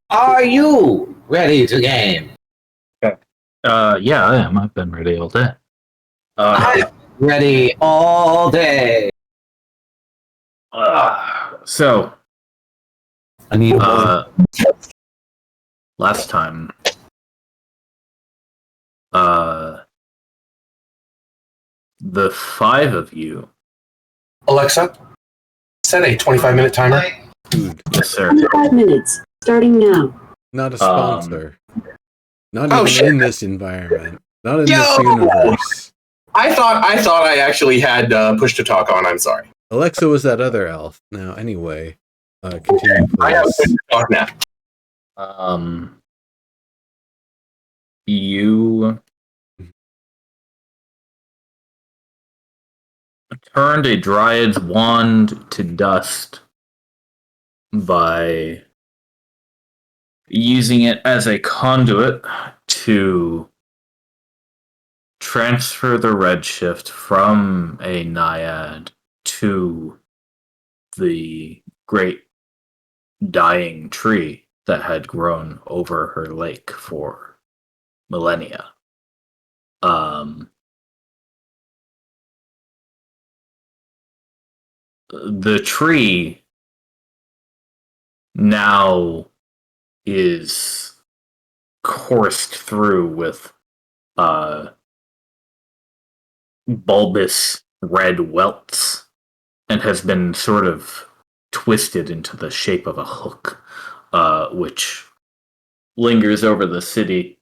Are you ready to game? Yeah, I am. I've been ready all day. I'm ready all day. So, I need a last time, the five of you. Alexa, set a 25-minute timer. Dude, Yes, sir. 5 minutes, starting now. not a sponsor. Not Oh, even shit. in this environment. Not in Yo! this universe. I thought I actually had push to talk on. I'm sorry. Alexa was that other elf. Now, anyway, continue, I have push please. to talk now. You turned a dryad's wand to dust by using it as a conduit to transfer the Redshift from a naiad to the great dying tree that had grown over her lake for millennia. The tree now is coursed through with bulbous red welts and has been sort of twisted into the shape of a hook, which lingers over the city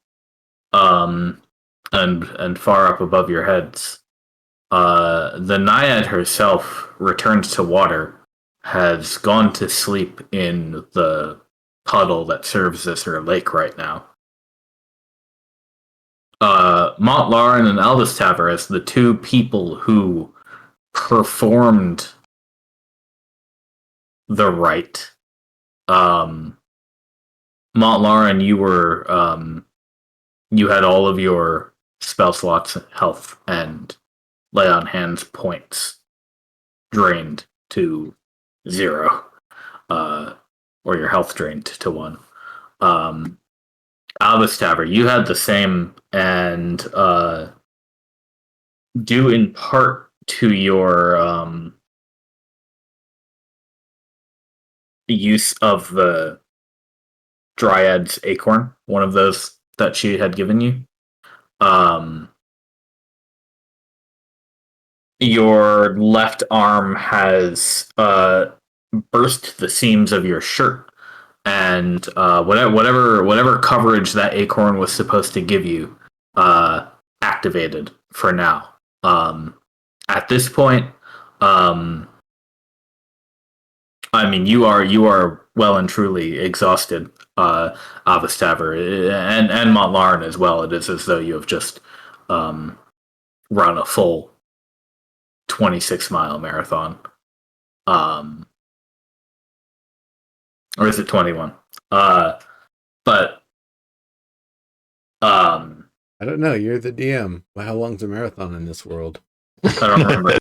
and far up above your heads. The naiad herself returned to water, has gone to sleep in the puddle that serves as her lake right now. Montlarin and Elvistaver, as the two people who performed the rite. Montlarin, you were you had all of your spell slots, health, and lay on hands points drained to 0, or your health drained to 1. Elvistaver, you had the same, and due in part to your use of the Dryad's acorn, one of those that she had given you. Your left arm has burst the seams of your shirt, and whatever coverage that acorn was supposed to give you activated for now. At this point, I mean, you are well and truly exhausted, Avastaver, and Montlarin as well. It is as though you have just run a full 26-mile marathon. Or is it 21? But I don't know. You're the DM. Well, how long's a marathon in this world? I don't remember.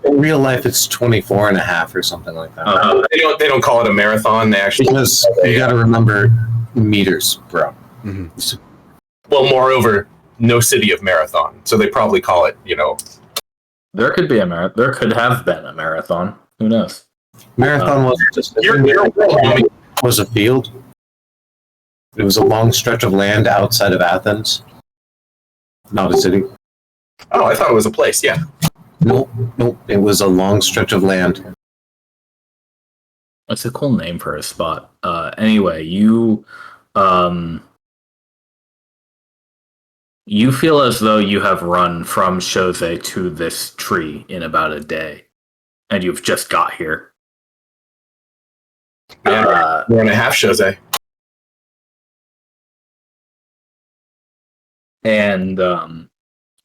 In real life, it's 24 and a half or something like that. They don't call it a marathon. They actually Because you got to remember meters, bro. Mhm. well, moreover, no city of marathon, so they probably call it. There could be there could have been a marathon. Who knows? Marathon wasn't just was a field. It was a long stretch of land outside of Athens, not a city. Oh, I thought it was a place. Yeah. Nope. It was a long stretch of land. It's a cool name for a spot. Anyway, you feel as though you have run from Chose to this tree in about a day, and you've just got here. Yeah, 1.5 shows, eh? And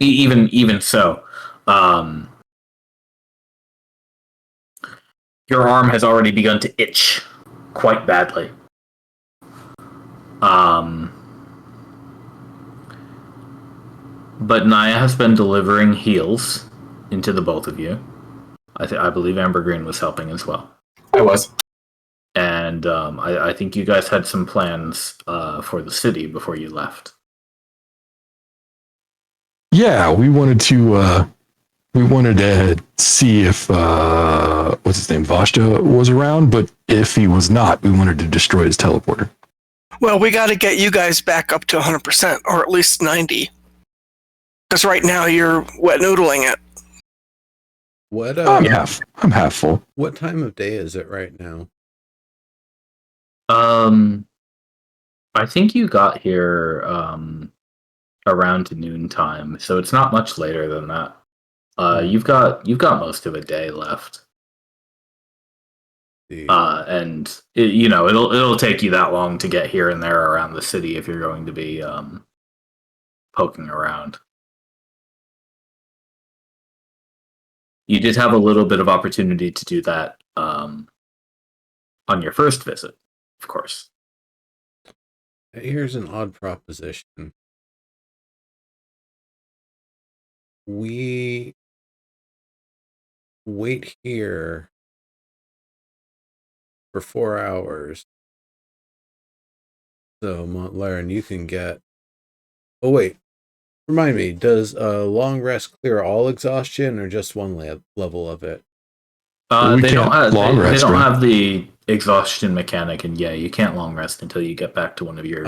even so, your arm has already begun to itch quite badly. But Naya has been delivering heals into the both of you. I believe Amber Green was helping as well. I was. And and I think you guys had some plans for the city before you left. Yeah, we wanted to see if what's his name, Vashta was around, but if he was not, we wanted to destroy his teleporter. Well, we got to get you guys back up to 100%, or at least 90. Because right now you're wet noodling it. What? I'm half full. What time of day is it right now? I think you got here around noontime, so it's not much later than that. You've got most of a day left. And it'll take you that long to get here and there around the city if you're going to be poking around. You did have a little bit of opportunity to do that on your first visit, of course. Here's an odd proposition. We wait here for 4 hours. So, Montlaren, you can get... Oh, wait. Remind me, does a long rest clear all exhaustion or just one level of it? They don't have the exhaustion mechanic, and you can't long rest until you get back to one of your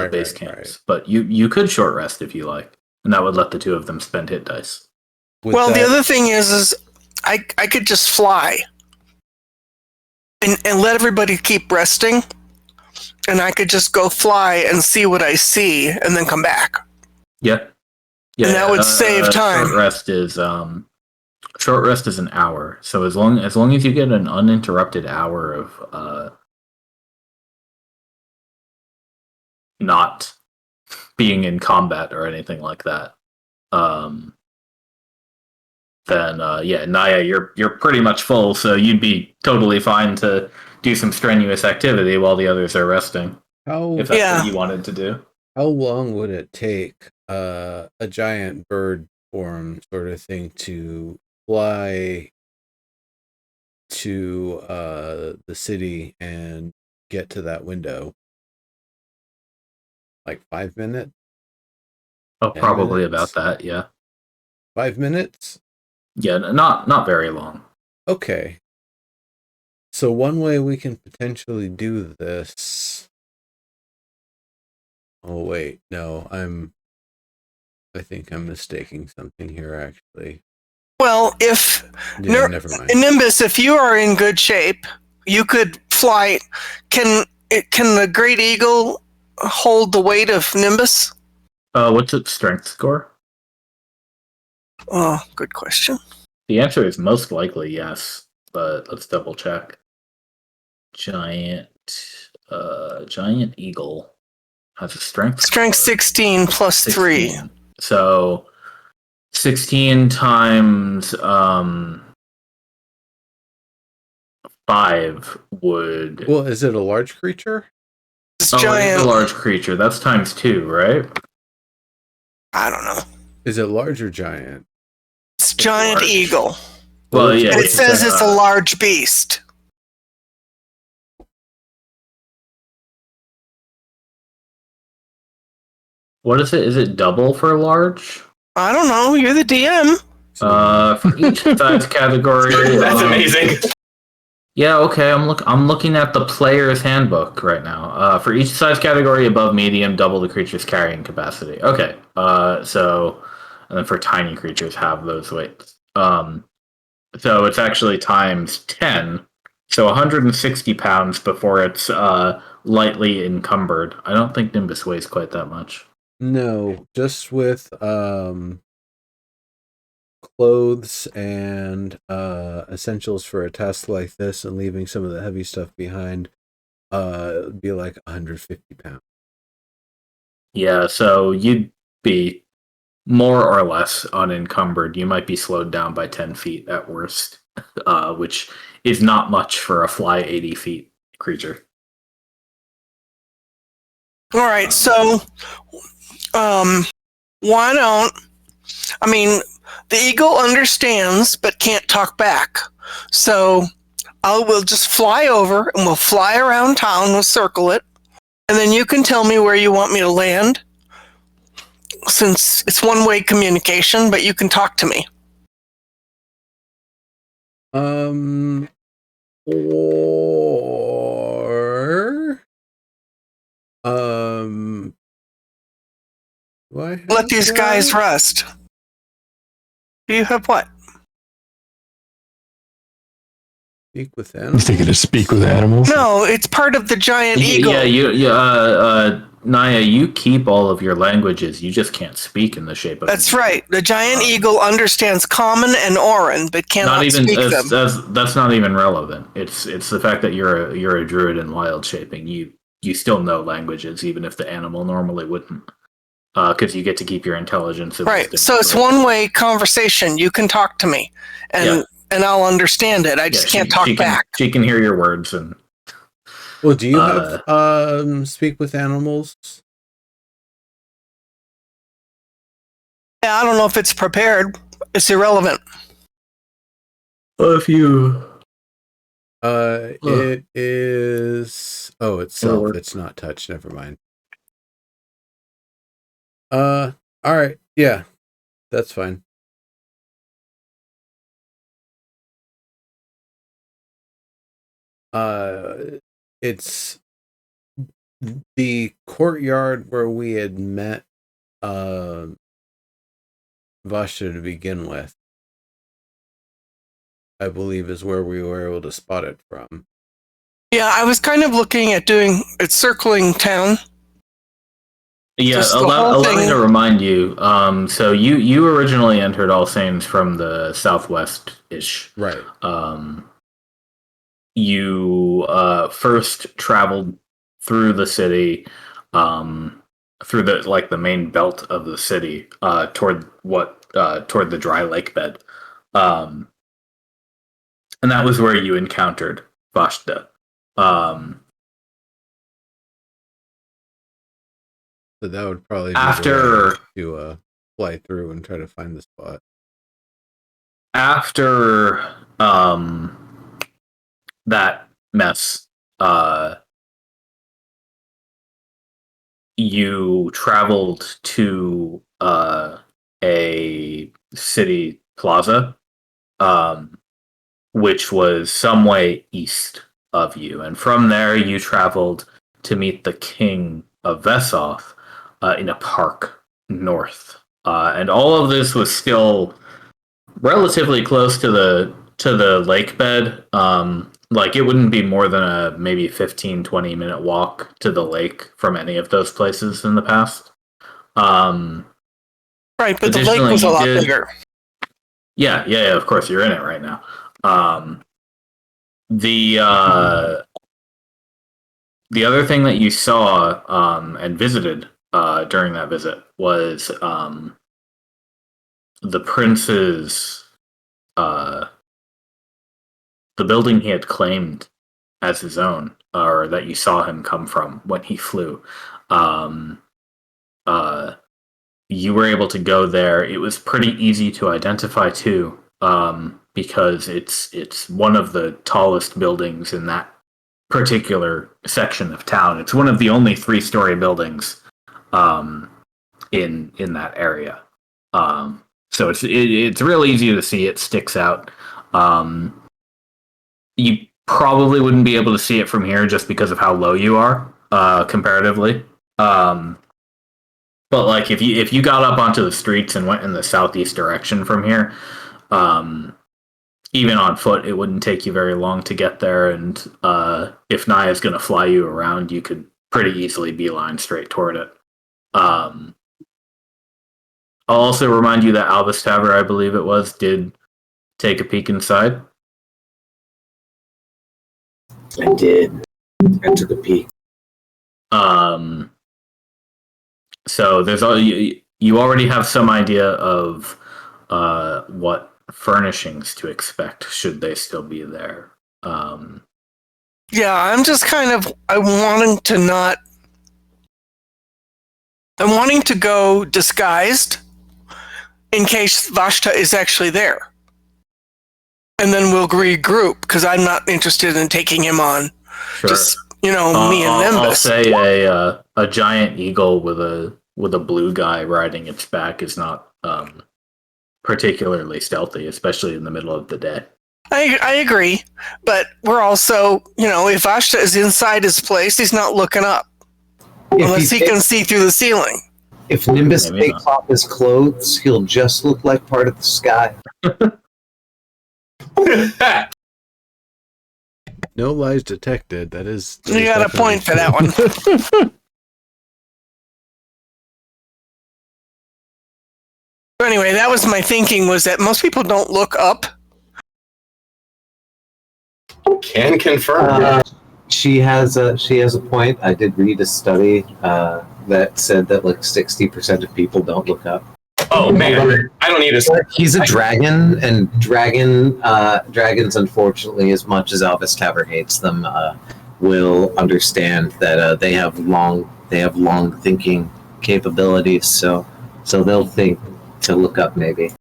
base camps. Right. But you could short rest if you like, and that would let the two of them spend hit dice. The other thing is I could just fly and let everybody keep resting, and I could just go fly and see what I see, and then come back. Yeah. And that would save time. Short rest is an hour. So as long as you get an uninterrupted hour of not being in combat or anything like that, then Naya, you're pretty much full. So you'd be totally fine to do some strenuous activity while the others are resting. If that's what you wanted to do. How long would it take a giant bird form sort of thing to fly to the city and get to that window? Like 5 minutes? Oh, probably about that, yeah. 5 minutes? Yeah, not very long. Okay. So one way we can potentially do this... Oh, wait. No, I think I'm mistaking something here, actually. Well, if... never mind. Nimbus, if you are in good shape, you could fly... Can the Great Eagle hold the weight of Nimbus? What's its strength score? Oh, good question. The answer is most likely yes, but let's double check. Giant Eagle has a strength score. 16 plus 16. 3. So 16 times 5 would... Well, is it a large creature? It's giant. It's a large creature. That's times 2, right? I don't know. Is it large or giant? It's giant large. eagle. Well, yeah. It says it's a large beast. What is it? Is it double for large? I don't know. You're the DM. For each size category. That's amazing. Yeah, okay. I'm looking at the player's handbook right now. For each size category above medium, double the creature's carrying capacity. Okay. And then for tiny creatures, have those weights. So it's actually times 10. So 160 pounds before it's lightly encumbered. I don't think Nimbus weighs quite that much. No, just with clothes and essentials for a task like this and leaving some of the heavy stuff behind, it'd be like 150 pounds. Yeah, so you'd be more or less unencumbered. You might be slowed down by 10 feet at worst, which is not much for a fly 80 feet creature. All right, so why don't... I mean, the eagle understands but can't talk back. So We'll just fly over and we'll fly around town. We'll circle it, and then you can tell me where you want me to land. Since it's one-way communication, but you can talk to me. Or do I have Let these guys that? rest. Do you have what? Speak with You animals. think it is speak with animals? No, it's part of the giant eagle. Yeah, Naya, you keep all of your languages. You just can't speak in the shape of. That's right. The giant eagle understands Common and Orin, but cannot Not even speak them. that's not even relevant. It's the fact that you're a druid in wild shaping. You still know languages, even if the animal normally wouldn't, because you get to keep your intelligence. And Right. wisdom So it's separate. one-way conversation. You can talk to me, and I'll understand it. I just can't talk back. She can hear your words, and Well, do you have speak with animals? Yeah, I don't know if it's prepared. It's irrelevant. if you It is. Oh, it's self. Lord. It's not touch. Never mind. All right. Yeah, that's fine. It's the courtyard where we had met Vashta to begin with. I believe is where we were able to spot it from. Yeah, I was kind of looking at circling town. Yeah, Just the allow whole me thing. to remind you. So you originally entered All Saints from the southwest-ish. Right. You first traveled through the city, through the main belt of the city, toward the dry lake bed, and that was where you encountered Vashta. So that would probably be After the way to fly through and try to find the spot. after that mess, you traveled to a city plaza, which was some way east of you, and from there you traveled to meet the king of Vesoth in a park north, and all of this was still relatively close to the lake bed. Like it wouldn't be more than a maybe 15-20 minute walk to the lake from any of those places in the past. Right, but the lake Additionally, was a you lot did- bigger. Yeah, of course you're in it right now. The other thing that you saw and visited during that visit was the prince's the building he had claimed as his own, or that you saw him come from when he flew. You were able to go there. It was pretty easy to identify too, because it's one of the tallest buildings in that particular section of town. It's one of the only 3-story buildings in that area. So it's real easy to see. It sticks out. You probably wouldn't be able to see it from here just because of how low you are comparatively. But like if you got up onto the streets and went in the southeast direction from here, even on foot, it wouldn't take you very long to get there. And if Naya's going to fly you around, you could pretty easily beeline straight toward it. I'll also remind you that Albus Tavern, I believe it was, did take a peek inside. I did. I took a peek. So there's all you already have some idea of what furnishings to expect should they still be there. Yeah, I'm just kind of I'm wanting to go disguised in case Vashta is actually there. and then we'll regroup because I'm not interested in taking him on. Sure. Just me and I'll Nimbus. say a giant eagle with a blue guy riding its back is not particularly stealthy, especially in the middle of the day. I agree, but we're also, if Ashta is inside his place, he's not looking up unless he can see through the ceiling. If Nimbus Maybe takes off his clothes, he'll just look like part of the sky. No lies detected. That is. You got a point for that one. So anyway, that was my thinking, was that most people don't look up. Can confirm. She has a point. I did read a study that said that like 60% of people don't look up. Oh man, I don't need to. He's a dragon, and dragons, unfortunately, as much as Elvis Tavern hates them, will understand that they have long thinking capabilities. So they'll think to look up maybe.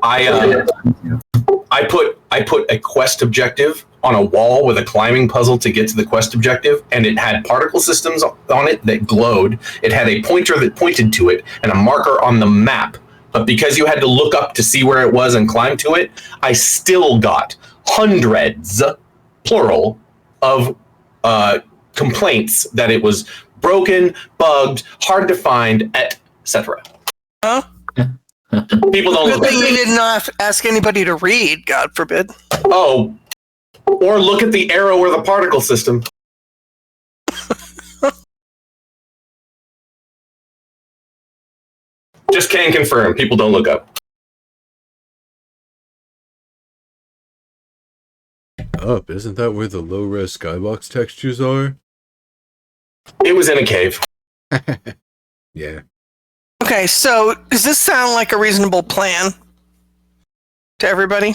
I put a quest objective on a wall with a climbing puzzle to get to the quest objective, and it had particle systems on it that glowed. It had a pointer that pointed to it and a marker on the map. But because you had to look up to see where it was and climb to it, I still got hundreds, plural, of complaints that it was broken, bugged, hard to find, etc. Huh? People don't Good look thing up. you didn't ask anybody to read, God forbid. Oh, or look at the arrow or the particle system. Just can confirm. People don't look up. Up, isn't that where the low-res skybox textures are? It was in a cave. Yeah. Okay, so does this sound like a reasonable plan to everybody?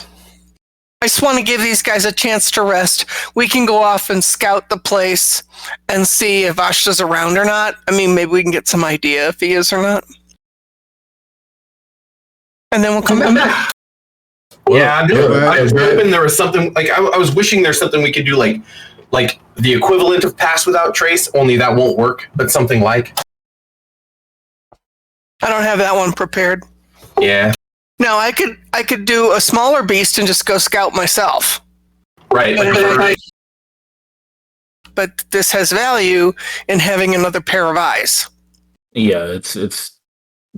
I just want to give these guys a chance to rest. We can go off and scout the place and see if Ashta's around or not. I mean, maybe we can get some idea if he is or not. And then we'll come back. Yeah, Well, I was hoping there was something like I was wishing there's something we could do like the equivalent of Pass Without Trace, only that won't work, but something like. I don't have that one prepared. Yeah. No, I could do a smaller beast and just go scout myself. Right. But this has value in having another pair of eyes. Yeah, it's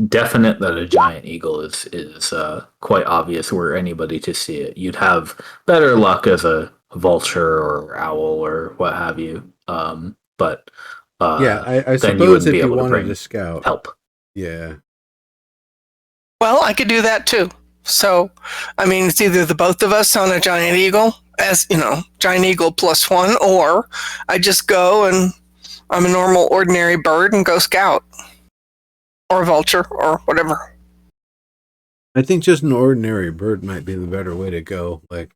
definite that a giant eagle is quite obvious were anybody to see it. You'd have better luck as a vulture or owl or what have you. But Yeah, I then suppose if be you able to wanted bring to scout. help. Yeah. Well, I could do that too. So, I mean, it's either the both of us on a giant eagle, as giant eagle +1, or I just go and I'm a normal, ordinary bird and go scout, or vulture, or whatever. I think just an ordinary bird might be the better way to go. Like,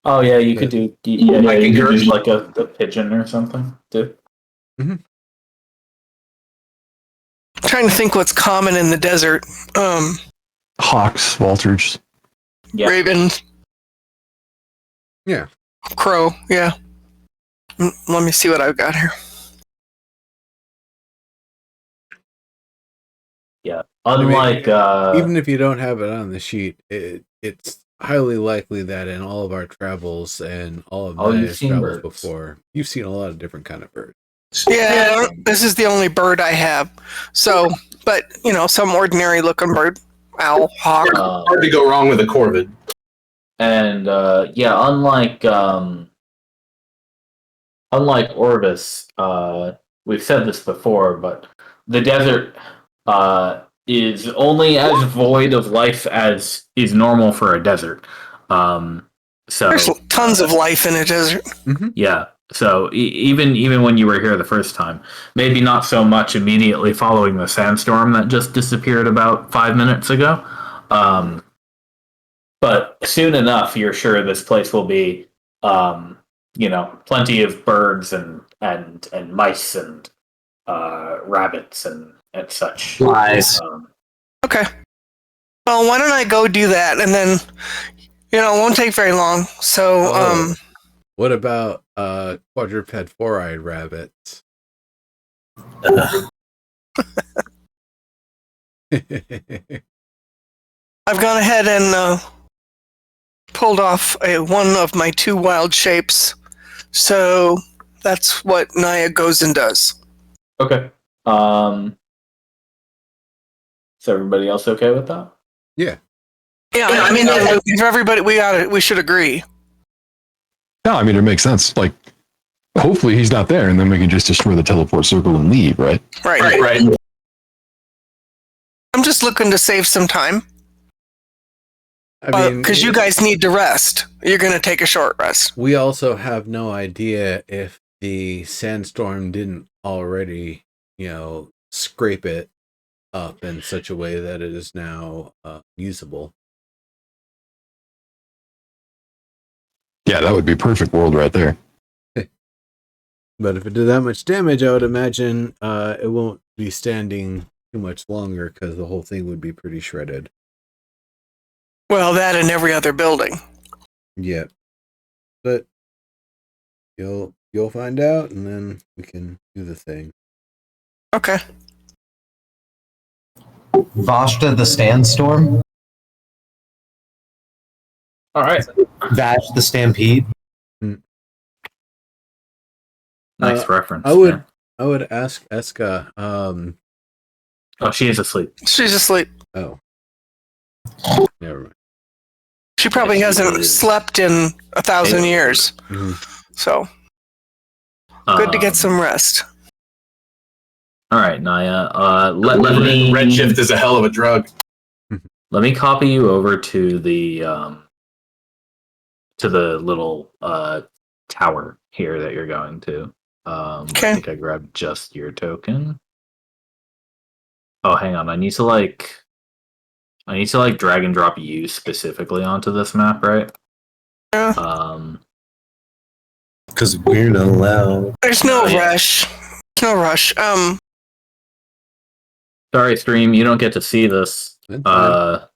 Oh yeah, you could do you could concur. do like a pigeon or something too. I'm trying to think what's common in the desert. Hawks, vultures. Yeah. Ravens. Yeah. Crow, yeah. Let me see what I've got here. Yeah. Unlike even if you don't have it on the sheet, it's highly likely that in all of our travels and all of you've Naya's seen travels birds. before, you've seen a lot of different kind of birds. Yeah, this is the only bird I have. So, but, some ordinary looking bird. Owl, hawk. Hard to go wrong with a corvid. and unlike Orvis, we've said this before, but the desert is only as void of life as is normal for a desert. So There's tons of life in a desert. yeah. So even when you were here the first time, maybe not so much immediately following the sandstorm that just disappeared about 5 minutes ago, but soon enough, you're sure this place will be, plenty of birds and mice and rabbits and such. Flies. Okay. Well, why don't I go do that, and then You know, it won't take very long. So, Oh. What about quadruped four-eyed rabbits? I've gone ahead and pulled off one of my 2 wild shapes. So that's what Naya goes and does. Okay. Is everybody else okay with that? Yeah. Yeah, I mean, if everybody, we should agree. No, I mean, it makes sense. Like, hopefully he's not there, and then we can just destroy the teleport circle and leave, right? Right. I'm just looking to save some time. I mean, Because you guys need to rest. You're going to take a short rest. we also have no idea if the sandstorm didn't already, scrape it up in such a way that it is now usable. Yeah, that would be perfect world right there. But if it did that much damage, I would imagine it won't be standing too much longer because the whole thing would be pretty shredded. Well, that and every other building. Yeah. But you'll find out, and then we can do the thing. Okay. Vashta the Sandstorm. All right. Vash the Stampede. Nice reference. I would ask Eska. Oh, she is asleep. She's asleep. Oh. Never mind. She probably Yeah, she hasn't is. slept in 1,000 years. Mhm. So, good to get some rest. All right, Naya. Let me Redshift is a hell of a drug. Let me copy you over to the little tower here that you're going to. Okay. I think I grabbed just your token. Oh, hang on. I need to drag and drop you specifically onto this map, right? Yeah. Because we're not allowed. There's no Oh, yeah. rush. There's no rush. Sorry, stream. You don't get to see this. That's fine.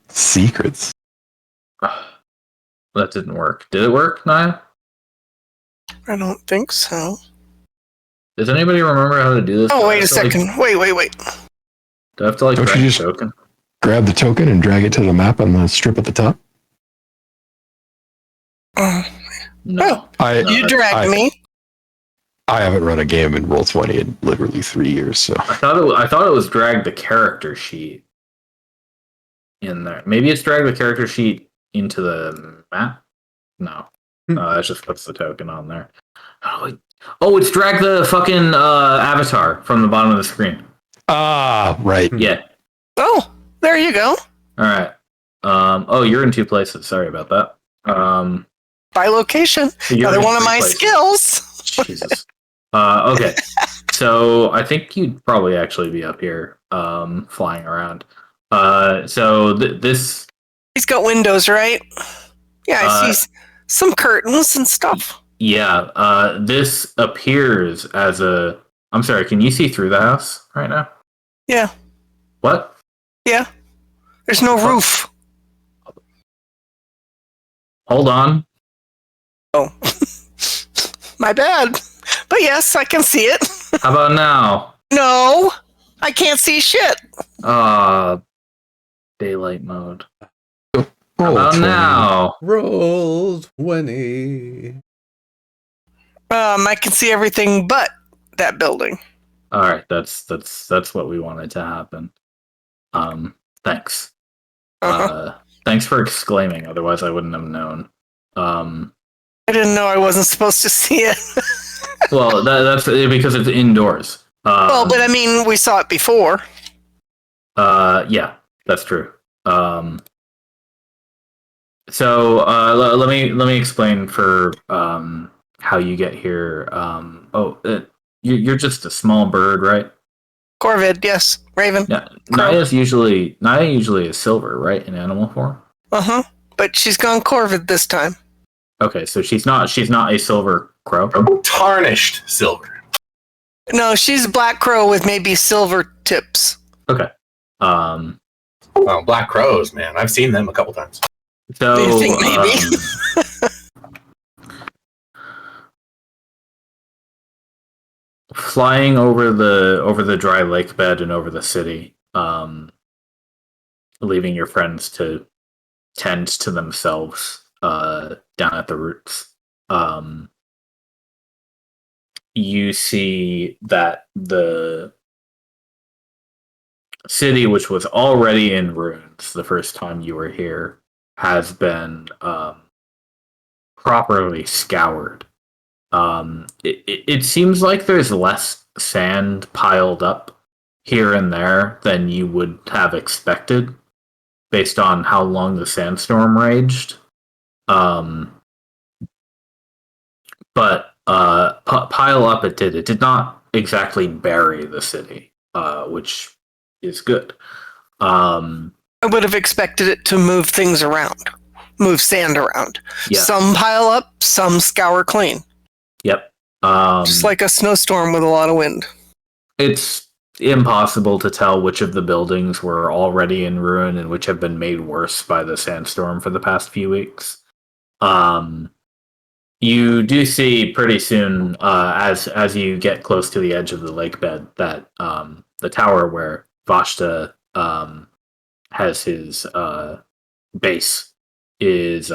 Secrets. That didn't work. Did it work, Naya? I don't think so. Does anybody remember how to do this? Oh, Do I wait a have to, like- second. Wait. Do I have to like Don't drag you the just- token? Grab the token and drag it to the map on the strip at the top. No. You dragged me. I haven't run a game in Roll20 in literally 3 years, so I thought it was drag the character sheet in there. Maybe it's drag the character sheet into the map. No, that just puts the token on there. Oh, it's drag the fucking avatar from the bottom of the screen. right. Yeah. Oh, there you go. All right. Oh, you're in 2 places. Sorry about that. By location. You're Another in one of 3 my places. skills. Jesus. Okay. So I think you'd probably actually be up here, flying around. So this. He's got windows, right? Yeah, I see some curtains and stuff. Yeah. This appears as a. I'm sorry. Can you see through the house right now? Yeah. What? Yeah. There's no roof. Hold on. Oh. My bad. But yes, I can see it. How about now? No, I can't see shit. Daylight mode. Roll How about 20. now? Roll 20. I can see everything but that building. All right. That's what we wanted to happen. Thanks. Thanks for exclaiming. Otherwise, I wouldn't have known. I didn't know I wasn't supposed to see it. Well, that's because it's indoors. Well, but I mean, we saw it before. Yeah, that's true. So let me explain for how you get here. You're just a small bird, right? Corvid, yes. Raven. Yeah, Crow. Naya usually is silver, right, in animal form. Uh-huh. But she's gone Corvid this time. Okay, so she's not a silver crow. Tarnished silver. No, she's black crow with maybe silver tips. Okay. Well, black crows, man. I've seen them a couple times. So, Do you think maybe? Flying over the dry lake bed and over the city, leaving your friends to tend to themselves down at the roots. You see that the city, which was already in ruins the first time you were here, has been properly scoured. It seems like there's less sand piled up here and there than you would have expected based on how long the sandstorm raged. But pile up it did. It did not exactly bury the city, which is good. I would have expected it to move things around, move sand around. Yeah. Some pile up, some scour clean. Yep. Just like a snowstorm with a lot of wind. It's impossible to tell which of the buildings were already in ruin and which have been made worse by the sandstorm for the past few weeks. You do see pretty soon, as you get close to the edge of the lake bed, that the tower where Vashta has his base is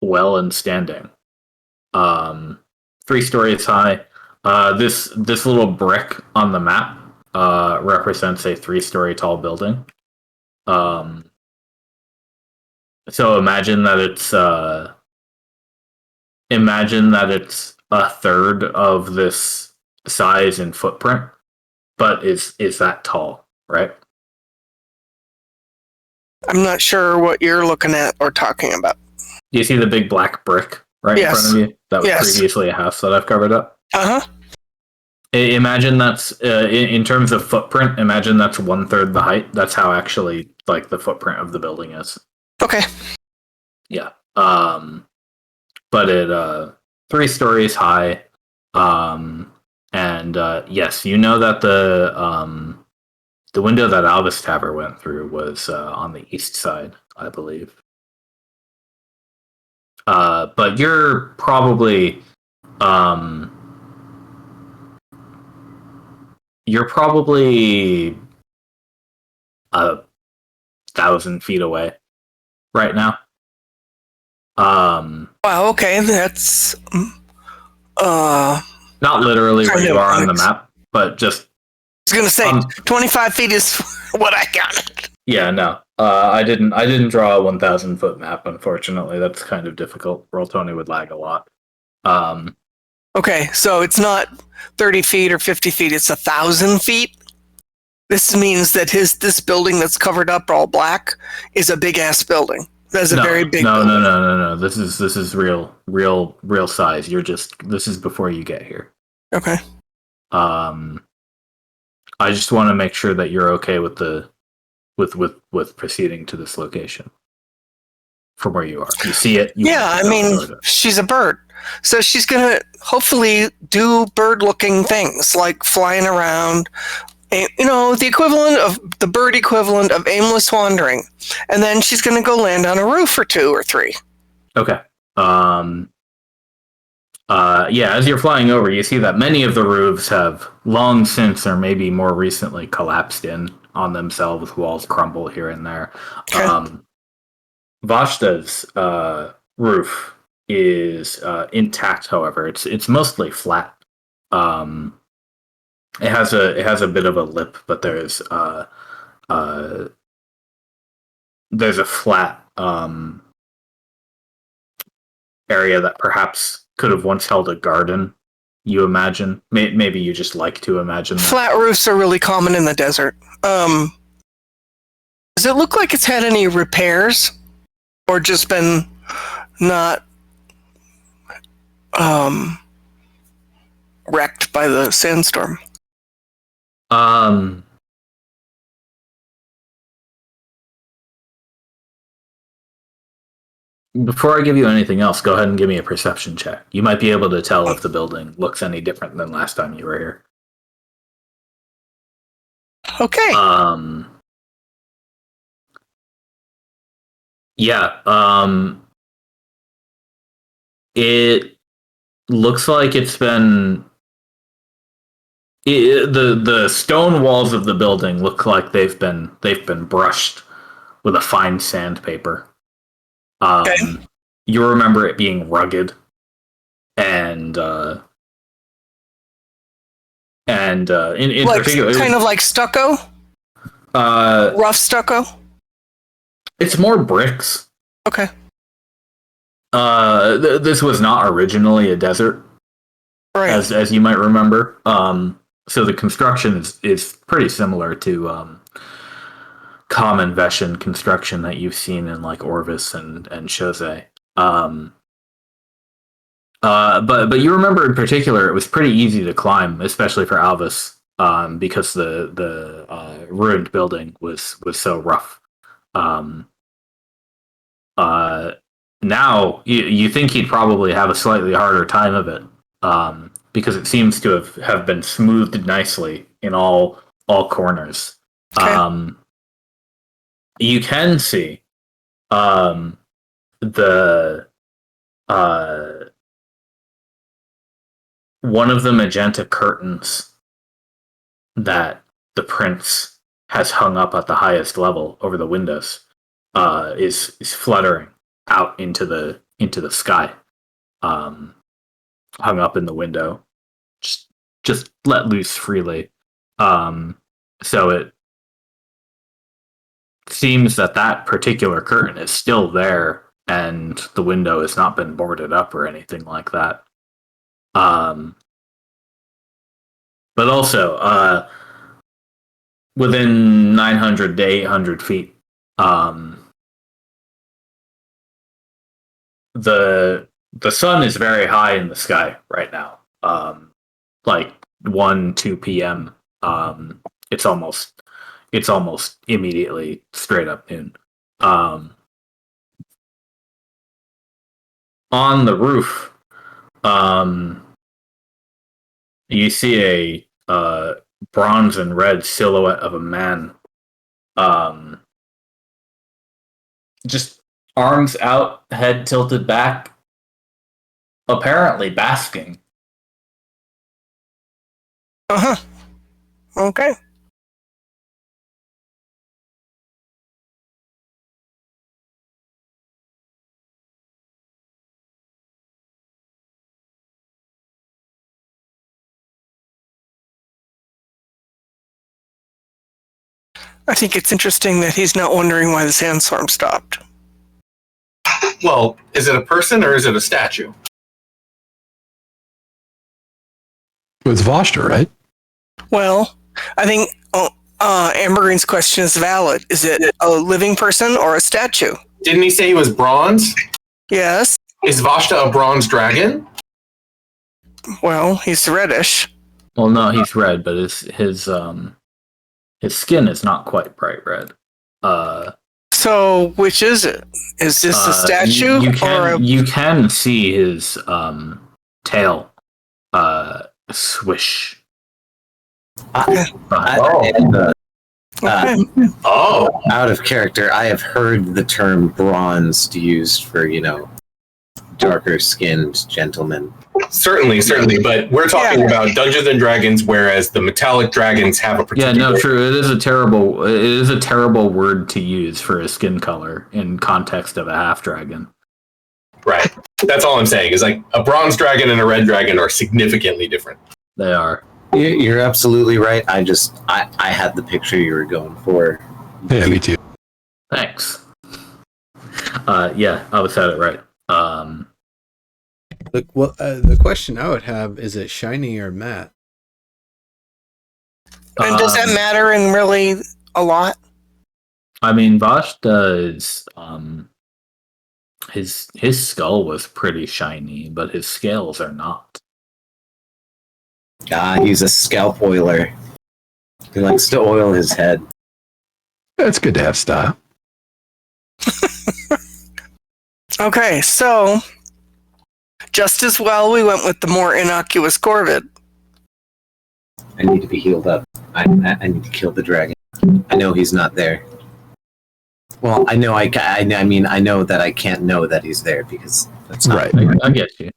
well and standing. 3 stories high. This little brick on the map represents a 3-story tall building. So imagine that it's a third of this size and footprint, but is that tall, right? I'm not sure what you're looking at or talking about. Do you see the big black brick right in front of you? That was previously a house that I've covered up. Uh-huh. Imagine that's in terms of footprint. Imagine that's 1/3 the height. That's how actually like the footprint of the building is. Okay. Yeah. But it 3 stories high. And yes, you know that the window that Albus Taver went through was on the east side, I believe. But you're probably 1,000 feet away right now. Wow, okay, that's not literally where you are on the map, but just I was gonna say 25 feet is what I counted. Yeah, no. I didn't draw a 1,000 foot map, unfortunately. That's kind of difficult. Roll20 would lag a lot. Okay, so it's not 30 feet or 50 feet, it's 1,000 feet. This means that this building that's covered up all black is a big ass building. That's a very big building. No. This is real size. This is before you get here. Okay. I just want to make sure that you're okay with with proceeding to this location from where you are. You see it. I mean, she's a bird, so she's gonna hopefully do bird-looking things like flying around. The equivalent of the bird equivalent of aimless wandering, and then she's gonna go land on a roof or 2 or 3. Okay. As you're flying over, you see that many of the roofs have long since or maybe more recently collapsed in on themselves. Walls crumble here and there. Okay. Vashta's roof is intact, however. It's mostly flat. It has a bit of a lip, but there's a flat area that perhaps could have once held a garden. You imagine? Maybe you just like to imagine that. Flat roofs are really common in the desert. Does it look like it's had any repairs, or just been not wrecked by the sandstorm? Before I give you anything else, go ahead and give me a perception check. You might be able to tell if the building looks any different than last time you were here. Okay. Yeah. It looks like it's been the stone walls of the building look like they've been brushed with a fine sandpaper. Okay. You remember it being rugged and in Like particular, kind of like stucco, uh, rough stucco. it's more bricks. Okay. This was not originally a desert, Right. as you might remember. So the construction is pretty similar to common Veshan construction that you've seen in like Orvis and Shosei. But you remember in particular, it was pretty easy to climb, especially for Alvis, because the ruined building was so rough. Now you think he'd probably have a slightly harder time of it, because it seems to have been smoothed nicely in all corners. Okay. You can see the one of the magenta curtains that the prince has hung up at the highest level over the windows is fluttering out into the sky, hung up in the window, just let loose freely. So it seems that particular curtain is still there, and the window has not been boarded up or anything like that. But also, within 900 to 800 feet, the sun is very high in the sky right now. Like 1-2 p.m. It's almost immediately straight up noon. On the roof, you see a bronze and red silhouette of a man, just arms out, head tilted back, apparently basking. Uh-huh. Okay. I think it's interesting that he's not wondering why the sandstorm stopped. Well, is it a person or is it a statue? It's Voshta, right? Well, I think Amber Green's question is valid. Is it a living person or a statue? Didn't he say he was bronze? Yes. Is Voshta a bronze dragon? Well, he's reddish. Well, no, he's red, but his skin is not quite bright red. So, which is it? Is this a statue you can see his tail swish. Out of character, I have heard the term bronzed used for, darker skinned gentlemen. Certainly, but we're talking about Dungeons and Dragons, whereas the metallic dragons have a particular... Yeah, no, true. It is a terrible word to use for a skin color in context of a half dragon. Right. That's all I'm saying, is like a bronze dragon and a red dragon are significantly different. They are. You're absolutely right. I had the picture you were going for. Yeah, me too. Thanks. Yeah, I was at it right. Look, well, the question I would have is: it shiny or matte? And does that matter in really a lot? I mean, Voshta is his skull was pretty shiny, but his scales are not. He's a scalp oiler. He likes to oil his head. It's good to have style. Okay, so just as well we went with the more innocuous Corvid. I need to be healed up. I need to kill the dragon. I know he's not there. Well, I know I mean, I know that I can't know that he's there because that's not Right. I get you.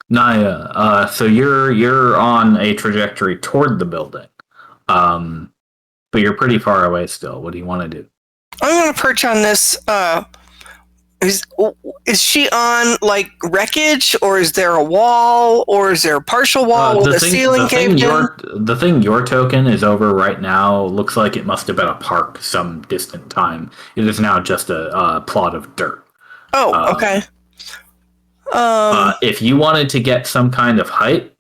Naya, so you're on a trajectory toward the building, but you're pretty far away still. What do you want to do? I'm going to perch on this. Is she on like wreckage, or is there a wall, or is there a partial wall with a ceiling caved in? The thing your token is over right now looks like it must have been a park some distant time. It is now just a plot of dirt. Oh, okay. If you wanted to get some kind of height,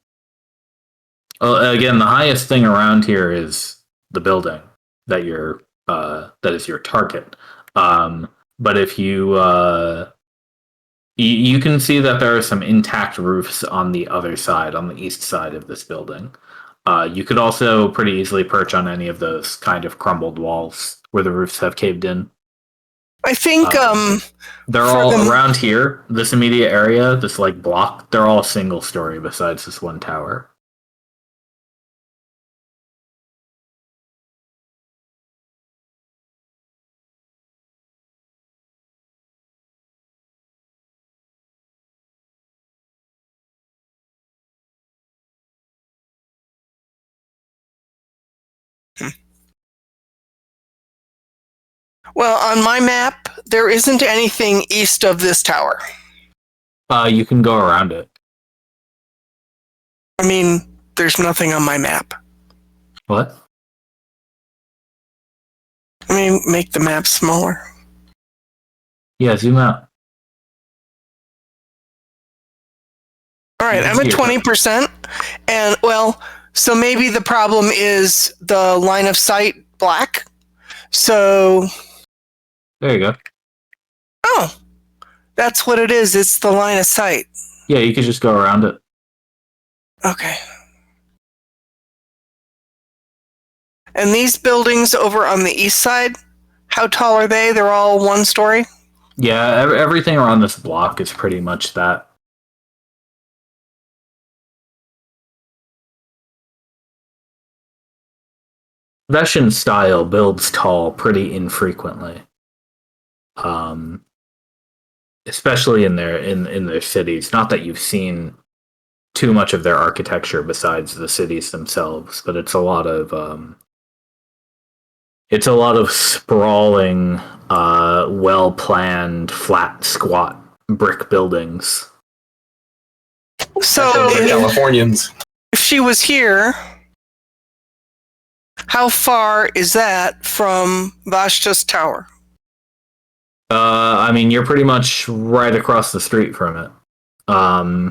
again, the highest thing around here is the building that that is your target. But if you can see that there are some intact roofs on the other side, on the east side of this building. You could also pretty easily perch on any of those kind of crumbled walls where the roofs have caved in. I think they're all around here, this immediate area, this like block, they're all single story besides this one tower. Well, on my map, there isn't anything east of this tower. You can go around it. I mean, there's nothing on my map. What? I mean, make the map smaller. Yeah, zoom out. All right, I'm at 20%. And, well, so maybe the problem is the line of sight black. So... There you go. Oh, that's what it is. It's the line of sight. Yeah, you could just go around it. Okay. And these buildings over on the east side, how tall are they? They're all one story? Yeah, everything around this block is pretty much that. Veshan style builds tall pretty infrequently. Especially in their cities. Not that you've seen too much of their architecture besides the cities themselves, but it's a lot of sprawling, well planned, flat, squat brick buildings. So The Californians. if she was here, how far is that from Vashta's tower? I mean, you're pretty much right across the street from it. I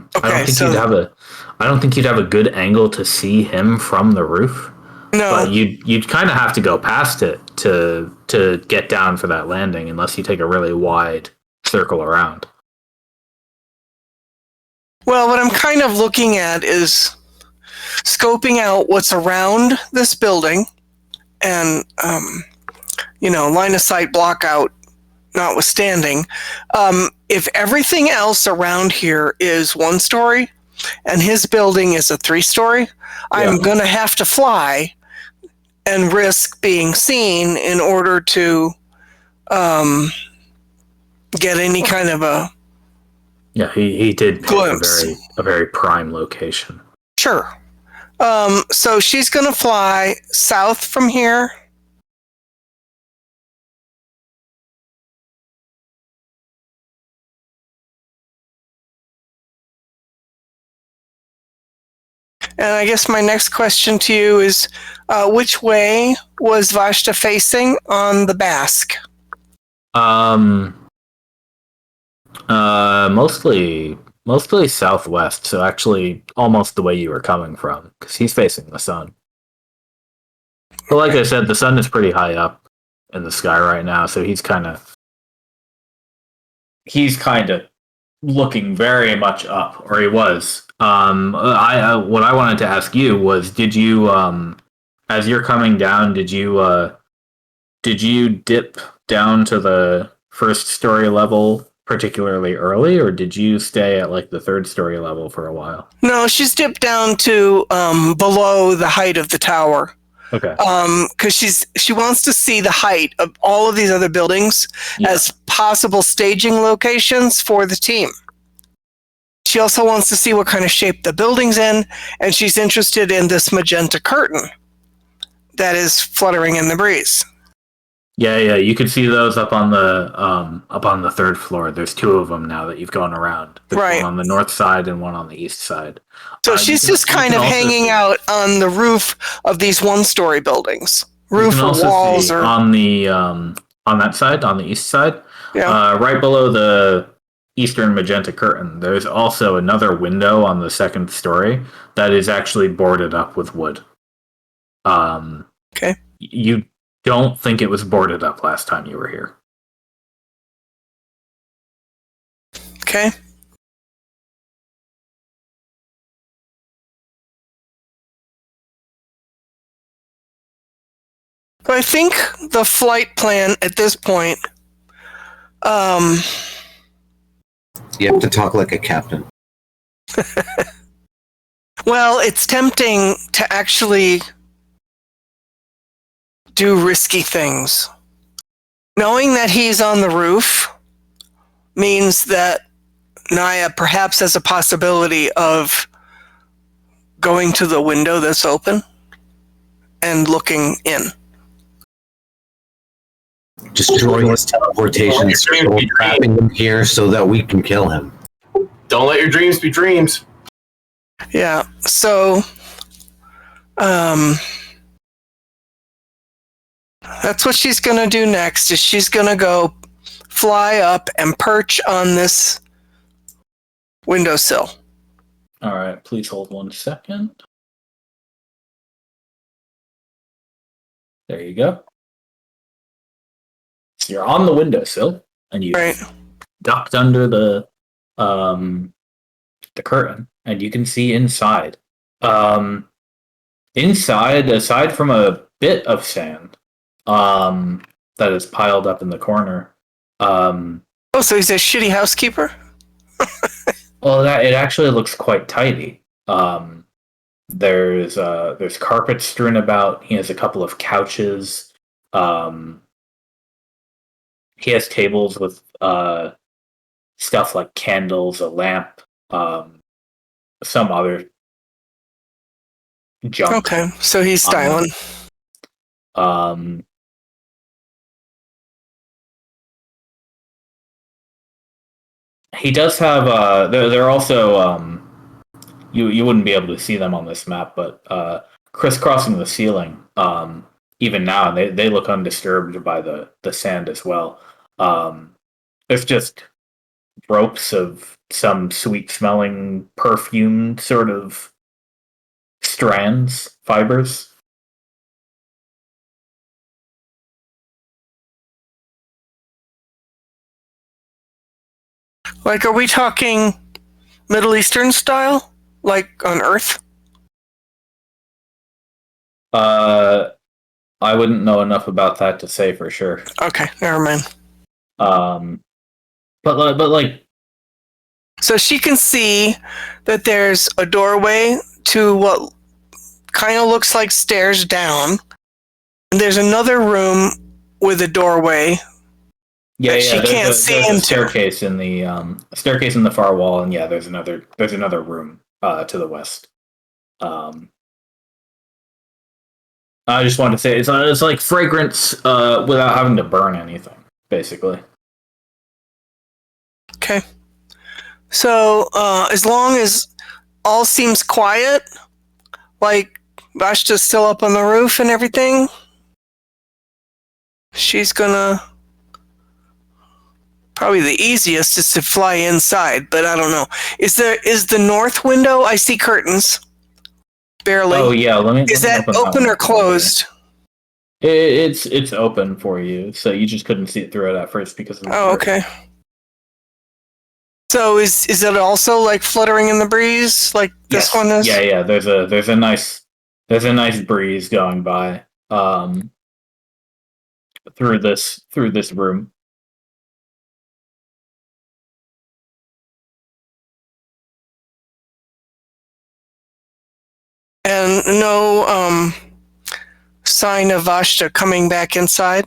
don't think you'd have a good angle to see him from the roof. No. But you'd kind of have to go past it to get down for that landing, unless you take a really wide circle around. Well, what I'm kind of looking at is scoping out what's around this building and, line of sight block out notwithstanding. If everything else around here is one story and his building is a 3-story, I'm going to have to fly and risk being seen in order to get any kind of a he did pick glimpse. a very prime location. Sure. So she's going to fly south from here. And I guess my next question to you is, which way was Vashta facing on the Basque? Mostly southwest, so actually almost the way you were coming from, because he's facing the sun. But like I said, the sun is pretty high up in the sky right now, so he's kind of looking very much up, or he was. What I wanted to ask you was, did you, as you're coming down, did you dip down to the first story level particularly early, or did you stay at like the 3rd story level for a while? No, she's dipped down to below the height of the tower. Okay. Because she wants to see the height of all of these other buildings as possible staging locations for the team. She also wants to see what kind of shape the building's in, and she's interested in this magenta curtain that is fluttering in the breeze. Yeah. You can see those up on the third floor. There's two of them now that you've gone around. There's Right. one on the north side and one on the east side. So she's just kind of hanging out on the roof of these one-story buildings, roof or walls, or on the on that side, on the east side, yeah. right below the eastern magenta curtain. There's also another window on the second story that is actually boarded up with wood. Okay. You don't think it was boarded up last time you were here. Okay. So I think the flight plan at this point, You have to talk like a captain. well, it's tempting to actually do risky things. Knowing that he's on the roof means that Naya perhaps has a possibility of going to the window that's open and looking in. Destroy his teleportation circle, trapping him here so that we can kill him. Don't let your dreams be dreams. Yeah, so that's what she's going to do next, is she's going to go fly up and perch on this windowsill. All right, please hold 1 second. There you go. So you're on the windowsill, and you Right. ducked under the curtain, and you can see inside. Inside, aside from a bit of sand that is piled up in the corner. Oh, so he's a shitty housekeeper? Well, it actually looks quite tidy. There's carpet strewn about. He has a couple of couches. He has tables with stuff like candles, a lamp, some other junk. Okay, so he's styling. He does have. They're also. You wouldn't be able to see them on this map, but crisscrossing the ceiling. Even now, they look undisturbed by the sand as well. There's just ropes of some sweet-smelling perfume sort of fibers. Like, are we talking Middle Eastern style? Like on Earth? I wouldn't know enough about that to say for sure. Okay, never mind. But like, so she can see that there's a doorway to what kind of looks like stairs down. And there's another room with a doorway. She can't see into. A staircase in the far wall, and there's another room to the west. I just wanted to say it's like fragrance without having to burn anything, basically. Okay. So as long as all seems quiet, like Vashta's still up on the roof and everything, she's gonna. Probably the easiest is to fly inside, but I don't know. Is the north window? I see curtains. Barely. Oh yeah, Is that open or closed? It's open for you, so you just couldn't see it through it at first because of the Oh, okay. So is it also like fluttering in the breeze like this one is? Yeah. There's a nice breeze going by through this room. And no sign of Vashta coming back inside?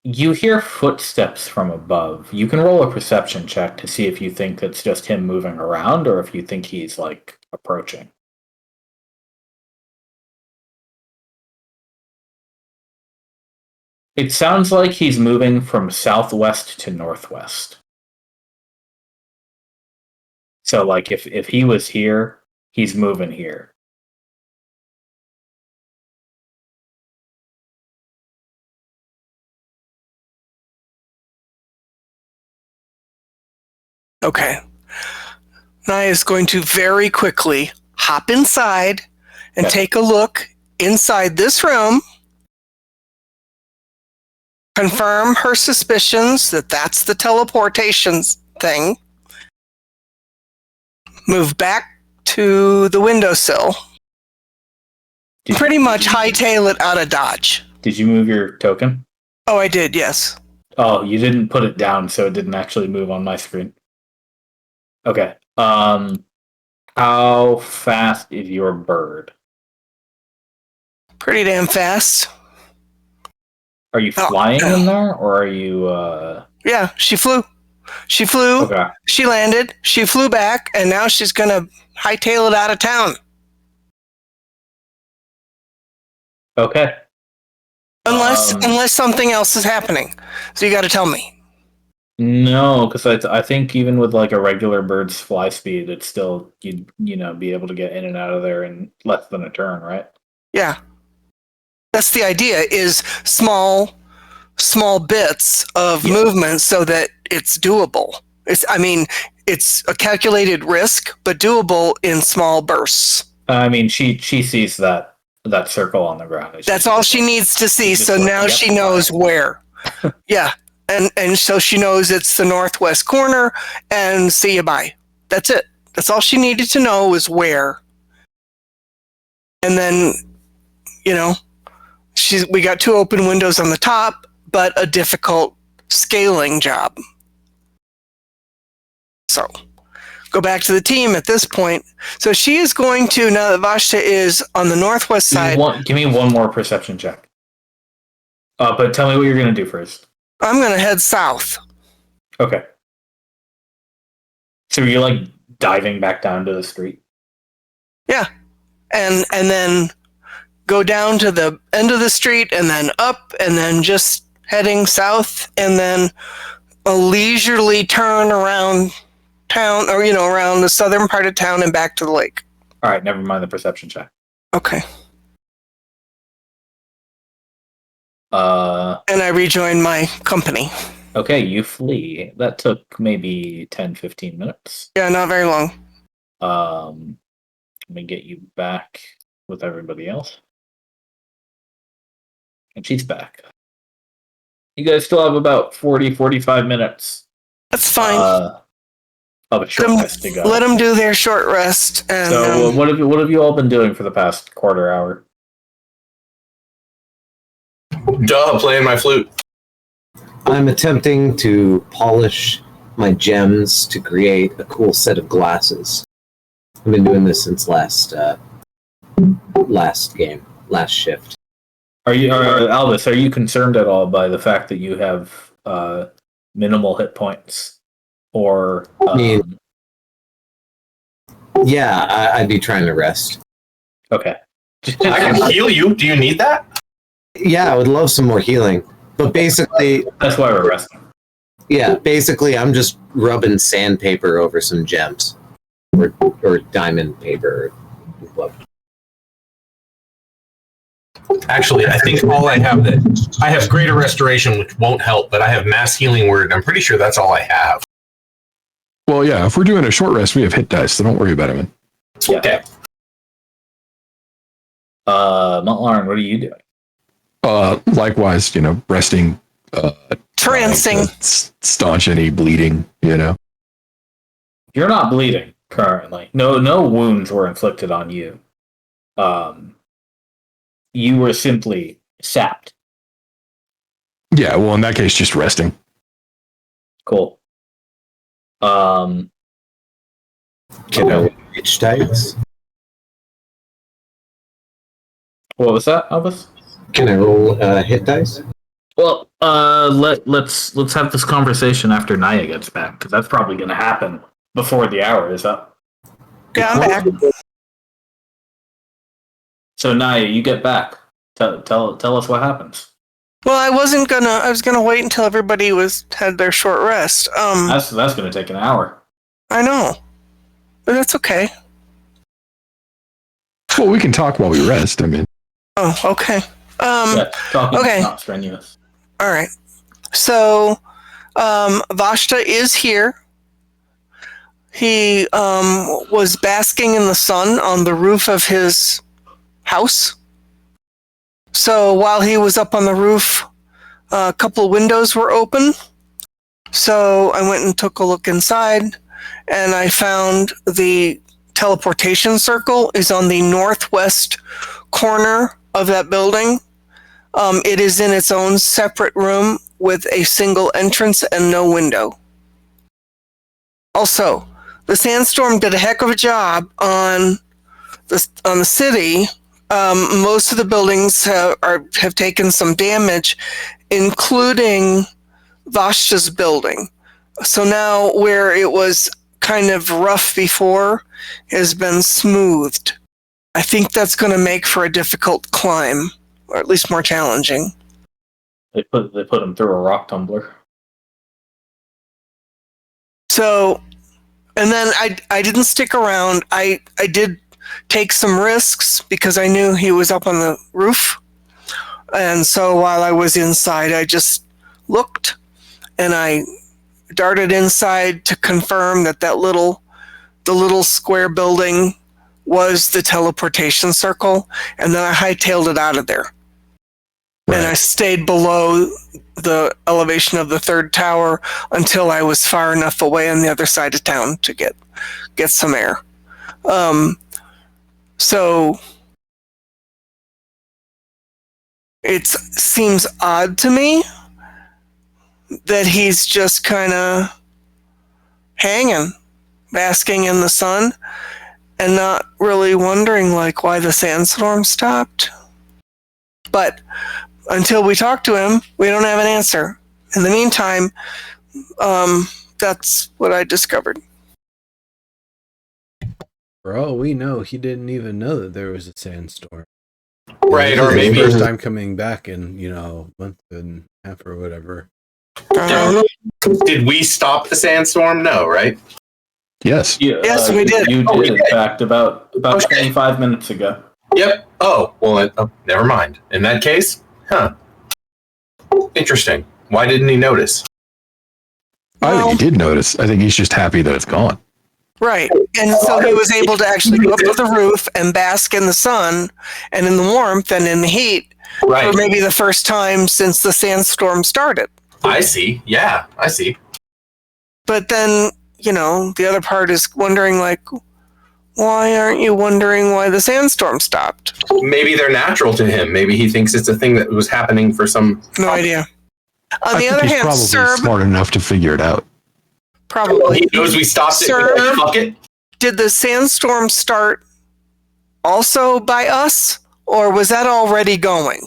You hear footsteps from above. You can roll a perception check to see if you think it's just him moving around or if you think he's, like, approaching. It sounds like he's moving from southwest to northwest. So, like, if he was here, he's moving here. Okay. Naya is going to very quickly hop inside and Okay. take a look inside this room, confirm her suspicions that that's the teleportation thing, move back to the windowsill, pretty much hightail it out of Dodge. Did you move your token? Oh, I did, yes. Oh, you didn't put it down, so it didn't actually move on my screen. Okay. How fast is your bird? Pretty damn fast. Are you flying in there, or are you? Yeah, she flew. She flew. Okay. She landed. She flew back, and now she's gonna hightail it out of town. Okay. Unless something else is happening. So you got to tell me. No, because I think even with like a regular bird's fly speed, it's still you'd be able to get in and out of there in less than a turn, right? Yeah. That's the idea, is small bits of movement so that it's doable. It's a calculated risk, but doable in small bursts. I mean, she sees that circle on the ground. That's all she needs to see. So now she knows where. Yeah. And so she knows it's the northwest corner, and see you bye. That's it. That's all she needed to know was where. And then, we got 2 open windows on the top, but a difficult scaling job. So go back to the team at this point. So she is going to, now that Vashta is on the northwest side. Give me one more perception check. But tell me what you're going to do first. I'm going to head south. Okay. So you're like diving back down to the street? Yeah. And then go down to the end of the street and then up and then just heading south and then a leisurely turn around town or, around the southern part of town and back to the lake. All right. Never mind the perception check. Okay. And I rejoin my company. Okay, you flee. That took maybe 10, 15 minutes. Yeah, not very long. Let me get you back with everybody else. And she's back. You guys still have about 40, 45 minutes. That's fine. Of a short rest to go. Let them do their short rest. And, so, what have you all been doing for the past quarter hour? Duh, playing my flute. I'm attempting to polish my gems to create a cool set of glasses. I've been doing this since last shift. Albus, are you concerned at all by the fact that you have minimal hit points? Or yeah, I'd be trying to rest. Okay. I can heal you. Do you need that? Yeah, I would love some more healing. But basically... That's why we're resting. Yeah, basically I'm just rubbing sandpaper over some gems. Or diamond paper. Actually, I think all I have greater restoration, which won't help, but I have mass healing word. I'm pretty sure that's all I have. Well, yeah, if we're doing a short rest, we have hit dice, so don't worry about it, man. Yeah. Okay. Mutlarn, what are you doing? Likewise, resting. Trancing. Staunch any bleeding, You're not bleeding currently. No wounds were inflicted on you. You were simply sapped. Yeah, well, in that case, just resting. Cool. Can I reach dice? What was that, Elvis? Can I roll hit dice? Well, let's have this conversation after Naya gets back, because that's probably going to happen before the hour is up. Yeah, I'm back. So Naya, you get back. Tell us what happens. Well, I was gonna wait until everybody had their short rest. That's going to take an hour. I know, but that's okay. Well, we can talk while we rest. I mean, Oh, okay. Yeah, talking okay. is not strenuous. All right. So, Vashta is here. He was basking in the sun on the roof of his house. So while he was up on the roof, a couple windows were open. So I went and took a look inside, and I found the teleportation circle is on the northwest corner of that building. It is in its own separate room with a single entrance and no window. Also, the Sandstorm did a heck of a job on the city. Most of the buildings have taken some damage, including Vashta's building. So now where it was kind of rough before has been smoothed. I think that's going to make for a difficult climb, or at least more challenging. They put him through a rock tumbler. So, and then I didn't stick around. I did take some risks because I knew he was up on the roof. And so while I was inside, I just looked and I darted inside to confirm that the little square building was the teleportation circle. And then I hightailed it out of there. Right. And I stayed below the elevation of the third tower until I was far enough away on the other side of town to get some air. So it seems odd to me that he's just kind of hanging, basking in the sun, and not really wondering why the sandstorm stopped. But until we talk to him, we don't have an answer. In the meantime, that's what I discovered. For all we know, he didn't even know that there was a sandstorm. Right, or maybe first time coming back in, month and a half or whatever. Did we stop the sandstorm? No, right? yes. Yeah, Yes, we did. You Oh, we did, did. in fact, about Okay. 25 minutes ago. Yep. Oh, well, never mind. In that case, interesting. Why didn't he notice? I think he did notice. I think he's just happy that it's gone. Right. And so he was able to actually go up to the roof and bask in the sun and in the warmth and in the heat Right. for maybe the first time since the sandstorm started. I see. Yeah, I see. But then, the other part is wondering, why aren't you wondering why the sandstorm stopped? Maybe they're natural to him. Maybe he thinks it's a thing that was happening for some. No idea. On I the think other he's hand, probably Serb, smart enough to figure it out. probably. He knows we stopped it. Sir? But fuck it. Did the sandstorm start also by us, or was that already going?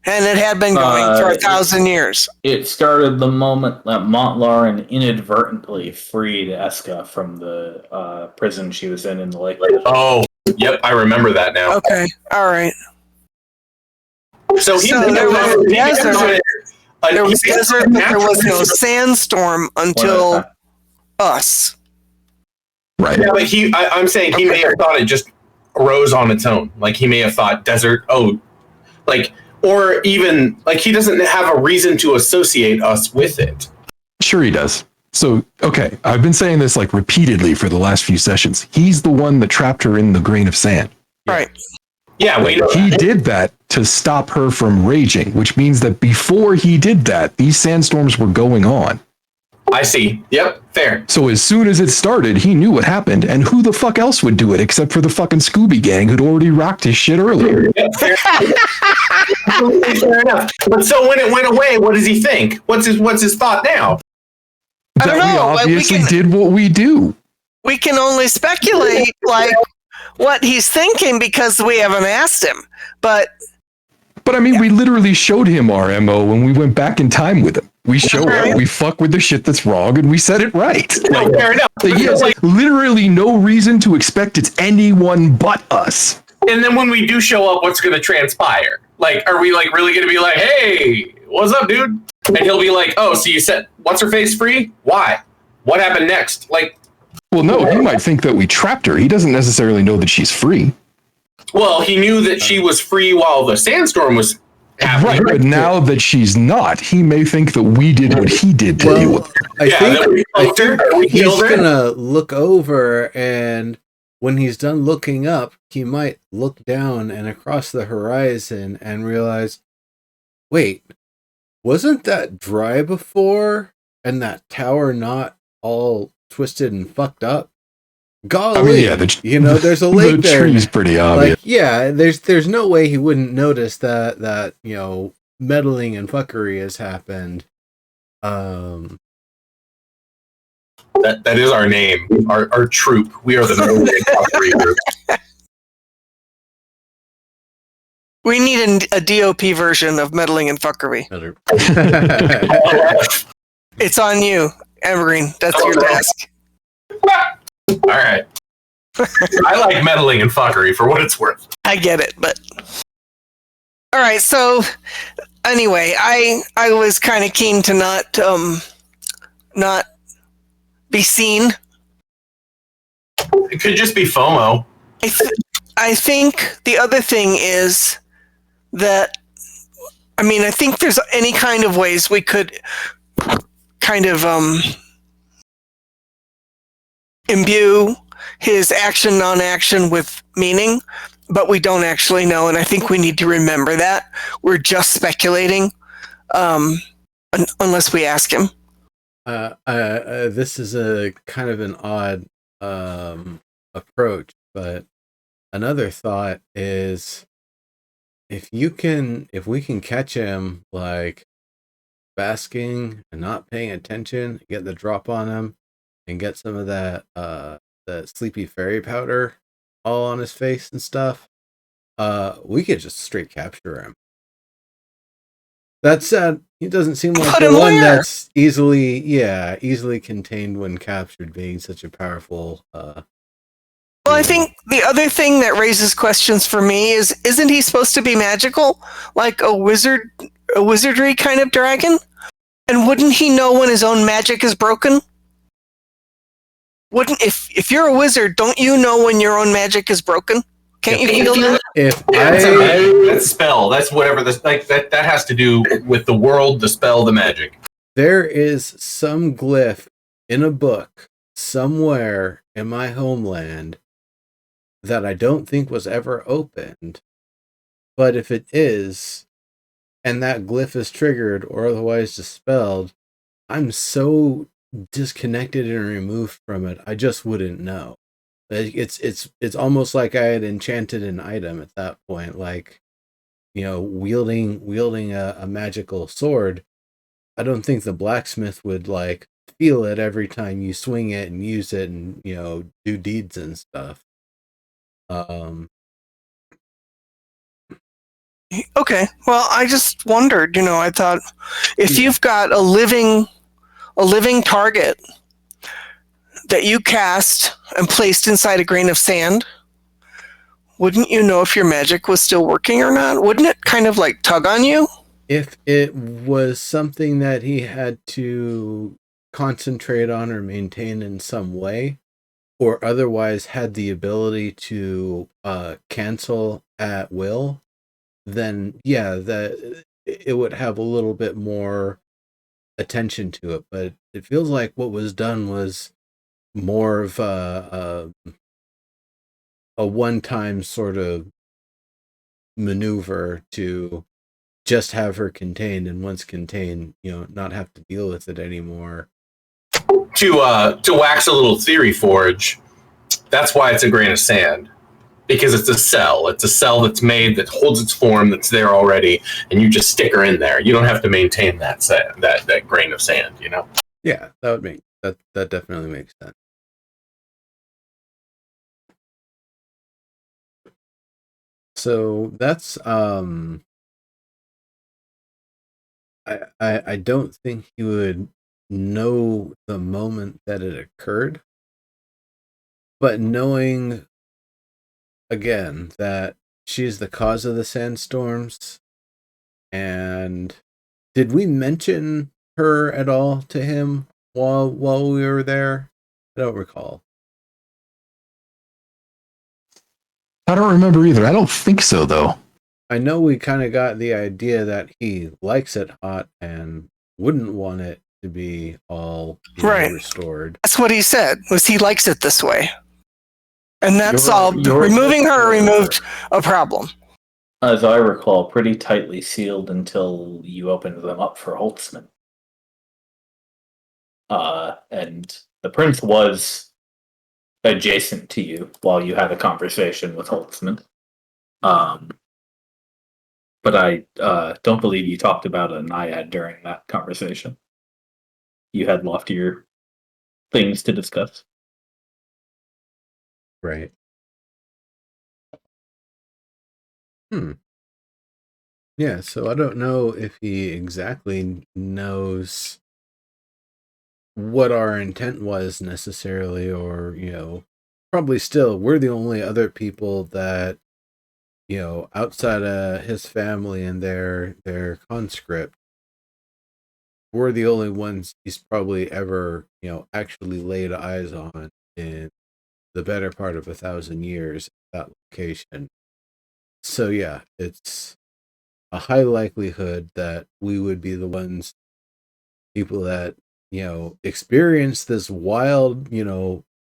And it had been going for 1,000 years. It started the moment that Montlarin inadvertently freed Eska from the prison she was in the lake. Oh, yep. I remember that now. Okay, all right. So there was desert, but there was no sandstorm until us. Right. Yeah, but I'm saying he may have thought it just arose on its own. Like he may have thought desert. Or even he doesn't have a reason to associate us with it. Sure he does. So, okay, I've been saying this repeatedly for the last few sessions. He's the one that trapped her in the grain of sand. Right. Yeah, He did that to stop her from raging, which means that before he did that, these sandstorms were going on. I see. Yep, fair. So as soon as it started, he knew what happened, and who the fuck else would do it except for the fucking Scooby Gang who'd already rocked his shit earlier? Yep, fair. Fair enough. But so when it went away, what does he think? What's his thought now? I don't That know, we but obviously did what we do. We can only speculate what he's thinking because we haven't asked him. But But I mean, we literally showed him our MO when we went back in time with him. We showed him, we fuck with the shit that's wrong, and we said it right. No, fair enough. He has literally no reason to expect it's anyone but us. And then when we do show up, what's going to transpire? Like, are we like really going to be like, hey, what's up, dude? And he'll be like, oh, so you set what's her face free? Why? What happened next? Like, well, no, he might think that we trapped her. He doesn't necessarily know that she's free. well, he knew that she was free while the sandstorm was happening. Right, but now that she's not, he may think that we did what he did to deal with her. I think he's killed her. gonna look over, and when he's done looking up, he might look down and across the horizon and realize, wait, wasn't that dry before, and that tower not all twisted and fucked up? Golly, I mean, yeah, you know, there's a lake the there. tree's pretty obvious. Like, yeah, there's no way he wouldn't notice that you know, meddling and fuckery has happened. That is our name, our troop. We are the Meddling and Fuckery group. We need a DOP version of meddling and fuckery. It's on you, Evergreen. That's your task. All right. I like meddling and fuckery for what it's worth. I get it, but all right. So anyway, I was kind of keen to not be seen. It could just be FOMO. I think the other thing is that, I mean, I think there's any kind of ways we could kind of imbue his action, non-action with meaning, but we don't actually know, and I think we need to remember that. We're just speculating, unless we ask him. This is a kind of an odd approach, but another thought is if we can catch him like basking and not paying attention, get the drop on him, and get some of that the sleepy fairy powder all on his face and stuff, we could just straight capture him. That said, he doesn't seem like the one that's easily contained when captured, being such a powerful well, I think the other thing that raises questions for me is, isn't he supposed to be magical, like a wizardry kind of dragon? And wouldn't he know when his own magic is broken? Wouldn't if you're a wizard, don't you know when your own magic is broken? Can't you feel that? That's spell. That's whatever. That has to do with the world, the spell, the magic. There is some glyph in a book somewhere in my homeland that I don't think was ever opened. But if it is, and that glyph is triggered or otherwise dispelled, I'm so disconnected and removed from it, I just wouldn't know. It's almost like I had enchanted an item at that point, like, you know, wielding a magical sword. I don't think the blacksmith would like feel it every time you swing it and use it and, you know, do deeds and stuff. Okay. Well, I just wondered, you know, I thought if you've got a living target that you cast and placed inside a grain of sand, wouldn't you know if your magic was still working or not? Wouldn't it kind of like tug on you? If it was something that he had to concentrate on or maintain in some way, or otherwise had the ability to cancel at will, then yeah, that it would have a little bit more attention to it. But it feels like what was done was more of a one-time sort of maneuver to just have her contained, and once contained, you know, not have to deal with it anymore. To wax a little theory forge, that's why it's a grain of sand. Because it's a cell. It's a cell that's made, that holds its form, that's there already, and you just stick her in there. You don't have to maintain that grain of sand, you know? Yeah, that definitely makes sense. So that's I don't think he would know the moment that it occurred, but knowing again that she's the cause of the sandstorms, and did we mention her at all to him while we were there? I don't recall. I don't remember either. I don't think so, though. I know we kind of got the idea that he likes it hot and wouldn't want it to be all Right. restored. That's what he said, was he likes it this way. And that's all. Your- Removing her removed a problem. As I recall, pretty tightly sealed until you opened them up for Holtzman. And the prince was adjacent to you while you had a conversation with Holtzman. But I don't believe you talked about a naiad during that conversation. You had loftier things to discuss. Right. Yeah, so I don't know if he exactly knows what our intent was necessarily, or, probably still, we're the only other people that, outside of his family and their conscript, we're the only ones he's probably ever, actually laid eyes on in the better part of 1,000 years at that location. So yeah, it's a high likelihood that we would be the people that, experience this wild,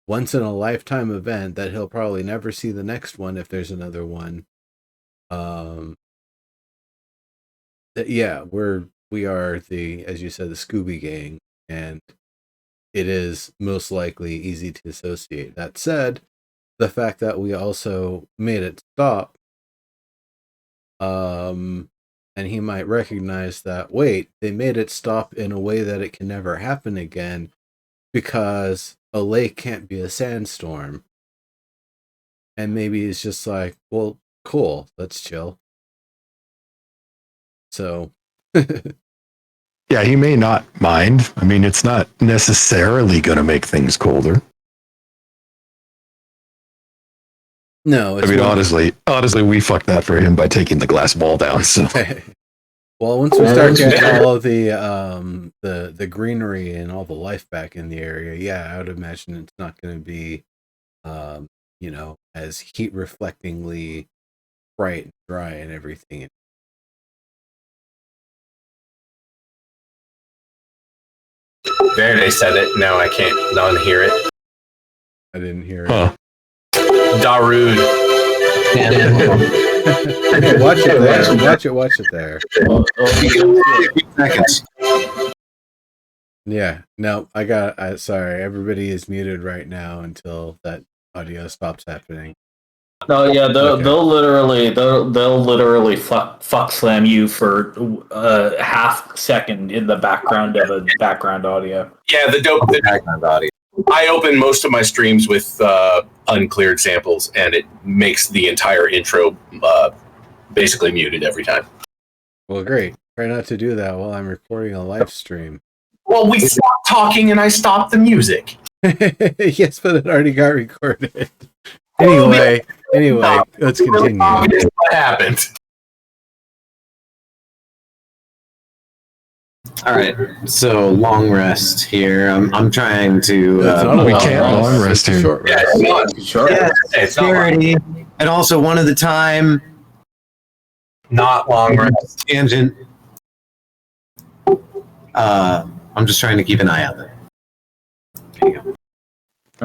once in a lifetime event that he'll probably never see the next one if there's another one. Yeah, we are the, as you said, the Scooby Gang, and it is most likely easy to associate. That said, the fact that we also made it stop, and he might recognize that, wait, they made it stop in a way that it can never happen again because a lake can't be a sandstorm. And maybe he's just like, well, cool, let's chill. So Yeah, he may not mind. I mean, it's not necessarily going to make things colder. no, I mean, honestly, we fucked that for him by taking the glass wall down. So well, once we start getting all of the greenery and all the life back in the area, yeah, I would imagine it's not going to be, as heat reflectingly bright and dry and everything. There, they said it. No, I can't unhear it. I didn't hear it. huh. Darude. Okay, watch it there. Watch it there. Seconds. Yeah, no, sorry, everybody is muted right now until that audio stops happening. No, yeah, Okay. they'll literally fuck slam you for a half second in the background of a background audio. Yeah, the Background audio. I open most of my streams with uncleared samples, and it makes the entire intro basically muted every time. Well, great. Try not to do that while I'm recording a live stream. Well, we stopped talking, and I stopped the music. Yes, but it already got recorded. Anyway, let's continue. Obvious what happened. All right, so long rest here. I'm trying to. It's not a we long can't rest, long rest it's a here. short Yeah, rest. it's not. Sure. Yeah, It's not long. security, and also one at a time. Not long rest. Tangent. I'm just trying to keep an eye out there. There you go.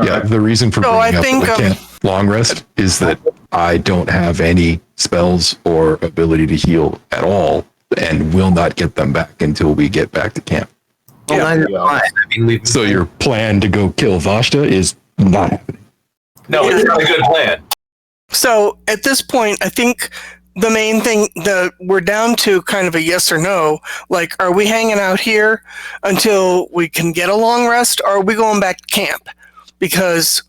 Yeah, the reason for So bringing I up think, that we can't long rest is that I don't have any spells or ability to heal at all, and will not get them back until we get back to camp. Well, Yeah. neither am I. I mean, we've So your plan to go kill Vashta is not happening. No, it's not a good plan. So at this point, I think the main thing that we're down to kind of a yes or no. Like, are we hanging out here until we can get a long rest, or are we going back to camp? Because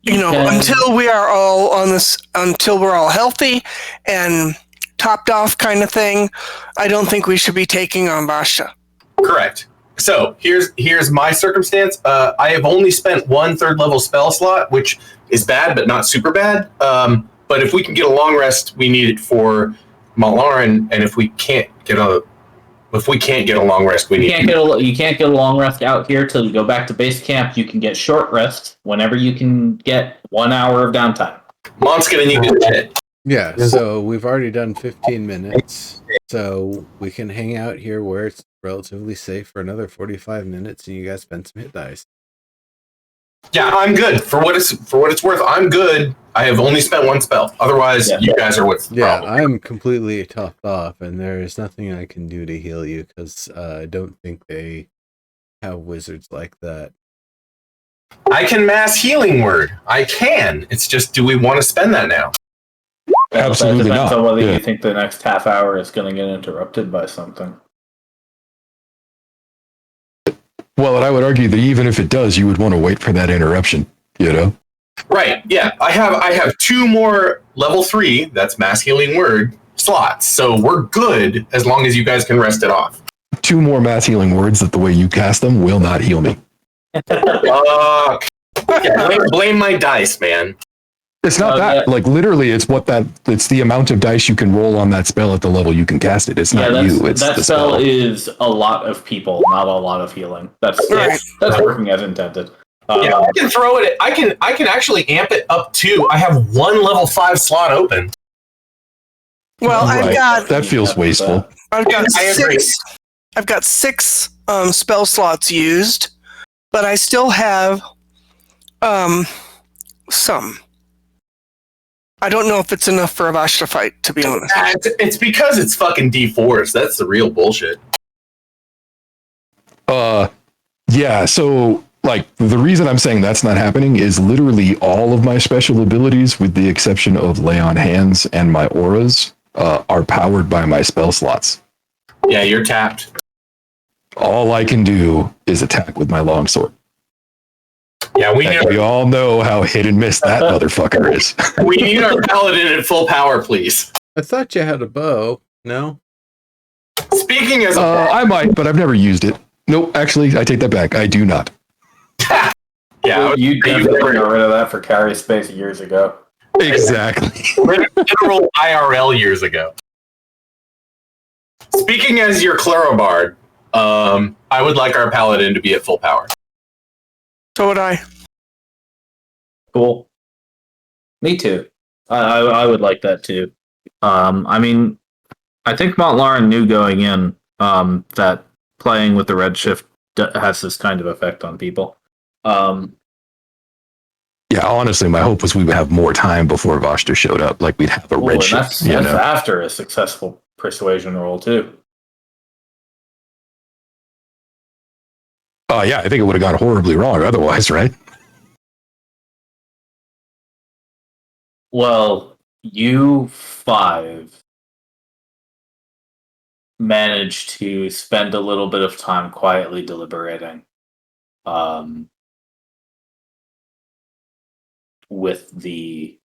Yeah. until we are all on this, until we're all healthy and topped off kind of thing, I don't think we should be taking on Vasha. Correct. So here's my circumstance. I have only spent 1 third-level spell slot, which is bad, but not super bad. But if we can get a long rest, we need it for Malaren, and if we can't get a long rest, we need. You can't get a long rest out here till you go back to base camp. You can get short rest whenever you can get 1 hour of downtime. Mont's gonna need to shit. Yeah, so we've already done 15 minutes. So we can hang out here where it's relatively safe for another 45 minutes and you guys spend some hit dice. Yeah, I'm good. For what it's worth, I'm good. I have only spent 1 spell. Otherwise, you guys are what's the problem. I'm completely topped off, and there is nothing I can do to heal you because I don't think they have wizards like that. I can mass healing word. I can. It's just, do we want to spend that now? Absolutely That depends not. on whether Yeah. you think the next half hour is going to get interrupted by something. Well, and I would argue that even if it does, you would want to wait for that interruption, you know? Right. Yeah. I have 2 more level 3. That's mass healing word slots. So we're good as long as you guys can rest it off. 2 more mass healing words that the way you cast them will not heal me. Fuck. Yeah, blame my dice, man. It's not that. Like, literally, it's the amount of dice you can roll on that spell at the level you can cast it. It's not you. It's that the spell spell. is a lot of people, not a lot of healing. That's working as intended. Yeah, I can throw it. I can actually amp it up to. I have 1 level 5 slot open. Well, Right. That feels wasteful. I've got I agree. 6. I've got 6 spell slots used, but I still have some. I don't know if it's enough for a Vashta fight, to be honest. It's because it's fucking D4s. That's the real bullshit. Yeah, so, like, the reason I'm saying that's not happening is literally all of my special abilities, with the exception of Lay on Hands and my auras, are powered by my spell slots. Yeah, you're tapped. All I can do is attack with my longsword. Yeah, We all know how hit and miss that motherfucker is. we need our paladin at full power, please. I thought you had a bow. No? Speaking as I might, but I've never used it. Nope, actually, I take that back. I do not. yeah, You definitely got rid of that for carry space years ago. Exactly. literal IRL years ago. Speaking as your Clarobard, I would like our paladin to be at full power. So would I. Cool. Me too. I would like that too. I mean, I think Montlarin knew going in that playing with the Redshift has this kind of effect on people. Yeah, honestly, my hope was we would have more time before Vashta showed up. Like, we'd have a Redshift. That's after a successful persuasion roll too. Oh, yeah, I think it would have gone horribly wrong otherwise, right? Well, you 5 managed to spend a little bit of time quietly deliberating with the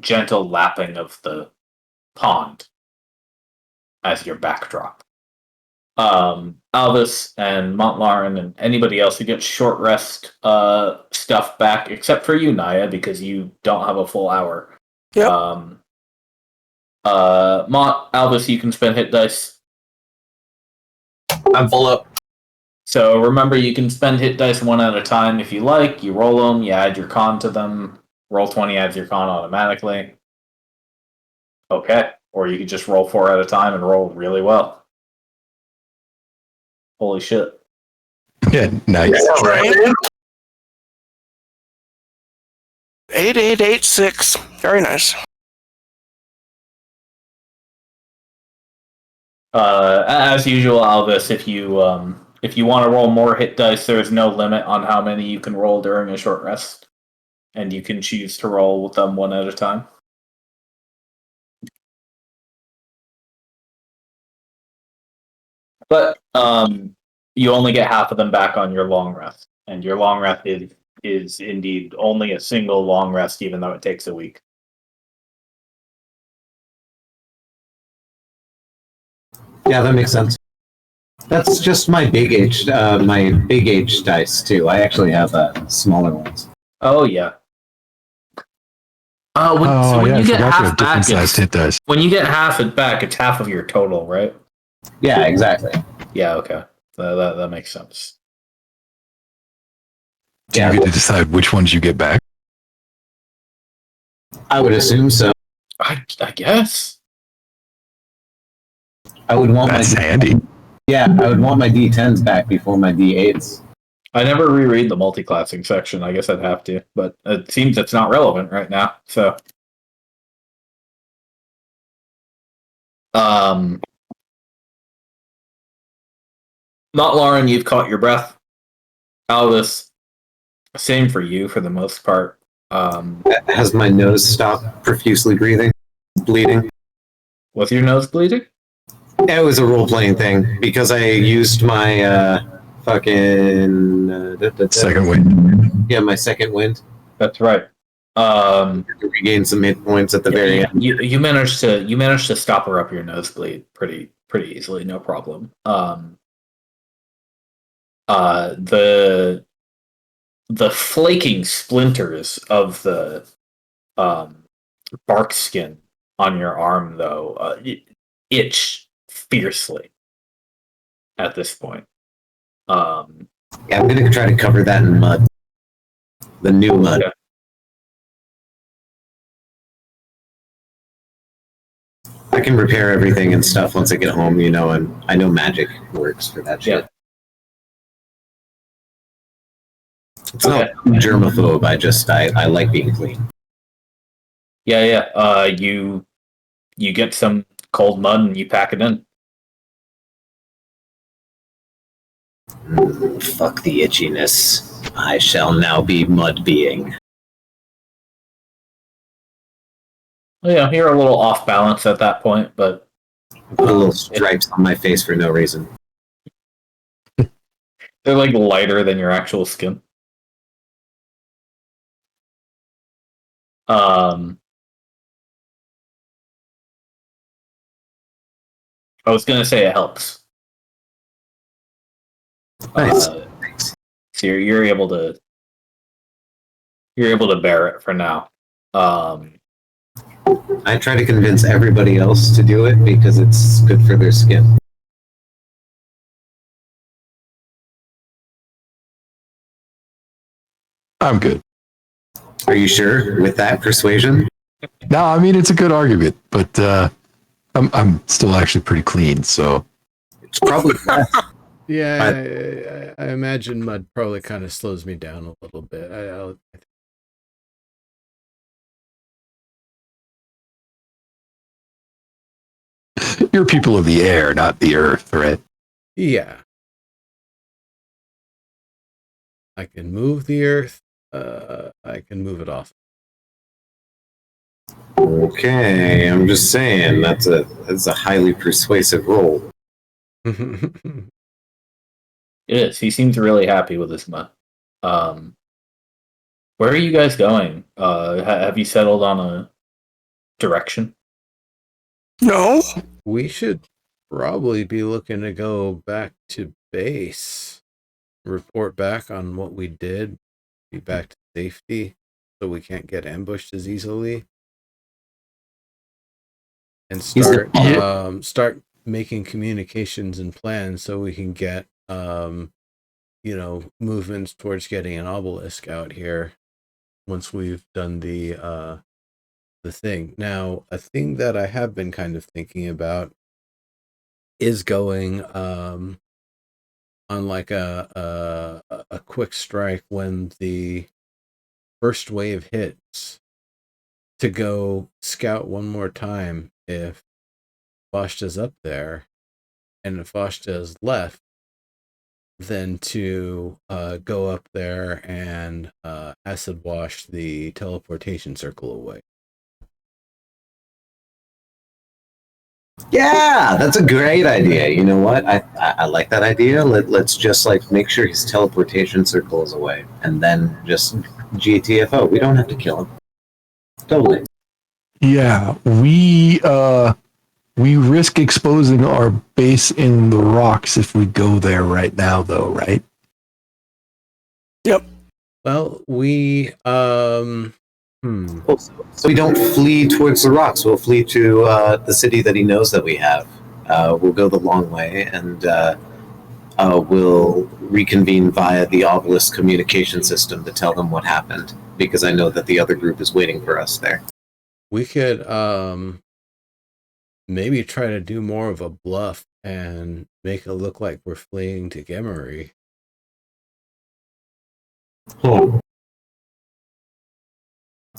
gentle lapping of the pond as your backdrop. Albus and Montlarin and anybody else who gets short rest stuff back, except for you, Naya, because you don't have a full hour. Yep. Albus, you can spend hit dice. I'm full up. So remember, you can spend hit dice 1 at a time if you like. You roll them, you add your con to them. Roll 20 adds your con automatically. Okay. Or you could just roll 4 at a time and roll really well. Holy shit. Yeah, nice. Yeah, right. 8886. Very nice. As usual, Alvis, if you want to roll more hit dice, there is no limit on how many you can roll during a short rest, and you can choose to roll with them 1 at a time. But you only get half of them back on your long rest, and your long rest is indeed only a single long rest, even though it takes a week. Yeah, that makes sense. That's just my big H dice too. I actually have smaller ones. Oh yeah. When I you get forgot you half have different back, sized hit dice. when you get half it back, it's half of your total, right? Yeah, exactly. Yeah. Okay. That makes sense. Do you get to decide which ones you get back? I would assume so. I guess. I would want That's my handy. Yeah, I would want my D10s back before my D8s. I never reread the multi-classing section. I guess I'd have to, but it seems it's not relevant right now. So, not Lauren. You've caught your breath. Albus, same for you for the most part. Has my nose stopped profusely bleeding? Was your nose bleeding? It was a role-playing thing because I used my fucking Second wind. Yeah, my second wind. That's right. To regain some hit points at the very end. You managed to stop her up your nosebleed pretty easily, no problem. The flaking splinters of the bark skin on your arm, though, itch fiercely at this point. Yeah, I'm gonna try to cover that in mud. The new mud. Okay. I can repair everything and stuff once I get home, and I know magic works for that shit. Yeah. It's not germaphobe, I like being clean. Yeah. You get some cold mud and you pack it in. Fuck the itchiness. I shall now be mud being. Yeah, you're a little off balance at that point, but Put a little stripes on my face for no reason. they're like lighter than your actual skin. I was gonna say it helps. Nice. So you're able to bear it for now. I try to convince everybody else to do it because it's good for their skin. I'm good. Are you sure with that persuasion? No, I mean it's a good argument, but I'm still actually pretty clean, so It's probably best. Yeah, I imagine mud probably kind of slows me down a little bit. you're people of the air, not the earth, right? Yeah. I can move the earth. I can move it off. Okay, I'm just saying that's a highly persuasive role. It is. He seems really happy with this mud. Where are you guys going? Have you settled on a direction? No. We should probably be looking to go back to base, report back on what we did, be back to safety so we can't get ambushed as easily, and start making communications and plans so we can get movements towards getting an obelisk out here once we've done the thing. Now, a thing that I have been kind of thinking about is going on like a quick strike when the first wave hits, to go scout one more time if Foshta's up there, and if Foshta's left, then to go up there and acid wash the teleportation circle away. Yeah, that's a great idea. You know what? I like that idea. Let's just make sure his teleportation circle is away, and then just GTFO. We don't have to kill him. Totally. Yeah, we We risk exposing our base in the rocks if we go there right now, though, right? Yep. Well, we So we don't flee towards the rocks. We'll flee to the city that he knows that we have. We'll go the long way, and we'll reconvene via the obelisk communication system to tell them what happened, because I know that the other group is waiting for us there. we could maybe try to do more of a bluff and make it look like we're fleeing to Gemery. Oh.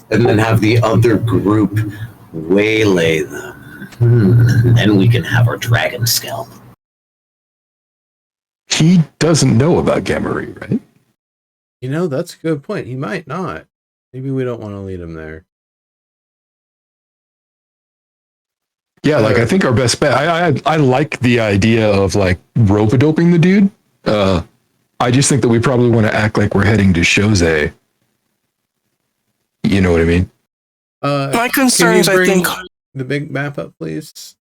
And then have the other group waylay them. And then we can have our dragon scalp. He doesn't know about Gamery, right? You know, that's a good point. He might not. Maybe we don't want to lead him there. Yeah, like I think our best bet. I like the idea of like rope-a-doping the dude. I just think that we probably want to act like we're heading to Chose. You know what I mean? My concerns, can you I bring think, the big map up, please.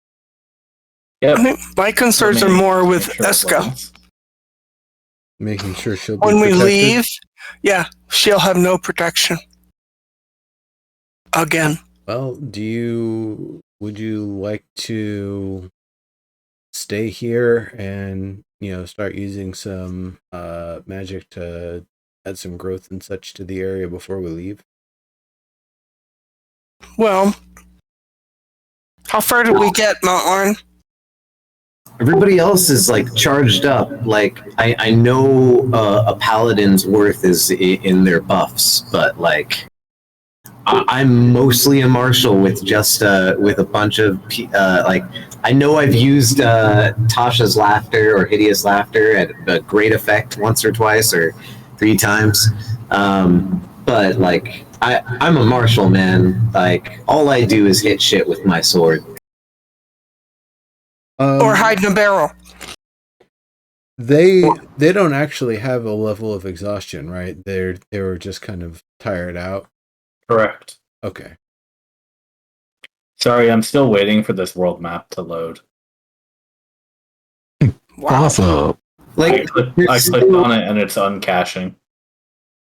Yep. I think my concerns are more with Make sure it Eska. loads. Making sure she'll be When we protected. leave, yeah, she'll have no protection. Again. Well, would you like to stay here and, start using some magic to add some growth and such to the area before we leave? Well, how far did we get, Mount Lauren? Everybody else is like charged up. Like I know a paladin's worth is in their buffs, but like I'm mostly a martial with just with a bunch of like I know I've used Tasha's laughter or hideous laughter at a great effect once or twice or 3 times, but like I'm a martial, man. Like all I do is hit shit with my sword. Or hide in a barrel? They don't actually have a level of exhaustion, right? They were just kind of tired out. Correct. Okay. Sorry, I'm still waiting for this world map to load. Wow. Awesome. Like I clicked on it and it's uncaching.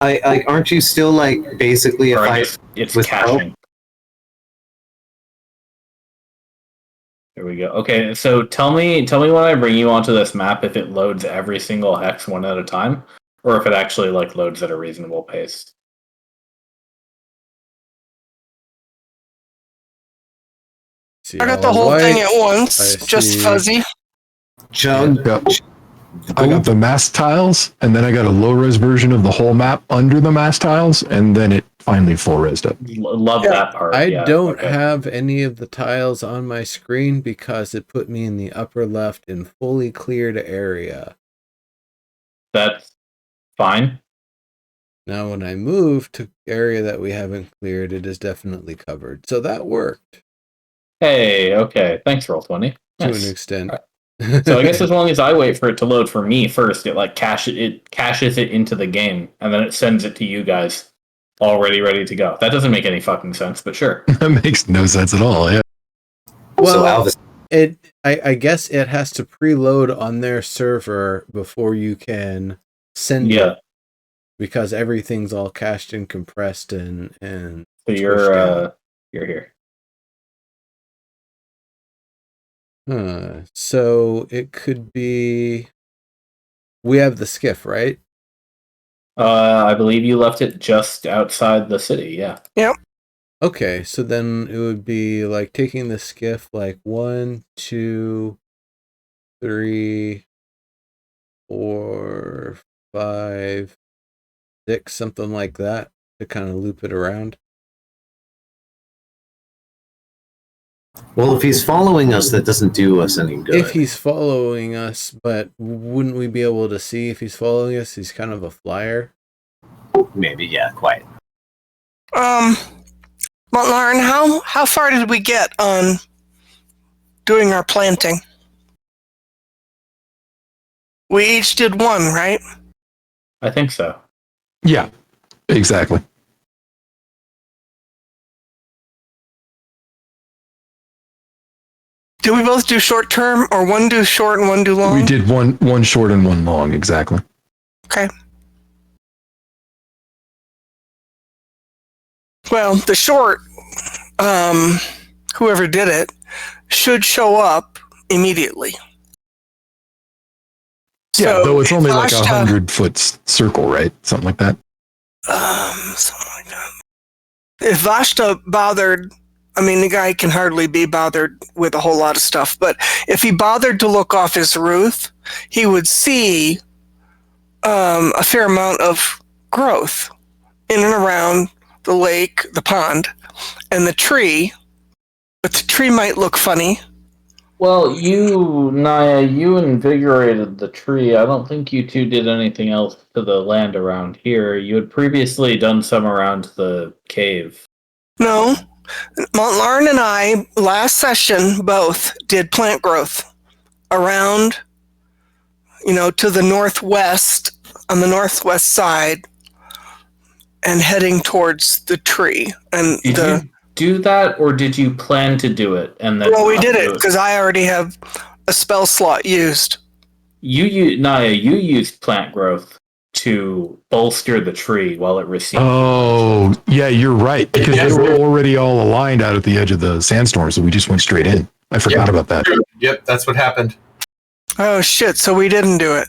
aren't you still like basically if Or I I guess it's with caching. There we go. Okay, so tell me when I bring you onto this map if it loads every single hex one at a time, or if it actually like loads at a reasonable pace. See, I got the all whole white. thing at once, I just see. fuzzy. chug? Yep. I got the mass tiles, and then I got a low-res version of the whole map under the mass tiles, and then it finally full-resed up. Love that part. I yeah, don't okay. have any of the tiles on my screen because it put me in the upper left in fully cleared area. That's fine. Now, when I move to area that we haven't cleared, it is definitely covered. So that worked Hey, okay. Thanks, Roll20. to Nice. an extent. So I guess as long as I wait for it to load for me first, it like caches it into the game, and then it sends it to you guys already ready to go. That doesn't make any fucking sense, but sure. That makes no sense at all. Yeah. So Well, Alvis, I guess it has to preload on their server before you can send Yeah. it, because everything's all cached and compressed and So squished you're down. here. So it could be. We have the skiff, right? I believe you left it just outside the city. Yeah. Okay, so then it would be like taking the skiff like 1, 2, 3, 4, 5, 6, something like that, to kind of loop it around. well, if he's following us, that doesn't do us any good. If he's following us, but wouldn't we be able to see if he's following us? He's kind of a flyer. Maybe, yeah, quite. Mount Lauren, how far did we get on doing our planting? We each did one, right? I think so. Yeah, exactly. Do we both do short term, or one do short and one do long? We did one short and one long, exactly. Okay. Well, the short, whoever did it, should show up immediately. Yeah, So though it's only like Vashta- 100-foot circle, right? Something like that. Something like that. If Vashta bothered, I mean, the guy can hardly be bothered with a whole lot of stuff, but if he bothered to look off his roof, he would see a fair amount of growth in and around the lake, the pond, and the tree. But the tree might look funny. Well, Naya, you invigorated the tree. I don't think you two did anything else to the land around here. You had previously done some around the cave. No, Montlarn and I, last session, both did plant growth around, to the northwest, on the northwest side, and heading towards the tree. And Did you do that, or did you plan to do it? And then well, we did it do because I already have a spell slot used. Naya, you used plant growth to bolster the tree while it received. Oh, yeah, you're right. Because they were already all aligned out at the edge of the sandstorm, so we just went straight in. I forgot about that. Yep, that's what happened. Oh shit! So we didn't do it.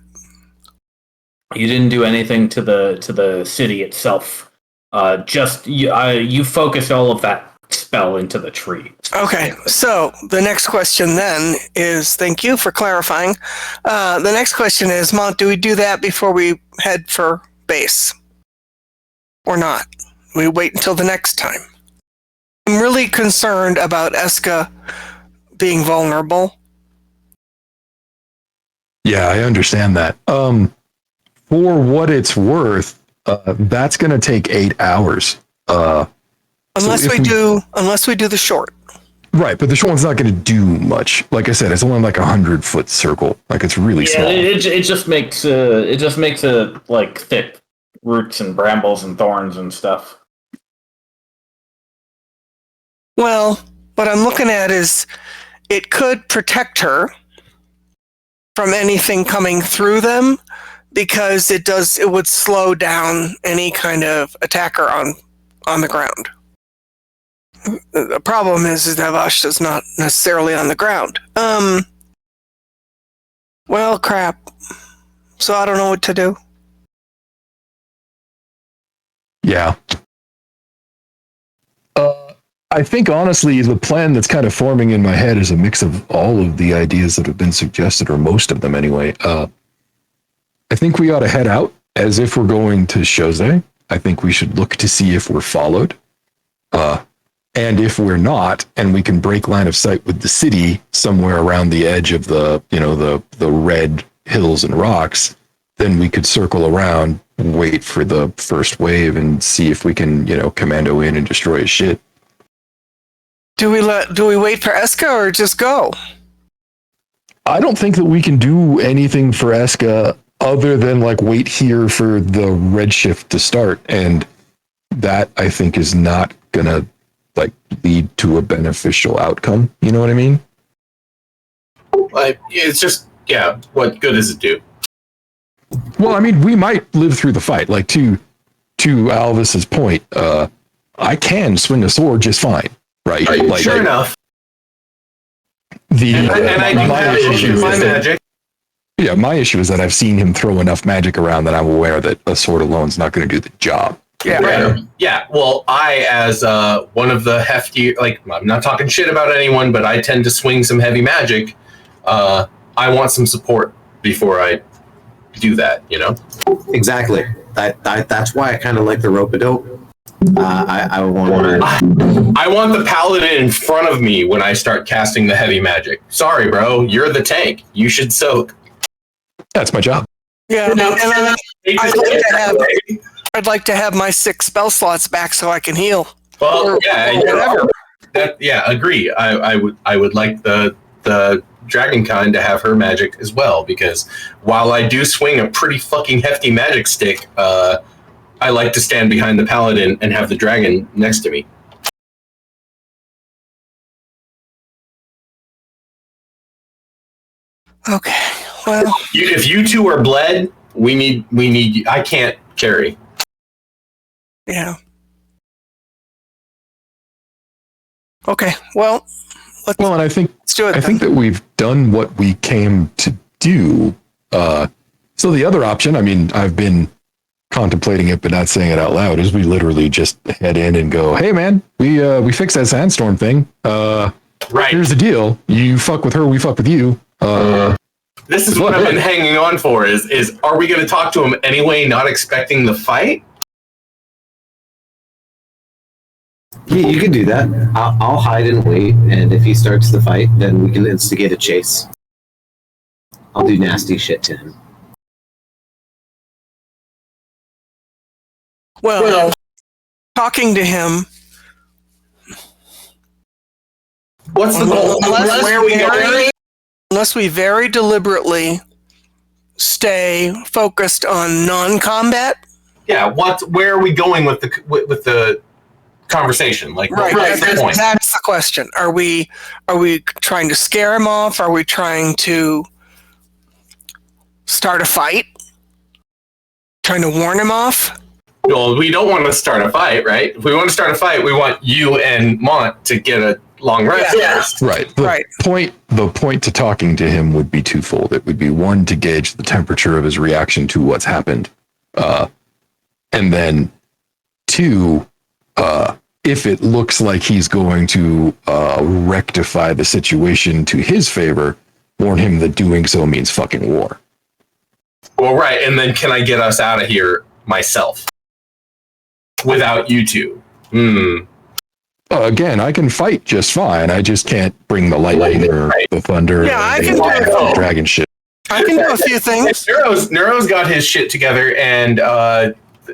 You didn't do anything to the city itself. You focused all of that spell into the tree. Okay, so the next question then is, thank you for clarifying. The next question is, Mont, do we do that before we head for base? Or not? We wait until the next time. I'm really concerned about Eska being vulnerable. Yeah, I understand that. For what it's worth, that's going to take 8 hours. Unless we do the short. Right, but the short one's not going to do much. Like I said, it's only like 100-foot circle. Like it's really small. It just makes like thick roots and brambles and thorns and stuff. Well, what I'm looking at is it could protect her from anything coming through them, because it would slow down any kind of attacker on the ground. The problem is that Vashta's not necessarily on the ground. Well, crap. So I don't know what to do. Yeah. I think, honestly, the plan that's kind of forming in my head is a mix of all of the ideas that have been suggested, or most of them anyway. I think we ought to head out as if we're going to Chose. I think we should look to see if we're followed. And if we're not, and we can break line of sight with the city somewhere around the edge of the red hills and rocks, then we could circle around, wait for the first wave, and see if we can, commando in and destroy his shit. Do we wait for Eska or just go? I don't think that we can do anything for Eska other than wait here for the Redshift to start, and that I think is not gonna lead to a beneficial outcome. You know what I mean? It's just, what good does it do? Well, I mean, we might live through the fight. To Alvis's point, I can swing a sword just fine, right? Sure enough. I do have issues with my magic. Yeah, my issue is that I've seen him throw enough magic around that I'm aware that a sword alone is not going to do the job. Yeah. Well, I, as one of the hefty, I'm not talking shit about anyone, but I tend to swing some heavy magic. I want some support before I do that, Exactly. That's why I kind of like the rope-a-dope. I want the paladin in front of me when I start casting the heavy magic. Sorry, bro. You're the tank. You should soak. That's my job. Yeah, and I'd like to have my 6 spell slots back so I can heal. Well, or whatever. Agree. I would like the dragonkind to have her magic as well, because while I do swing a pretty fucking hefty magic stick, I like to stand behind the paladin and have the dragon next to me. Okay. Well, If you two are bled, we need. I can't carry. yeah. Okay. Well, Well, and let's do it. I think that we've done what we came to do. So the other option, I mean, I've been contemplating it, but not saying it out loud, is we literally just head in and go, "Hey, man, we fixed that Sandstorm thing. Right. Here's the deal: you fuck with her, we fuck with you." This is what I've been hanging on for. Is are we going to talk to him anyway, not expecting the fight? Yeah, you can do that. I'll hide and wait, and if he starts the fight, then we can instigate a chase. I'll do nasty shit to him. Well, talking to him. What's the goal? Where are we going? Unless we very deliberately stay focused on non-combat. Yeah. Where are we going with the conversation? Like, Right. what's the point? That's the question. Are we trying to scare him off? Are we trying to start a fight? Trying to warn him off? Well, we don't want to start a fight, right? If we want to start a fight, we want you and Mont to get a long rest first. Right. Right. The point to talking to him would be twofold. It would be one, to gauge the temperature of his reaction to what's happened, and then two, if it looks like he's going to rectify the situation to his favor, warn him that doing so means fucking war. Well, right. And then can I get us out of here myself without you two? Again, I can fight just fine. I just can't bring the lightning or the thunder. Yeah, I or can the do it. dragon shit. I can do a few things. Nero's got his shit together, and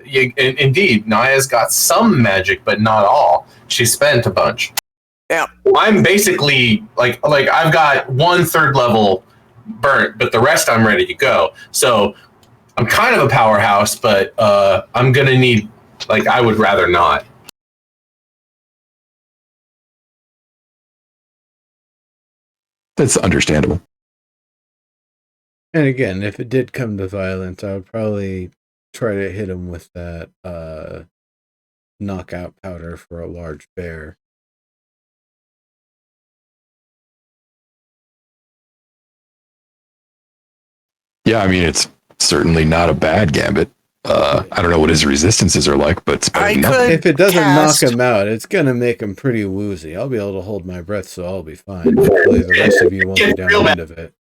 indeed, Naya's got some magic, but not all. She spent a bunch. Yeah. I'm basically like I've got 1/3 level burnt, but the rest I'm ready to go. So I'm kind of a powerhouse, but I'm gonna need, like, I would rather not. That's understandable. And again, if it did come to violence, I would probably try to hit him with that knockout powder for a large bear. Yeah, I mean, it's certainly not a bad gambit. I don't know what his resistances are like, but it's better than nothing. If it doesn't cast- knock him out, it's gonna make him pretty woozy. I'll be able to hold my breath, so I'll be fine. Hopefully, the rest of you won't be down the end of it.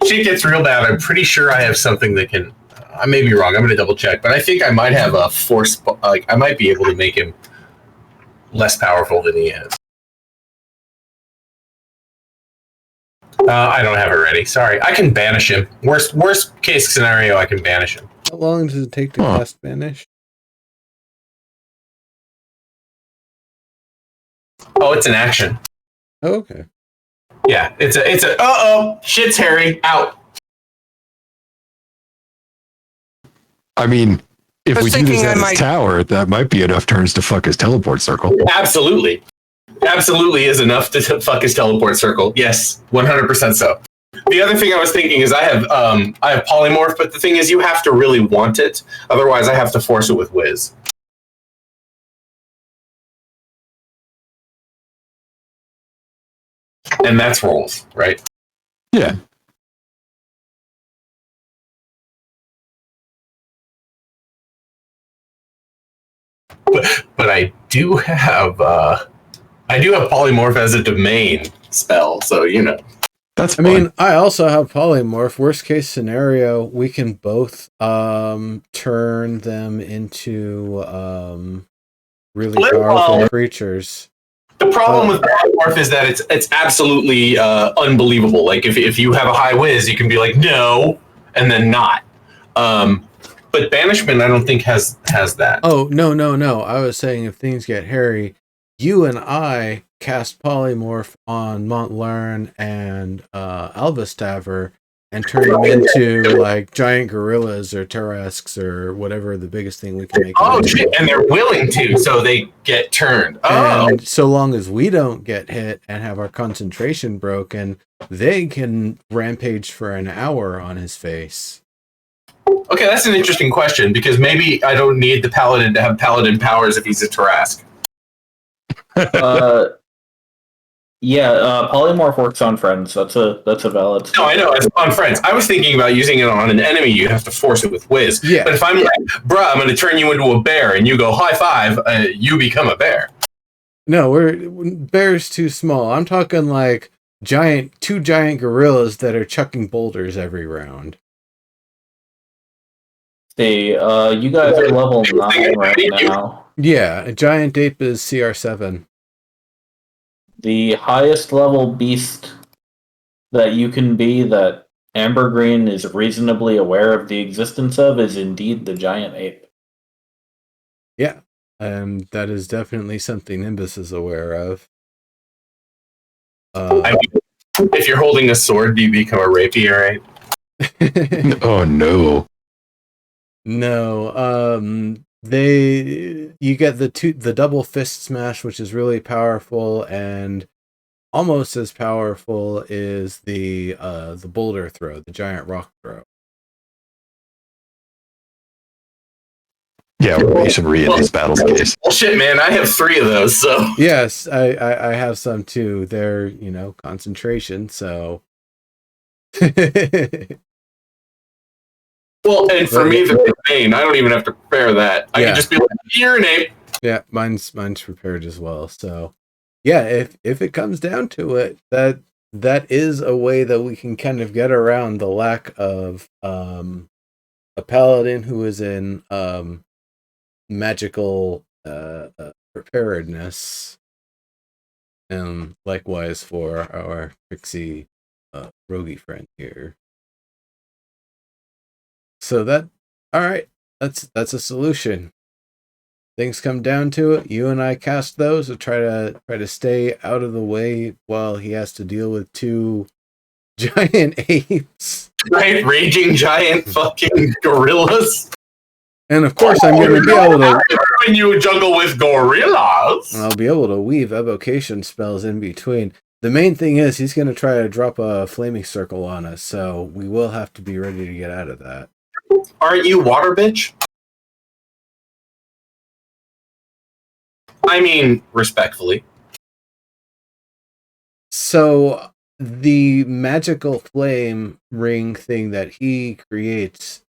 Shit gets real bad. I'm pretty sure I have something that can. I may be wrong. I'm gonna double check, but I think I might have a force. Like, I might be able to make him less powerful than he is. I don't have it ready. Sorry. I can banish him. Worst case scenario, I can banish him. How long does it take to cast Banish? Oh, it's an action. Oh, okay. Yeah, it's a shit's hairy, out. I mean, if I was we do thinking this I at his might- tower, that might be enough turns to fuck his teleport circle. Absolutely is enough to fuck his teleport circle. Yes, 100% so. The other thing I was thinking is I have polymorph, but the thing is you have to really want it. Otherwise, I have to force it with whiz. And that's rolls, right? Yeah. But I do have polymorph as a domain spell, so you know. That's I mean, I also have polymorph. Worst case scenario, we can both turn them into really powerful creatures. The problem with polymorph is that it's absolutely unbelievable. Like if you have a high whiz, you can be like no, and then not. But banishment, I don't think has that. Oh no! I was saying if things get hairy, you and I cast polymorph on Montlearn and Alvastaver, and turn them into like giant gorillas or Tarasks or whatever the biggest thing we can make. Oh shit! And they're willing to, so they get turned. Oh, and so long as we don't get hit and have our concentration broken, they can rampage for an hour on his face. okay, that's an interesting question because maybe I don't need the paladin to have paladin powers if he's a Tarask. Polymorph works on friends. That's a valid. No, I know it's on friends. I was thinking about using it on an enemy. You have to force it with whiz. Yeah. But if I'm like, bruh, I'm going to turn you into a bear, and you go high five, you become a bear. No, bear's too small. I'm talking like two giant gorillas that are chucking boulders every round. See, you guys are level 9 right now. Yeah, a giant ape is CR7. The highest level beast that you can be that Ambergreen is reasonably aware of the existence of is indeed the giant ape. Yeah, and that is definitely something Nimbus is aware of. I mean, if you're holding a sword, do you become a rapier ape? Oh no. No, you get the double fist smash, which is really powerful, and almost as powerful is the boulder throw, the giant rock throw. Yeah, masonry in these battles case. Well, shit, man, I have 3 of those, so. Yes, I have some too. They're, concentration, so. Well, and for me, the domain, I don't even have to prepare that. I can just be like, you're an ape. Yeah, mine's prepared as well. So, yeah, if it comes down to it, that is a way that we can kind of get around the lack of a paladin who is in magical preparedness, and likewise for our pixie roguey friend here. So all right, that's a solution. Things come down to it. You and I cast those to try to stay out of the way while he has to deal with 2 giant apes. Right, raging giant fucking gorillas. And of course, I'm going to be able to. When you juggle with gorillas, I'll be able to weave evocation spells in between. The main thing is he's going to try to drop a flaming circle on us, so we will have to be ready to get out of that. Aren't you water bitch? I mean, respectfully. So the magical flame ring thing that he creates,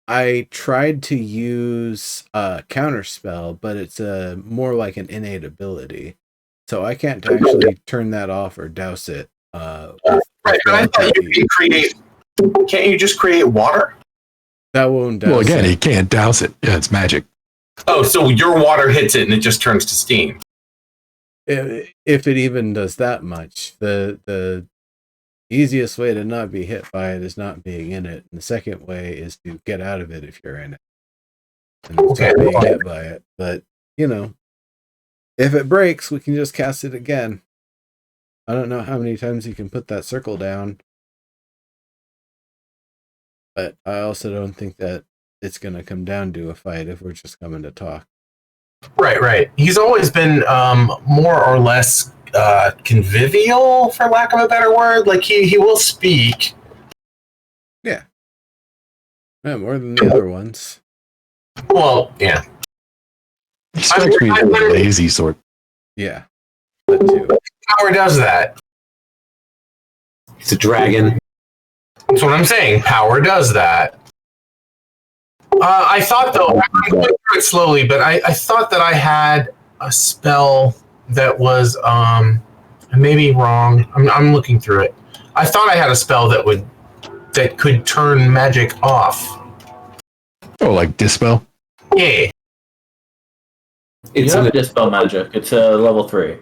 I tried to use a counterspell, but it's more like an innate ability. So I can't actually turn that off or douse it. Right, but I thought you can create. Can't you just create water? That won't douse. Well, again, it. he can't douse it. Yeah, it's magic. Oh, so your water hits it and it just turns to steam. If it even does that much, the easiest way to not be hit by it is not being in it. And the second way is to get out of it if you're in it. And Okay. not being hit by it. But, if it breaks, we can just cast it again. I don't know how many times you can put that circle down. But I also don't think that it's going to come down to a fight if we're just coming to talk. Right. He's always been more or less convivial, for lack of a better word. Like, he will speak. Yeah, more than the other ones. Well, yeah. He strikes me as a lazy sort. Yeah, that too. Power does that. He's a dragon. That's what I'm saying. Power does that. I thought, though, I'm going through it slowly, but I thought that I had a spell that was, I may be wrong. I'm looking through it. I thought I had a spell that could turn magic off. Oh, like Dispel? Yeah. You have Dispel Magic. It's a level 3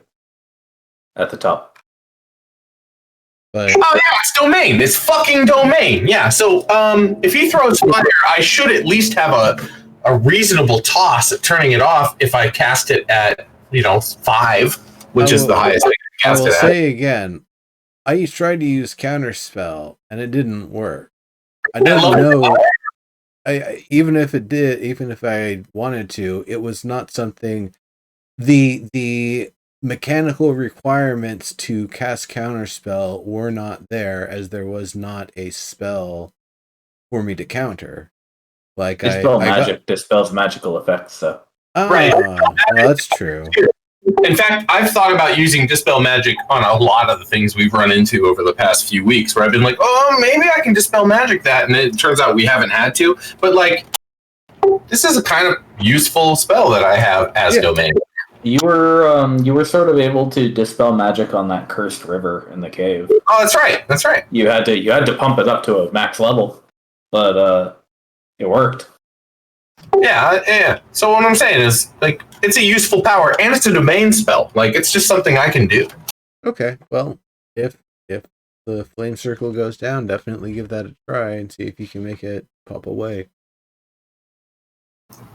at the top. But Oh yeah, it's domain. It's fucking domain. Yeah. So if he throws fire, I should at least have a reasonable toss at turning it off if I cast it at 5, which is the highest I can I cast will it at. say again, I tried to use counterspell and it didn't work. I I love don't it. know. Even if it did, even if I wanted to, it was not something. The mechanical requirements to cast counterspell were not there, as there was not a spell for me to counter. Like Dispel magic dispels magical effects, so. Right. Well, that's true. In fact, I've thought about using Dispel Magic on a lot of the things we've run into over the past few weeks, where I've been like, oh, maybe I can Dispel Magic that, and it turns out we haven't had to. But, like, this is a kind of useful spell that I have as Domain. You were sort of able to dispel magic on that cursed river in the cave. Oh, that's right. That's right. You had to pump it up to a max level, but it worked. Yeah. So what I'm saying is, like, it's a useful power, and it's a domain spell. Like, it's just something I can do. Okay, well, if the flame circle goes down, definitely give that a try and see if you can make it pop away.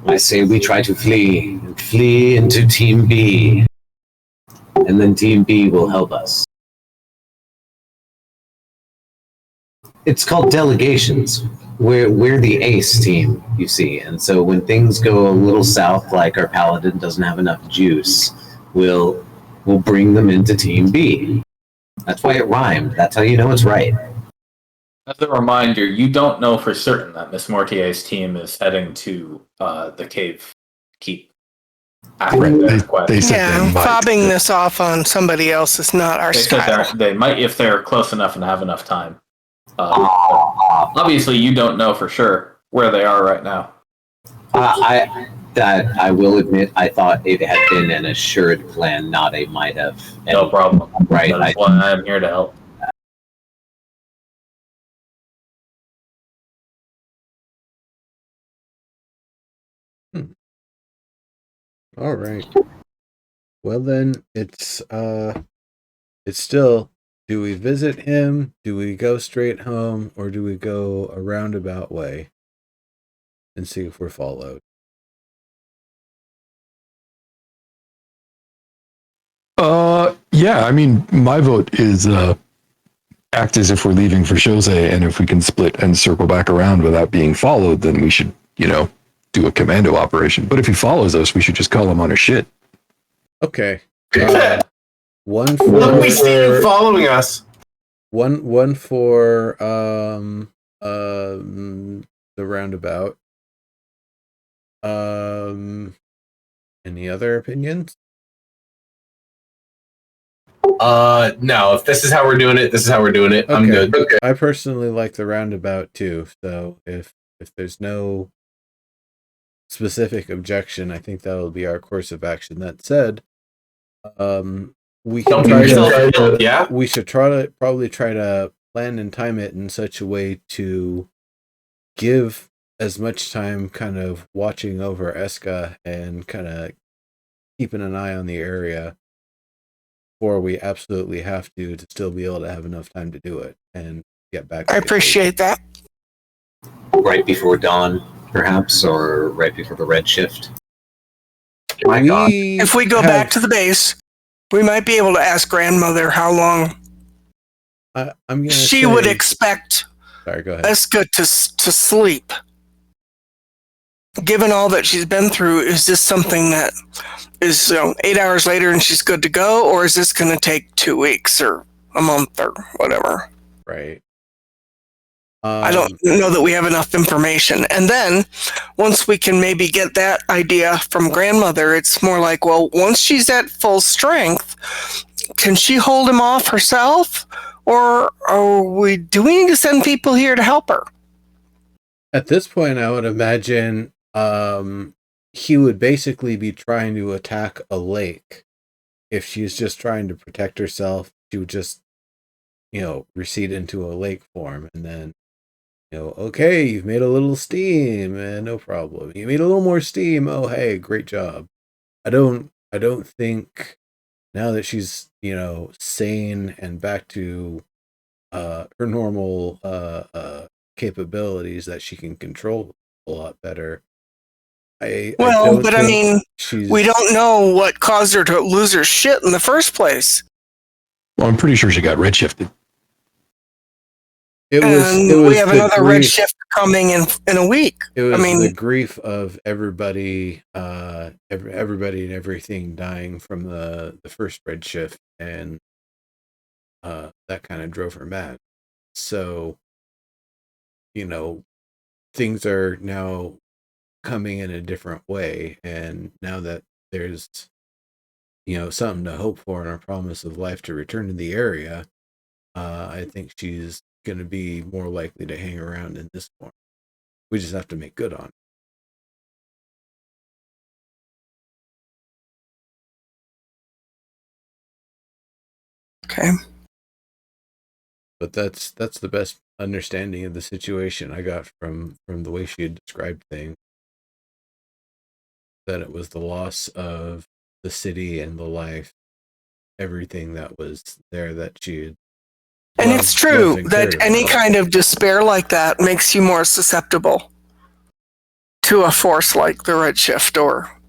I say we try to flee into Team B, and then Team B will help us. It's called delegations. We're the ace team, you see, and so when things go a little south, like our paladin doesn't have enough juice, we'll bring them into Team B. That's why it rhymed. That's how you know it's right. As a reminder, you don't know for certain that Miss Mortier's team is heading to the cave keep after their quest. They said they might. fobbing this off on somebody else is not our They said style. they might if they're close enough and have enough time. Obviously, you don't know for sure where they are right now. I will admit, I thought it had been an assured plan, not a might have. And, No problem. right. That's why I'm here to help. All right. Well then, it's still, do we visit him? Do we go straight home, or do we go a roundabout way and see if we're followed? Yeah, I mean, my vote is act as if we're leaving for Chose, and if we can split and circle back around without being followed, then we should, do a commando operation. But if he follows us, we should just call him on his shit. Okay. One for Look, we see you following us. one for the roundabout. Any other opinions? No. If this is how we're doing it, this is how we're doing it. I'm Okay. good. Okay. I personally like the roundabout too. So if there's no specific objection, I think that'll be our course of action. That said, we can Don't try give yourself to. guilt, yeah? We should probably try to plan and time it in such a way to give as much time kind of watching over Eska and kind of keeping an eye on the area, or we absolutely have to still be able to have enough time to do it and get back. I appreciate that. Right before dawn, perhaps, or right before the Redshift. If we go back to the base, we might be able to ask grandmother how long I'm gonna she say, would expect Sorry, go ahead. Eska to sleep. Given all that she's been through, is this something that is 8 hours later and she's good to go, or is this going to take 2 weeks or a month or whatever? Right. I don't know that we have enough information. And then once we can maybe get that idea from grandmother, it's more like, well, once she's at full strength, can she hold him off herself? Or do we need to send people here to help her? At this point, I would imagine he would basically be trying to attack a lake. If she's just trying to protect herself, she would just, recede into a lake form, and then, okay, you've made a little steam, and no problem. You made a little more steam. Oh, hey, great job. I don't think now that she's, sane and back to her normal capabilities, that she can control a lot better. I mean, we don't know what caused her to lose her shit in the first place. Well, I'm pretty sure she got redshifted. It and was we have the another grief. Redshift coming in a week. It was I mean, the grief of everybody, everybody and everything dying from the first Redshift, and that kind of drove her mad. So, things are now coming in a different way, and now that there's something to hope for and a promise of life to return to the area, I think she's going to be more likely to hang around in this form. We just have to make good on it. okay. But that's the best understanding of the situation I got from the way she had described things. That it was the loss of the city and the life, everything that was there that she had. And it's true that any about. kind of despair like that makes you more susceptible to a force like the Redshift or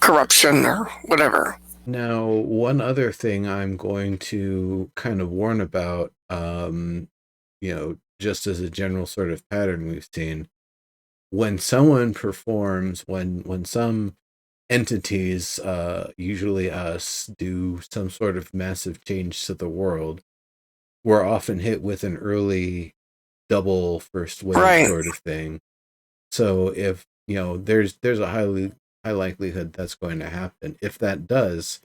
corruption or whatever. Now, one other thing I'm going to kind of warn about, just as a general sort of pattern we've seen, when someone performs, when some entities, usually us, do some sort of massive change to the world, we're often hit with an early double first wave sort of thing. So if there's a high likelihood that's going to happen. If that does,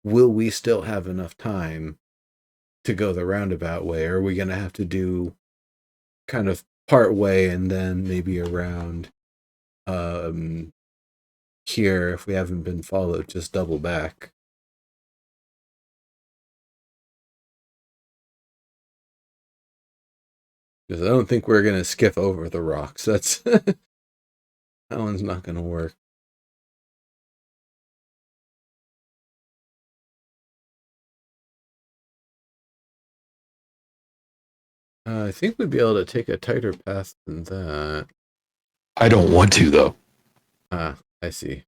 will we still have enough time to go the roundabout way? Or are we going to have to do kind of part way and then maybe around here, if we haven't been followed, just double back? Because I don't think we're going to skip over the rocks. That's that one's not going to work. I think we'd be able to take a tighter path than that. I don't want to, though. I see.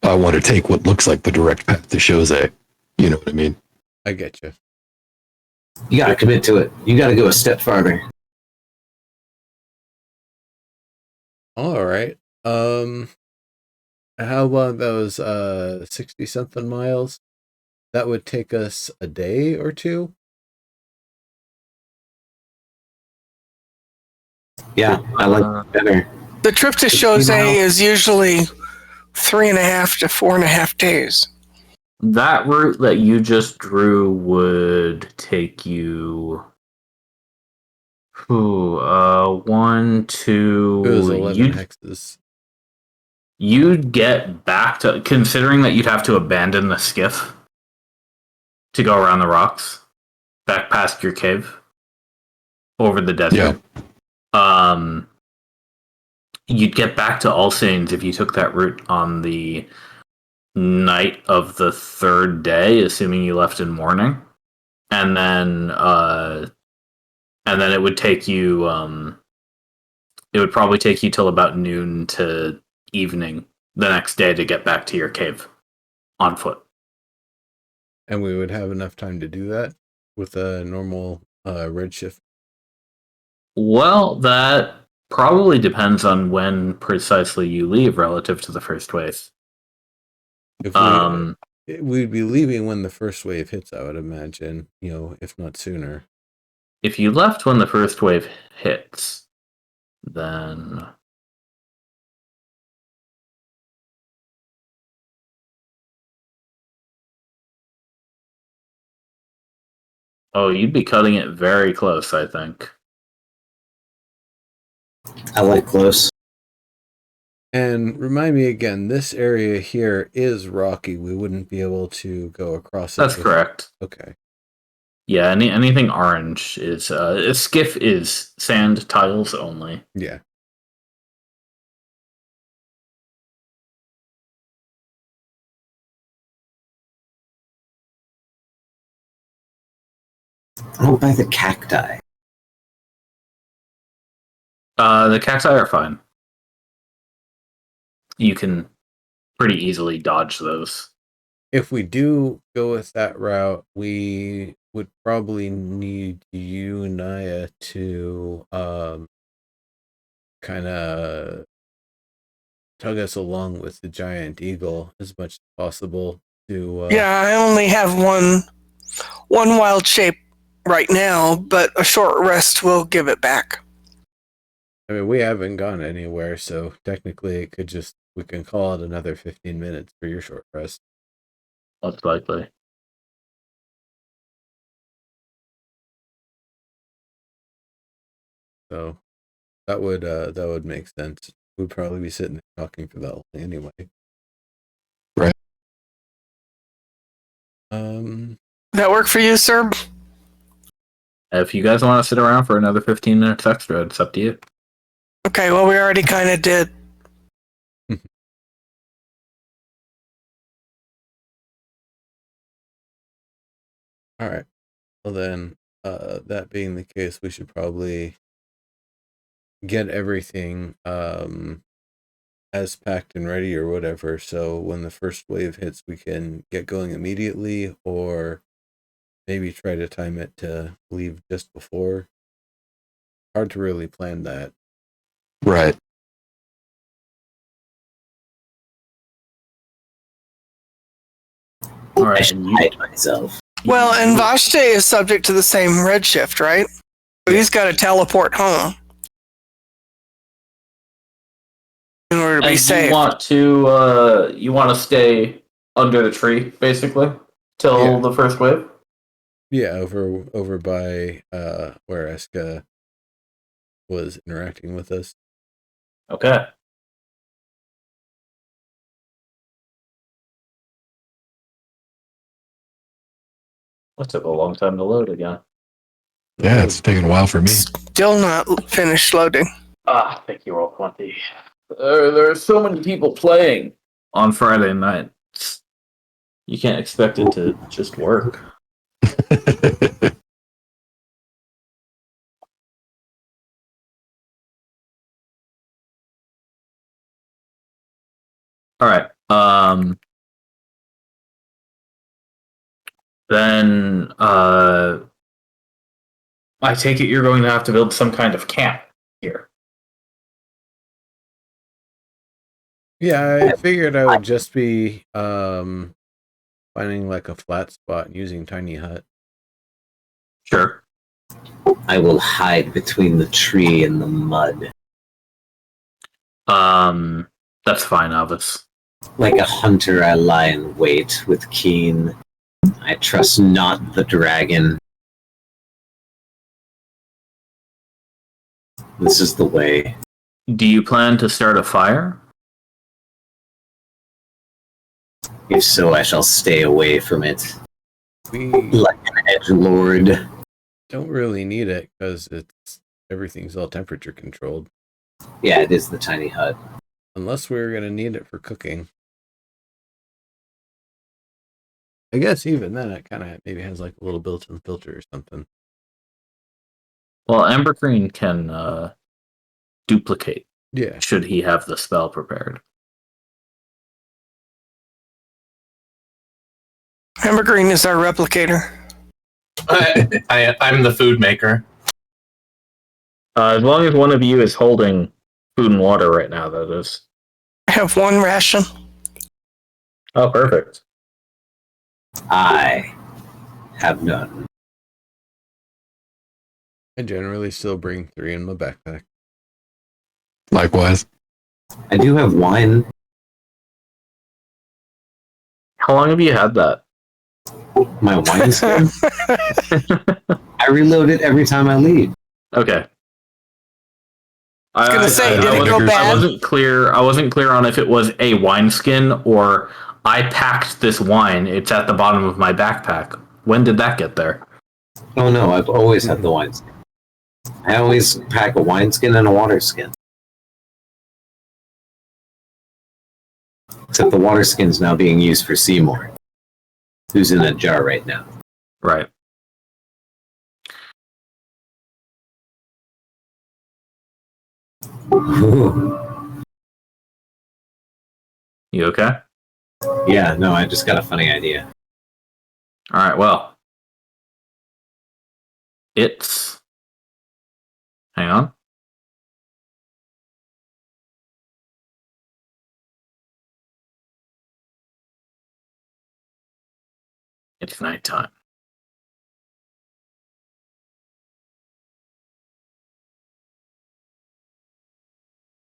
I want to take what looks like the direct path to Jose. You know what I mean? I get you. You got to commit to it. You got to go a step farther. All right. How about those 60 something miles? That would take us a day or two. Yeah, I like it better. The trip to Jose is usually 3.5 to 4.5 days. That route that you just drew would take you. One, two. It was 11 hexes. You'd get back to, considering that you'd have to abandon the skiff to go around the rocks, back past your cave, over the desert. Yeah. You'd get back to All Saints if you took that route on the night of the third day, assuming you left in morning, and then it would take you. It would probably take you till about noon to evening the next day to get back to your cave on foot. And we would have enough time to do that with a normal Redshift? Well, that probably depends on when precisely you leave relative to the first wave. If we'd be leaving when the first wave hits, I would imagine, if not sooner. If you left when the first wave hits, then... Oh, you'd be cutting it very close, I think. I like close. And remind me again, this area here is rocky. We wouldn't be able to go across it. That's correct. Okay. Yeah, anything orange is... a skiff is sand tiles only. Yeah. Oh, by the cacti. The cacti are fine. You can pretty easily dodge those. If we do go with that route, we would probably need you, Naya, to kind of tug us along with the giant eagle as much as possible. To Yeah, I only have one wild shape right now, but a short rest will give it back. I mean, we haven't gone anywhere, so technically we can call it another 15 minutes for your short rest. Most likely. So that would make sense. We'd probably be sitting there talking for that long anyway. Right. That work for you, sir? If you guys want to sit around for another 15 minutes extra, it's up to you. Okay, well, we already kind of did. All right. Well then, that being the case, we should probably get everything as packed and ready or whatever, so when the first wave hits we can get going immediately, or maybe try to time it to leave just before. Hard to really plan that. Right. All I right. should hide myself. Well, and Vashte is subject to the same redshift, right? So he's got to teleport home in order to be And safe. you want to stay under the tree, basically, till Yeah. the first wave? Yeah, over by where Eska was interacting with us. Okay. That took a long time to load again. Yeah, it's taking a while for me. Still not finished loading. Thank you, Roll20. There are so many people playing on Friday nights. You can't expect it to just work. All right. Then I take it you're going to have to build some kind of camp here. Yeah, I figured I would just be finding like a flat spot and using tiny hut. Sure. I will hide between the tree and the mud. That's fine, Avis. Like a hunter, I lie in wait with keen. I trust not the dragon. This is the way. Do you plan to start a fire? If so, I shall stay away from it. We Like an edgelord. don't really need it because everything's all temperature controlled. Yeah, it is the tiny hut. Unless we're gonna need it for cooking. I guess even then it kind of maybe has like a little built-in filter or something. Well, Ambergreen can duplicate Yeah. should he have the spell prepared. Ambergreen is our replicator. I'm the food maker. As long as one of you is holding food and water right now, that is. I have one ration. Oh, perfect. I have none. I generally still bring 3 in my backpack. Likewise. I do have wine. How long have you had that? My wine skin. I reload it every time I leave. Okay. I was gonna say, did it go I bad? wasn't clear on if it was a wineskin or I packed this wine. It's at the bottom of my backpack. When did that get there? Oh no, I've always had the wine skin. I always pack a wine skin and a water skin. Except the water skin's now being used for Seymour, who's in a jar right now. Right. You okay? Yeah, no, I just got a funny idea. All right. Well, It's. Hang on. It's nighttime.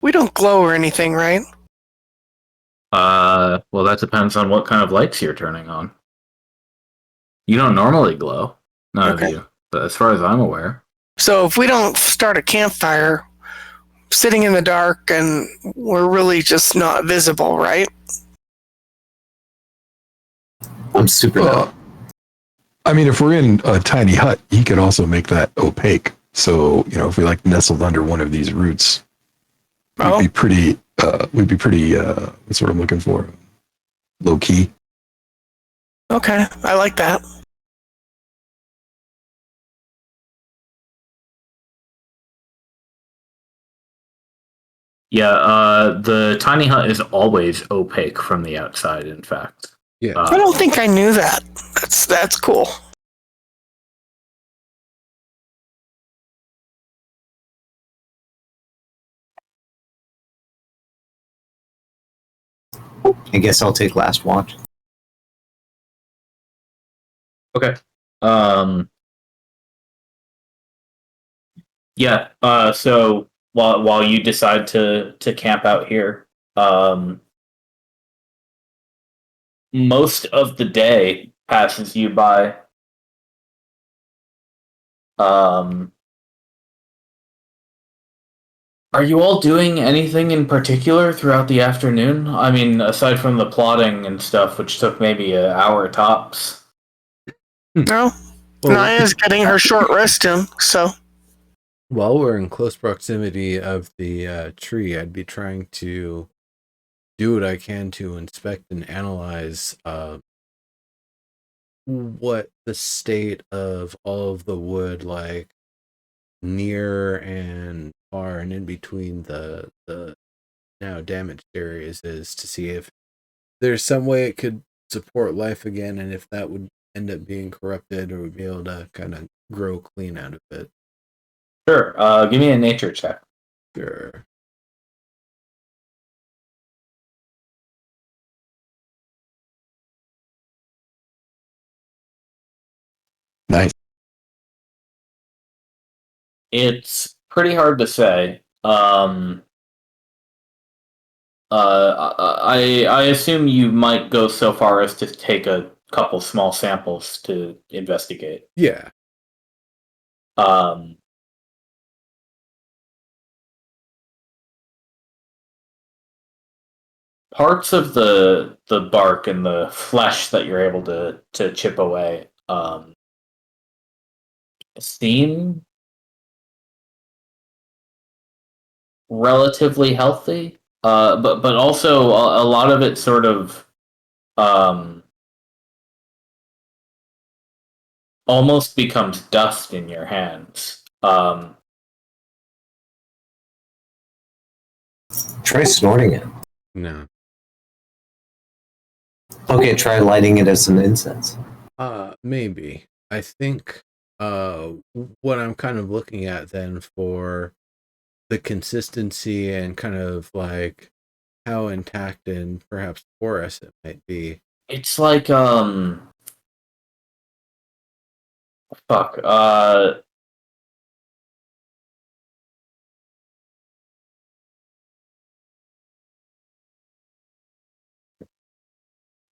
We don't glow or anything, right? Well, that depends on what kind of lights you're turning on. You don't normally glow, none Okay. of you, but as far as I'm aware. So if we don't start a campfire, sitting in the dark, and we're really just not visible, right? I'm super Well, I mean, if we're in a tiny hut, he could also make that opaque. So, if we like nestled under one of these roots, Oh, we'd be pretty, what's what I'm looking for? Low key. okay. I like that. Yeah, the tiny hut is always opaque from the outside, in fact. Yeah. I don't think I knew that. That's cool. I guess I'll take last watch. Okay. Yeah, so while you decide to camp out here, most of the day passes you by. Are you all doing anything in particular throughout the afternoon? I mean, aside from the plotting and stuff, which took maybe an hour tops. No, Well, Naya's getting her short rest in, so while we're in close proximity of the tree, I'd be trying to do what I can to inspect and analyze what the state of all of the wood, like near and far and in between the now damaged areas, is, to see if there's some way it could support life again, and if that would end up being corrupted, or would be able to kind of grow clean out of it. Sure. Give me a nature check. Sure. Nice. It's pretty hard to say. I assume you might go so far as to take a couple small samples to investigate. Yeah. Parts of the bark and the flesh that you're able to chip away seem relatively healthy, but also a lot of it sort of almost becomes dust in your hands. Try snorting it. No. Okay, try lighting it as some incense. Maybe. I think what I'm kind of looking at then for the consistency and kind of like how intact and perhaps porous it might be. It's like fuck.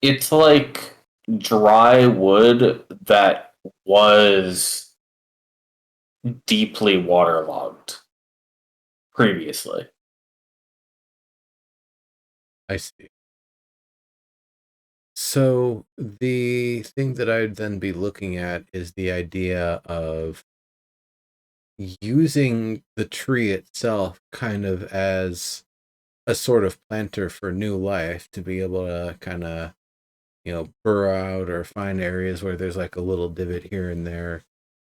It's like dry wood that was deeply waterlogged previously. I see. So the thing that I'd then be looking at is the idea of using the tree itself kind of as a sort of planter for new life, to be able to kind of, burrow out or find areas where there's like a little divot here and there,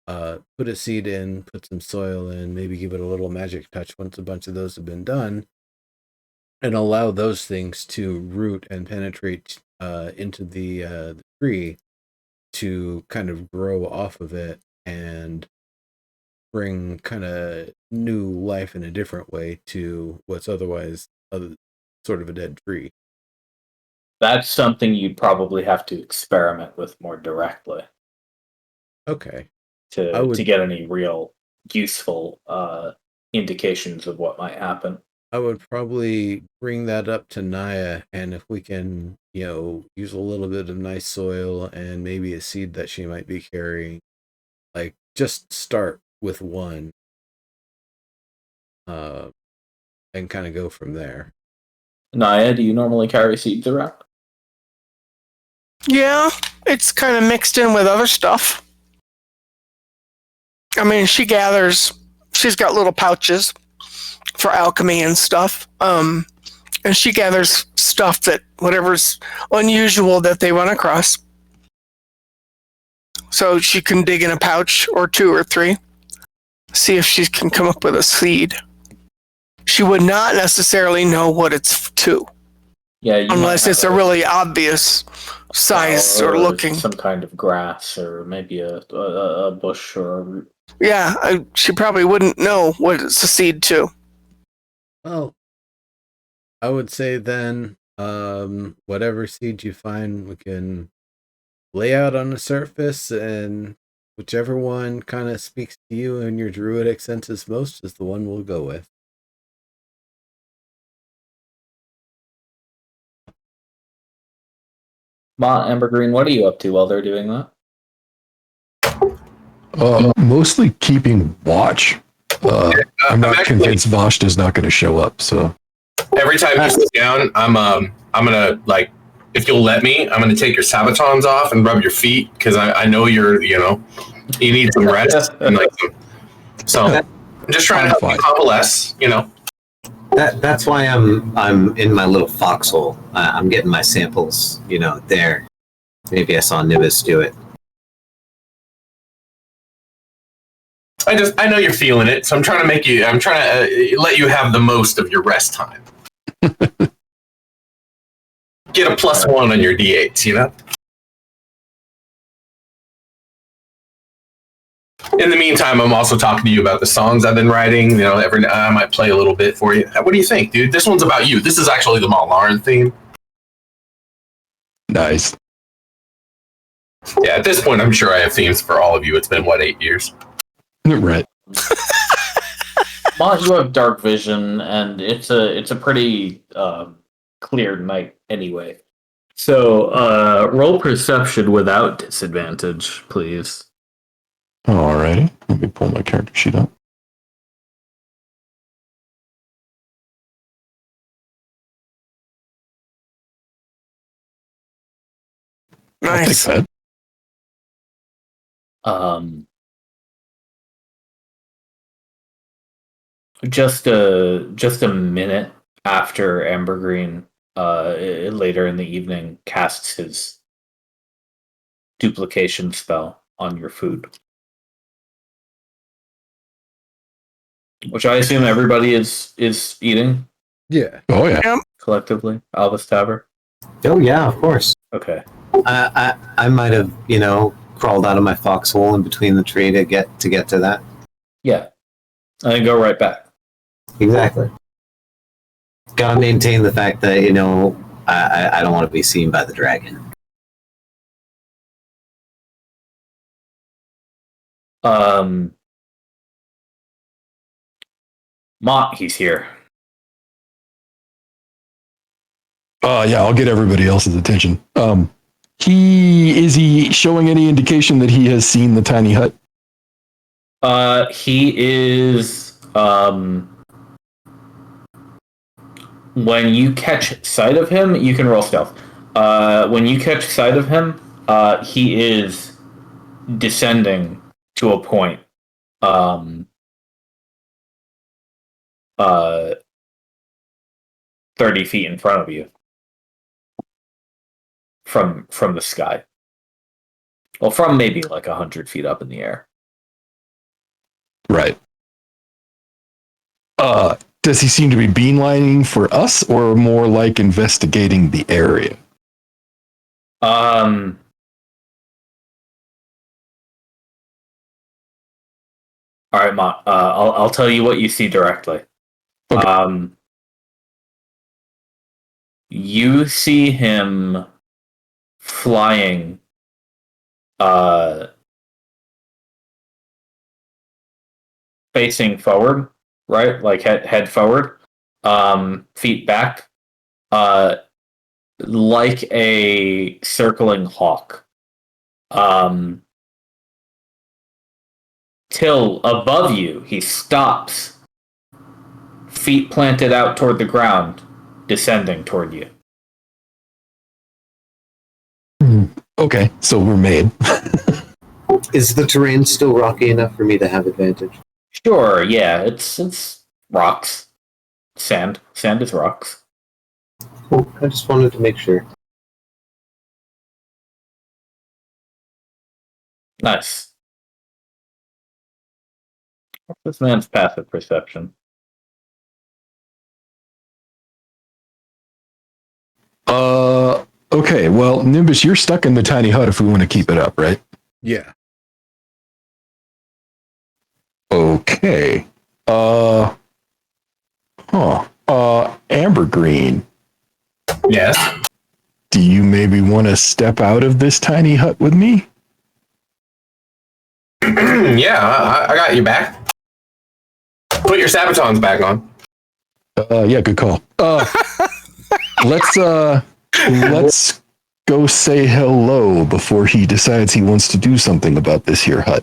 put a seed in, put some soil in, maybe give it a little magic touch once a bunch of those have been done, and allow those things to root and penetrate into the tree, to kind of grow off of it and bring kind of new life in a different way to what's otherwise sort of a dead tree. That's something you'd probably have to experiment with more directly Okay. to get any real useful indications of what might happen. I would probably bring that up to Naya, and if we can, use a little bit of nice soil and maybe a seed that she might be carrying, like just start with one, and kind of go from there. Naya, do you normally carry seeds around? Yeah, it's kind of mixed in with other stuff. I mean, she's got little pouches for alchemy and stuff. And she gathers stuff that whatever's unusual that they run across. So she can dig in a pouch or two or three, see if she can come up with a seed. She would not necessarily know what it's to. Yeah, unless it's a really obvious size or looking. Some kind of grass or maybe a bush or a root. Yeah, she probably wouldn't know what it's a seed to. Well, I would say then, whatever seed you find, we can lay out on the surface, and whichever one kind of speaks to you and your druidic senses most is the one we'll go with. Ma, Ambergreen, what are you up to while they're doing that? Mostly keeping watch. I'm not convinced Vashta is not going to show up. So every time you sit down, I'm gonna, like, if you'll let me, I'm gonna take your sabatons off and rub your feet because I know you need some rest. And so I'm just trying to help you convalesce. That's why I'm in my little foxhole. I'm getting my samples, there. Maybe I saw Nibis do it. I know you're feeling it, so I'm trying to let you have the most of your rest time. Get a +1 on your D8s, In the meantime, I'm also talking to you about the songs I've been writing. I might play a little bit for you. What do you think, dude? This one's about you. This is actually the Mal'Aran theme. Nice. Yeah, at this point, I'm sure I have themes for all of you. It's been, 8 years? Right. Ma, you have dark vision, and it's a pretty clear night anyway. So roll perception without disadvantage, please. Alrighty. Let me pull my character sheet up. Nice. I'll take Um, just a minute after Ambergreen, later in the evening, casts his duplication spell on your food, which I assume everybody is eating Yeah. Oh, yeah. collectively. Albus Tabber. Oh yeah, of course. Okay. I might have, crawled out of my foxhole in between the tree to get to that. Yeah. And then go right back. Exactly. Gotta maintain the fact that, I don't want to be seen by the dragon. Mott, he's here. Yeah, I'll get everybody else's attention. Is he showing any indication that he has seen the tiny hut? He is, when you catch sight of him, you can roll stealth. When you catch sight of him, he is descending to a point, 30 feet in front of you from the sky. Well, from maybe like 100 feet up in the air. Right. Does he seem to be beanlining for us or more like investigating the area? Are All right, Mont. I'll tell you what you see directly. Okay. You see him flying facing forward, right? Like head forward, feet back, like a circling hawk. Till above you, he stops, feet planted out toward the ground, descending toward you. Okay, so we're made. Is the terrain still rocky enough for me to have advantage? Sure, yeah, it's rocks. Sand. Sand is rocks. Cool. I just wanted to make sure. Nice. What's this man's passive perception? Okay, well, Nimbus, you're stuck in the tiny hut if we want to keep it up, right? Yeah. Okay. Amber Green, Yes. do you maybe want to step out of this tiny hut with me? Yeah, I got you back. Put your sabatons back on. Yeah, good call. Let's go say hello before he decides he wants to do something about this here hut.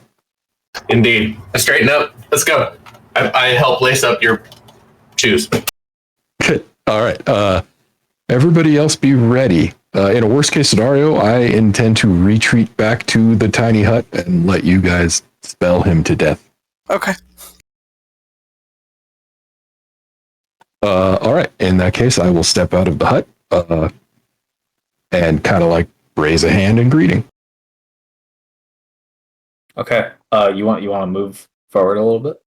Indeed. Straighten up. Let's go. I help lace up your shoes. Good. All right. Everybody else be ready. In a worst case scenario, I intend to retreat back to the tiny hut and let you guys spell him to death. Okay. All right. In that case, I will step out of the hut and kind of like raise a hand in greeting. Okay. You want to move forward a little bit?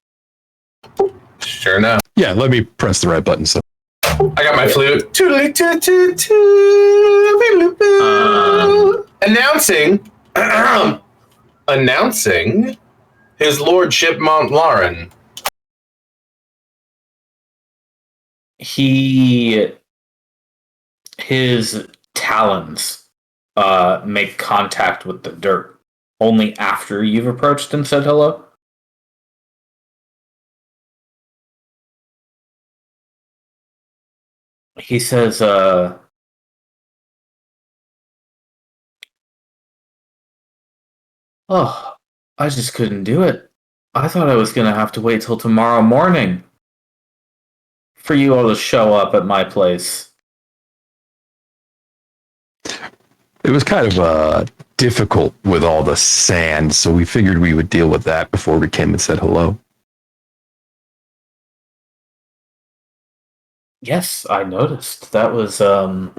Sure enough. Yeah, let me press the right button. So I got my flute. Toodly toot toot toot. Announcing announcing his lordship Montlaran. His talons make contact with the dirt only after you've approached and said hello. He says, oh, I just couldn't do it. I thought I was going to have to wait till tomorrow morning for you all to show up at my place. it was kind of difficult with all the sand, so we figured we would deal with that before we came and said hello. Yes, I noticed. That was, I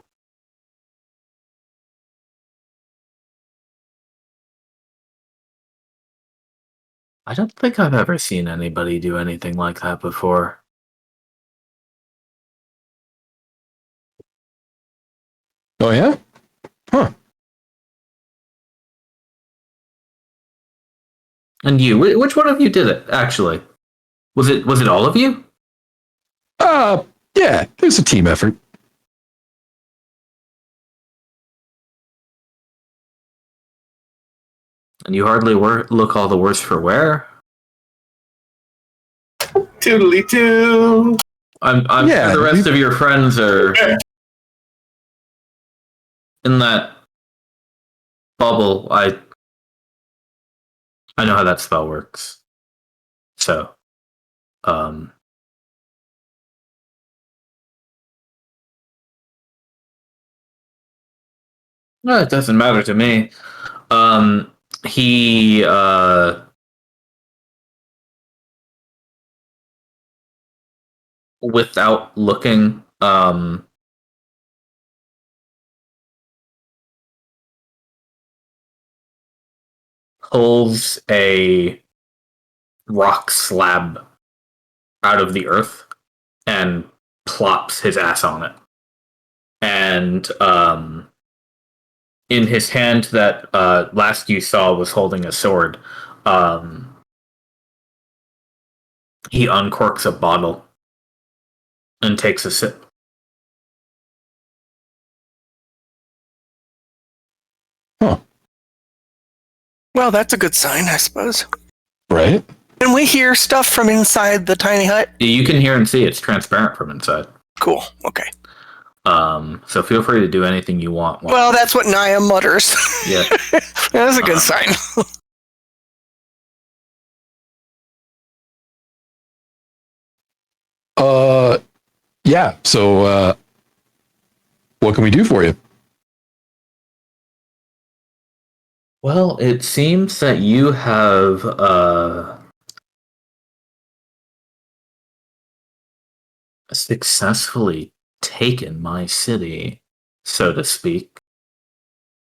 don't think I've ever seen anybody do anything like that before. Oh yeah? Huh. And you, which one of you did it, actually? Was it all of you? Yeah, it was a team effort. And you hardly look all the worse for wear? Toodly toot. I'm Yeah, sure the rest of your friends are in that bubble. I know how that spell works. So, no, it doesn't matter to me. He without looking, pulls a rock slab out of the earth and plops his ass on it. And in his hand that last you saw was holding a sword, He uncorks a bottle and takes a sip. Huh. Well, that's a good sign, I suppose. Right? Can we hear stuff from inside the tiny hut? You can hear and see it's transparent from inside. Cool. Okay. So feel free to do anything you want. Well, that's what Naya mutters. Yeah. That's a good sign. Yeah. So, what can we do for you? Well, it seems that you have successfully taken my city, so to speak,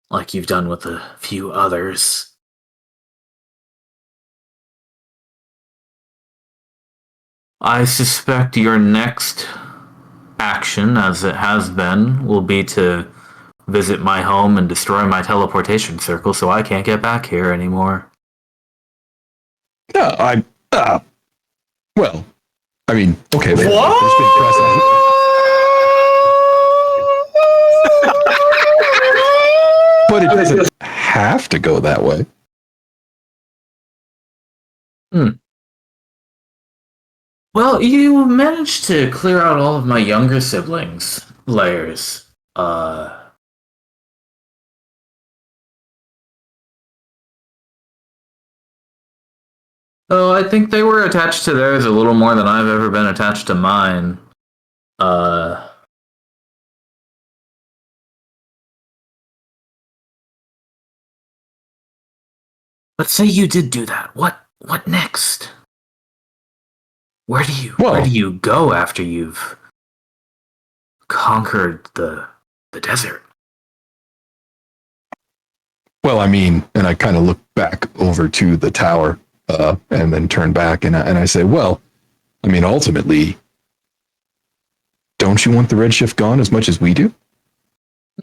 like you've done with a few others. I suspect your next action, as it has been, will be to visit my home and destroy my teleportation circle so I can't get back here anymore. Yeah, well, I mean, okay. There's been precedent. But it doesn't have to go that way. Well, you managed to clear out all of my younger siblings' layers. Oh, I think they were attached to theirs a little more than I've ever been attached to mine. But say you did do that. What next? Where do you go after you've conquered the desert? Well, I mean, and I kind of look back over to the tower, and then turn back, and I say, well, I mean, ultimately, don't you want the Redshift gone as much as we do?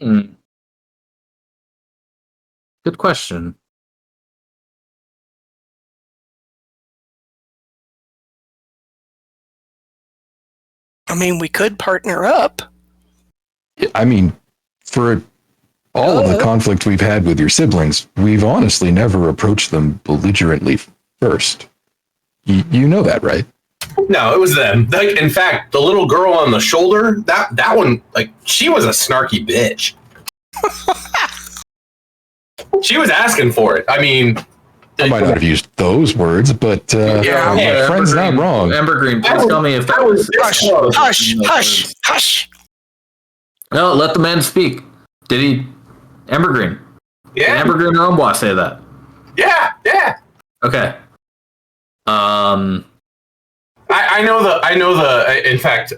Good question. I mean, we could partner up. I mean, for all of the conflict we've had with your siblings, we've honestly never approached them belligerently first. You know that, right? No, it was them. Like, in fact, the little girl on the shoulder, that one, like, she was a snarky bitch. She was asking for it. I mean, I might not have used those words, but my friend's not wrong. Ambergreen, please tell me if that was... Hush. No, let the man speak. Did he... Ambergreen. Yeah. Did Ambergreen or Ombois say that? Yeah. Okay. I know the. In fact,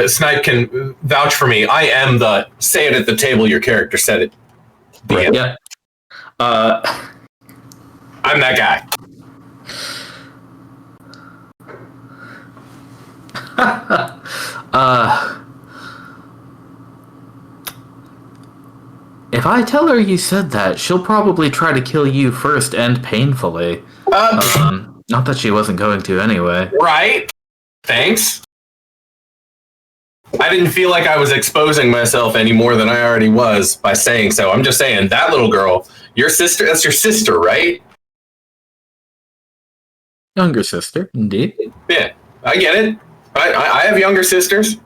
Snipe can vouch for me. I am the say it at the table. Your character said it. Right. Yeah. I'm that guy. If I tell her you said that, she'll probably try to kill you first and painfully. Not that she wasn't going to anyway. Right. Thanks. I didn't feel like I was exposing myself any more than I already was by saying so. I'm just saying, that little girl, your sister, that's your sister, right? Younger sister, indeed. Yeah, I get it. I have younger sisters.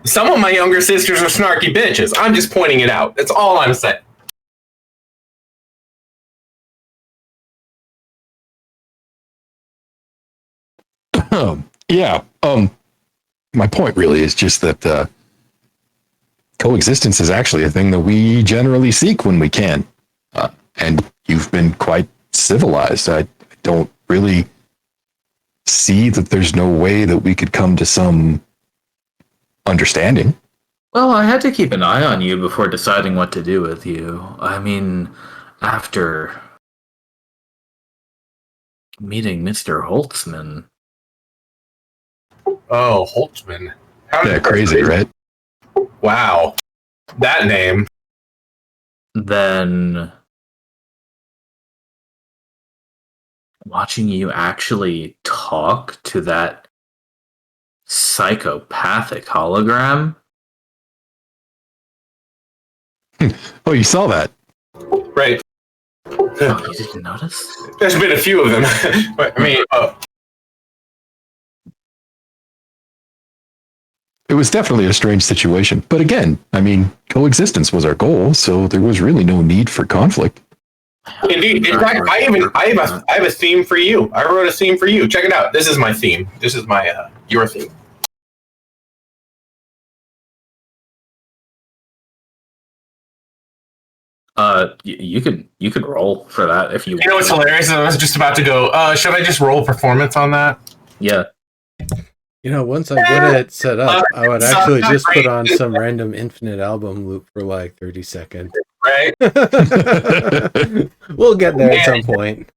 Some of my younger sisters are snarky bitches. I'm just pointing it out. That's all I'm saying. Yeah. My point really is just that coexistence is actually a thing that we generally seek when we can. And you've been quite civilized. I don't really see that there's no way that we could come to some understanding. Well, I had to keep an eye on you before deciding what to do with you. I mean, after meeting Mr. Holtzman. Oh, Holtzman. Yeah, crazy, right? Wow. That name. Then watching you actually talk to that psychopathic hologram. Oh, you saw that? Right. Oh, you didn't notice? There's been a few of them. I mean, It was definitely a strange situation. But again, I mean, coexistence was our goal, so there was really no need for conflict. indeed. In fact, I have a theme for you. I wrote a theme for you. Check it out. This is my theme. This is my your theme. You could roll for that if you. You know what's hilarious? I was just about to go. Should I just roll performance on that? Yeah. You know, once I get it set up, I would actually just put on some random infinite album loop for like 30 seconds. Right. We'll get there at some point.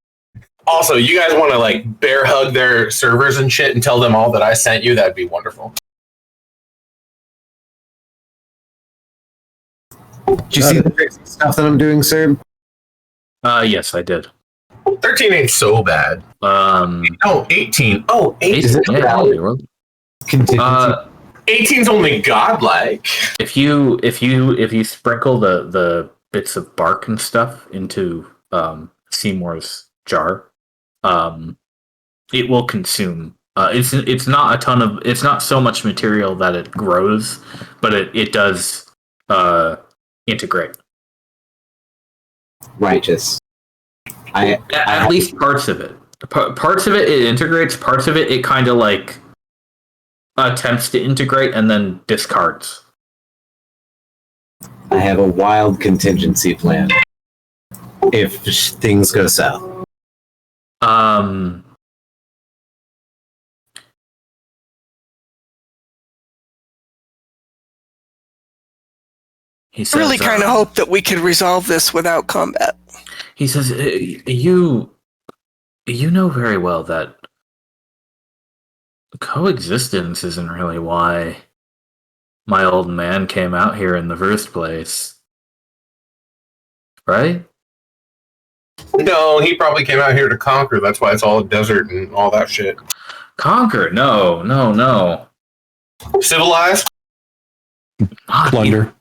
Also, you guys want to like bear hug their servers and shit and tell them all that I sent you? That'd be wonderful. Did you see the crazy stuff that I'm doing, sir? Yes, I did. 13 ain't so bad. No, 18. Oh, 18. Is it Yeah, valid? roll. Contingency. 18's only godlike. If you sprinkle the bits of bark and stuff into Seymour's jar, it will consume. It's not a ton of. It's not so much material that it grows, but it does integrate. Righteous. At least parts of it. Parts of it integrates. Parts of it kind of like attempts to integrate and then discards. I have a wild contingency plan if things go south. He I says, really kind of hope that we could resolve this without combat. He says, you know very well that coexistence isn't really why my old man came out here in the first place. Right? No, he probably came out here to conquer. That's why it's all a desert and all that shit. Conquer? No. Civilize? Not Plunder.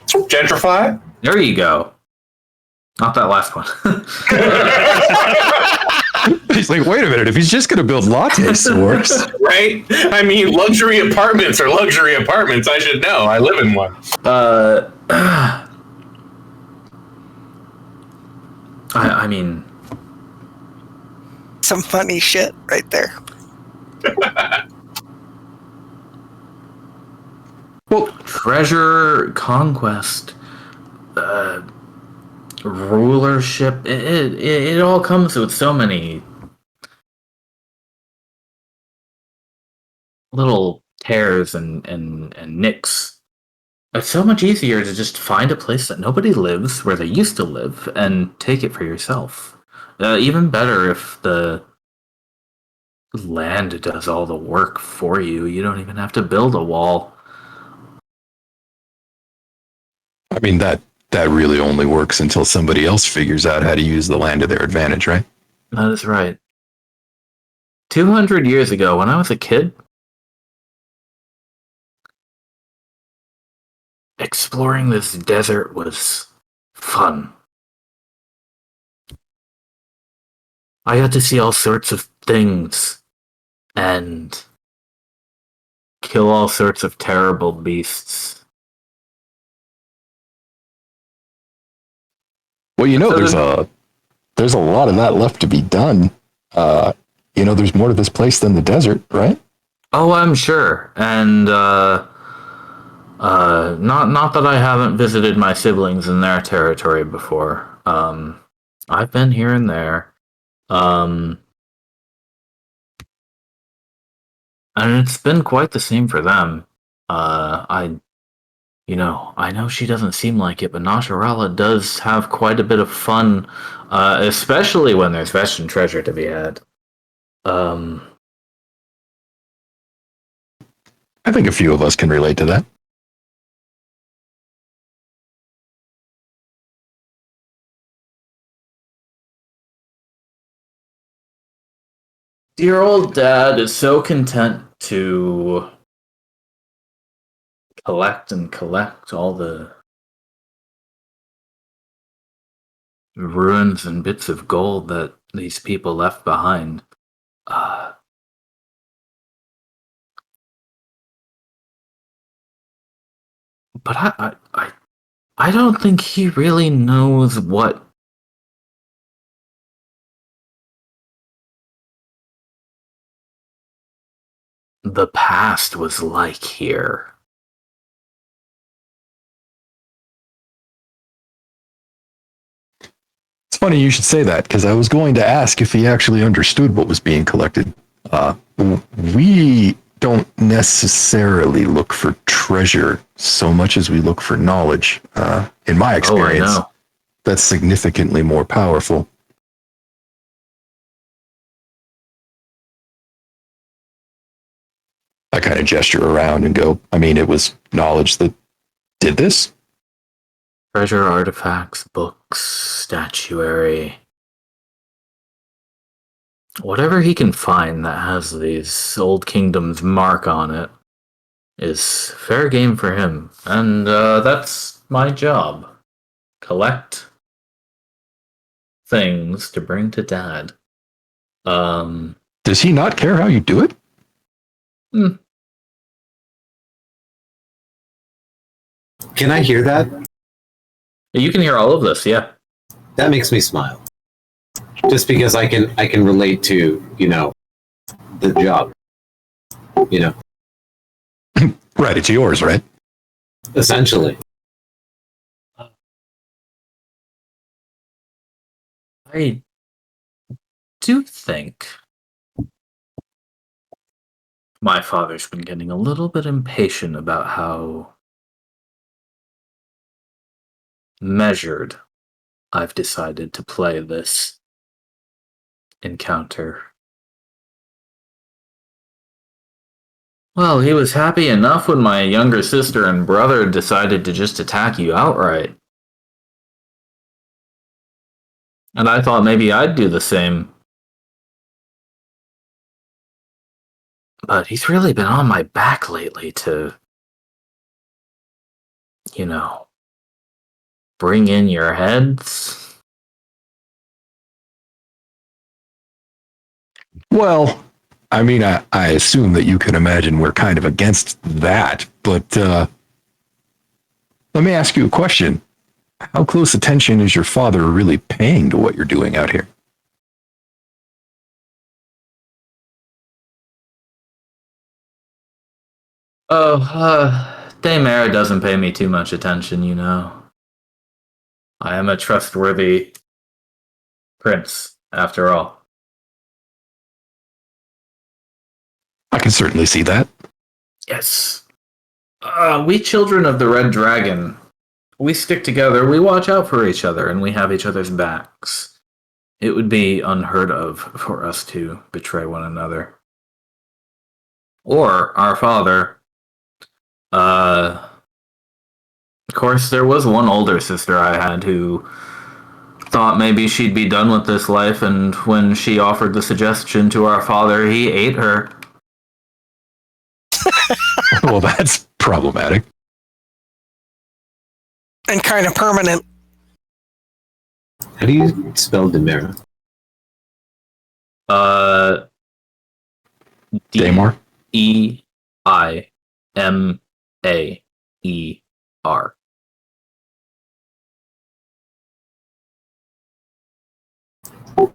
Gentrify? There you go. Not that last one. He's like, wait a minute, if he's just going to build latte stores. Right? I mean, luxury apartments are luxury apartments. I should know. I live in one. I mean, Some funny shit right there. Well, treasure, conquest, rulership, it all comes with so many little tears and nicks. It's so much easier to just find a place that nobody lives where they used to live and take it for yourself. Even better if the land does all the work for you. You don't even have to build a wall. I mean, that really only works until somebody else figures out how to use the land to their advantage, right? That is right. 200 years ago, when I was a kid, exploring this desert was fun. I got to see all sorts of things and kill all sorts of terrible beasts. Well, you know, there's a lot of that left to be done. You know, there's more to this place than the desert, right? Oh, I'm sure. And not that I haven't visited my siblings in their territory before. I've been here and there. And it's been quite the same for them. I know she doesn't seem like it, but Nasharala does have quite a bit of fun, especially when there's Vestan treasure to be had. I think a few of us can relate to that. Dear old dad is so content to collect and collect all the ruins and bits of gold that these people left behind. Uh, but I don't think he really knows what the past was like here. It's funny you should say that because I was going to ask if he actually understood what was being collected. We don't necessarily look for treasure so much as we look for knowledge. In my experience, Oh, I know. that's significantly more powerful. I kind of gesture around and go, I mean, it was knowledge that did this? Treasure, artifacts, books, statuary. Whatever he can find that has these old kingdoms mark on it is fair game for him. And that's my job. Collect things to bring to Dad. Does he not care how you do it? Can I hear that? You can hear all of this, yeah. That makes me smile. Just because I can relate to, the job. Right, it's yours, right? Essentially. I do think my father's been getting a little bit impatient about how measured I've decided to play this encounter. Well, he was happy enough when my younger sister and brother decided to just attack you outright. And I thought maybe I'd do the same. But he's really been on my back lately to, bring in your heads. Well, I mean, I assume that you can imagine we're kind of against that, but let me ask you a question. How close attention is your father really paying to what you're doing out here? Dame Era doesn't pay me too much attention, I am a trustworthy prince, after all. I can certainly see that. Yes. We children of the Red Dragon, we stick together, we watch out for each other, and we have each other's backs. It would be unheard of for us to betray one another. Or our father. Of course, there was one older sister I had who thought maybe she'd be done with this life, and when she offered the suggestion to our father, he ate her. Well, that's problematic. And kind of permanent. How do you spell Demera? Daymar? Eimaer.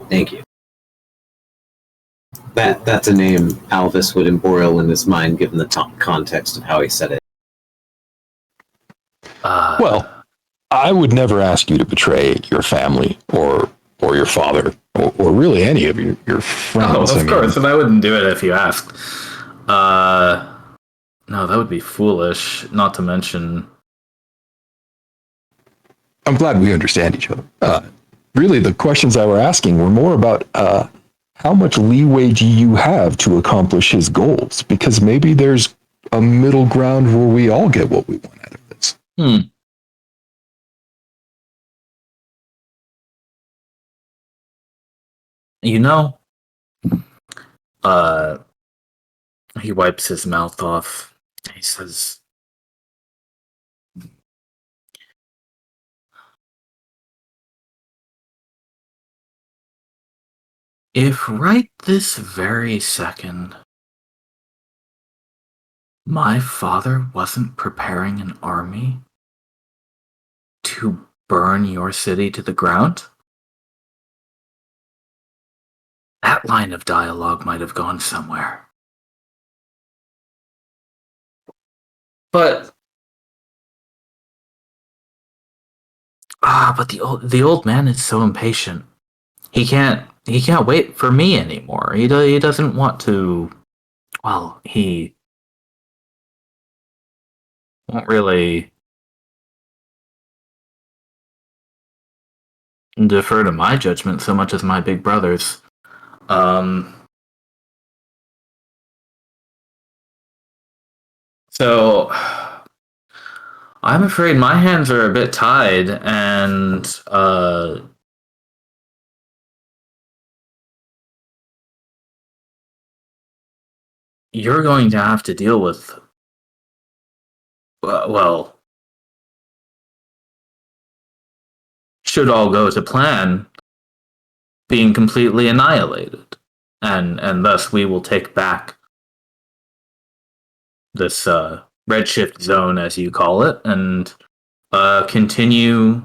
Thank you. That's a name Alvis would embroil in his mind given the context of how he said it. Well, I would never ask you to betray your family or your father or really any of your friends. Of course, and I wouldn't do it if you asked. No, that would be foolish, not to mention... I'm glad we understand each other. Really, the questions I were asking were more about how much leeway do you have to accomplish his goals? Because maybe there's a middle ground where we all get what we want out of this. he wipes his mouth off. He says, if right this very second my father wasn't preparing an army to burn your city to the ground, that line of dialogue might have gone somewhere. But the old man is so impatient. He can't wait for me anymore. He doesn't want to. Well, he won't really defer to my judgment so much as my big brother's. So I'm afraid my hands are a bit tied, and you're going to have to deal with, well, should all go to plan, being completely annihilated. And thus we will take back this Redshift zone, as you call it, and continue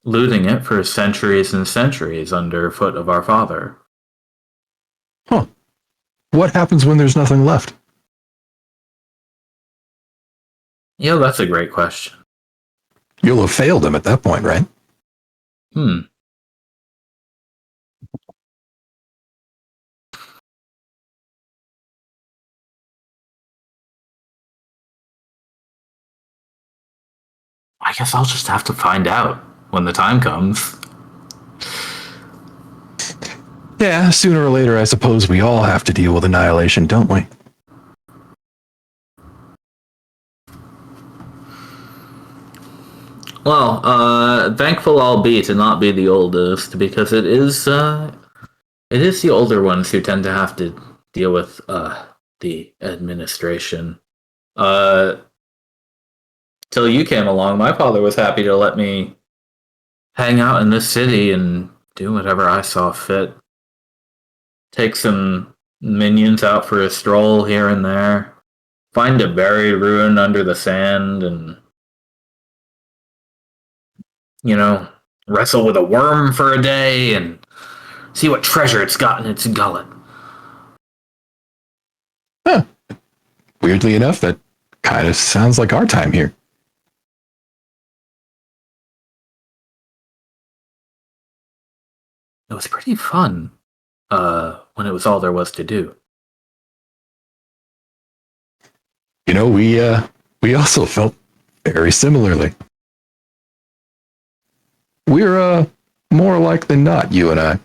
looting it for centuries and centuries underfoot of our father. Huh. What happens when there's nothing left? Yeah, that's a great question. You'll have failed him at that point, right? I guess I'll just have to find out when the time comes. Yeah, sooner or later, I suppose we all have to deal with annihilation, don't we? Well, thankful I'll be to not be the oldest, because it is the older ones who tend to have to deal with the administration. Till you came along, my father was happy to let me hang out in this city and do whatever I saw fit. Take some minions out for a stroll here and there. Find a buried ruin under the sand and, wrestle with a worm for a day and see what treasure it's got in its gullet. Huh. Weirdly enough, that kind of sounds like our time here. It was pretty fun when it was all there was to do. We also felt very similarly. We're more alike than not, you and I.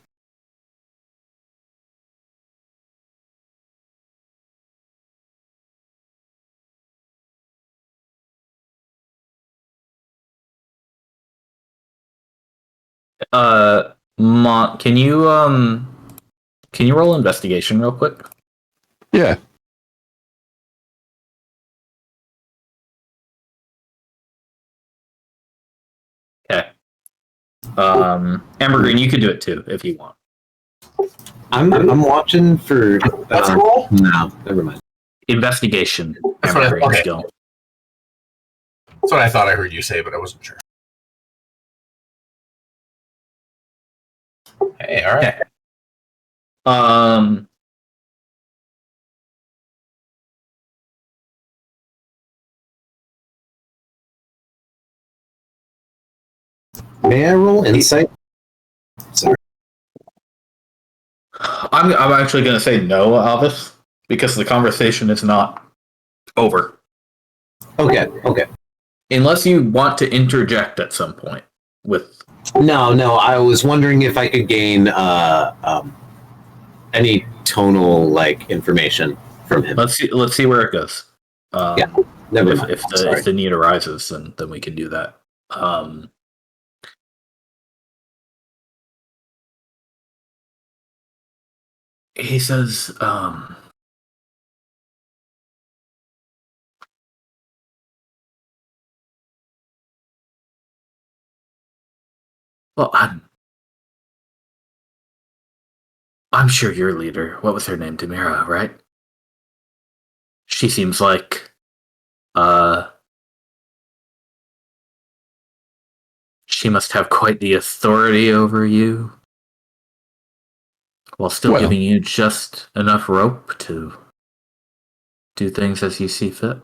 Can you roll investigation real quick? Yeah. Okay. Amber Green, you can do it too if you want. I'm watching for. What's the roll? No, never mind. Investigation. That's Amber what I- Green okay. skill. That's what I thought I heard you say, but I wasn't sure. Hey, all right. May I roll insight? Sorry. I'm actually going to say no, Alvis, because the conversation is not over. Okay. Unless you want to interject at some point with. No. I was wondering if I could gain any tonal information from him. Let's see where it goes. Yeah, never mind. If the need arises, then we can do that. he says, well, I'm sure your leader, what was her name? Demira, right? She seems like, she must have quite the authority over you, while still Well, giving you just enough rope to do things as you see fit.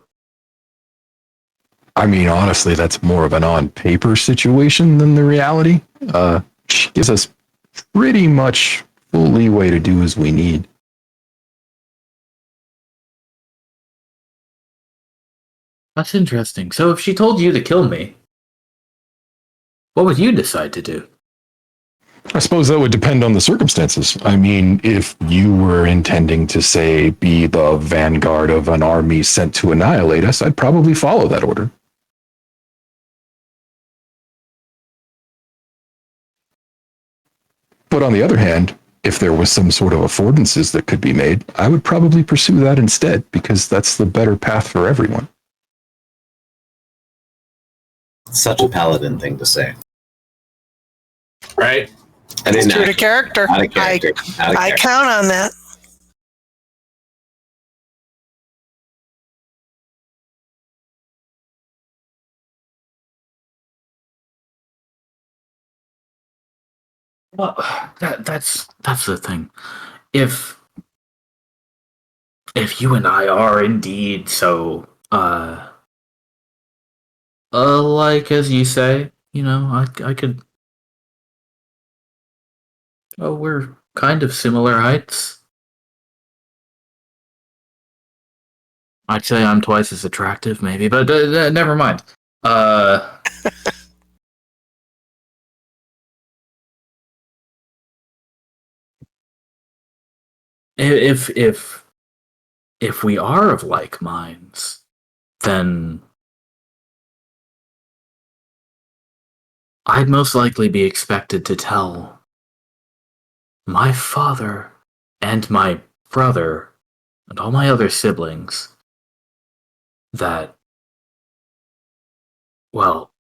I mean, honestly, that's more of an on paper situation than the reality. She gives us pretty much full leeway to do as we need. That's interesting. So if she told you to kill me, what would you decide to do? I suppose that would depend on the circumstances. I mean, if you were intending to, say, be the vanguard of an army sent to annihilate us, I'd probably follow that order. But on the other hand, if there was some sort of affordances that could be made, I would probably pursue that instead, because that's the better path for everyone. Such a paladin thing to say. Right? I It's didn't true to act character. out of character. Out of I character. count on that. Well, that's the thing. If you and I are indeed so like as you say, I could. Oh, we're kind of similar heights. I'd say I'm twice as attractive, maybe, but never mind. If we are of like minds, then I'd most likely be expected to tell my father and my brother and all my other siblings that, well,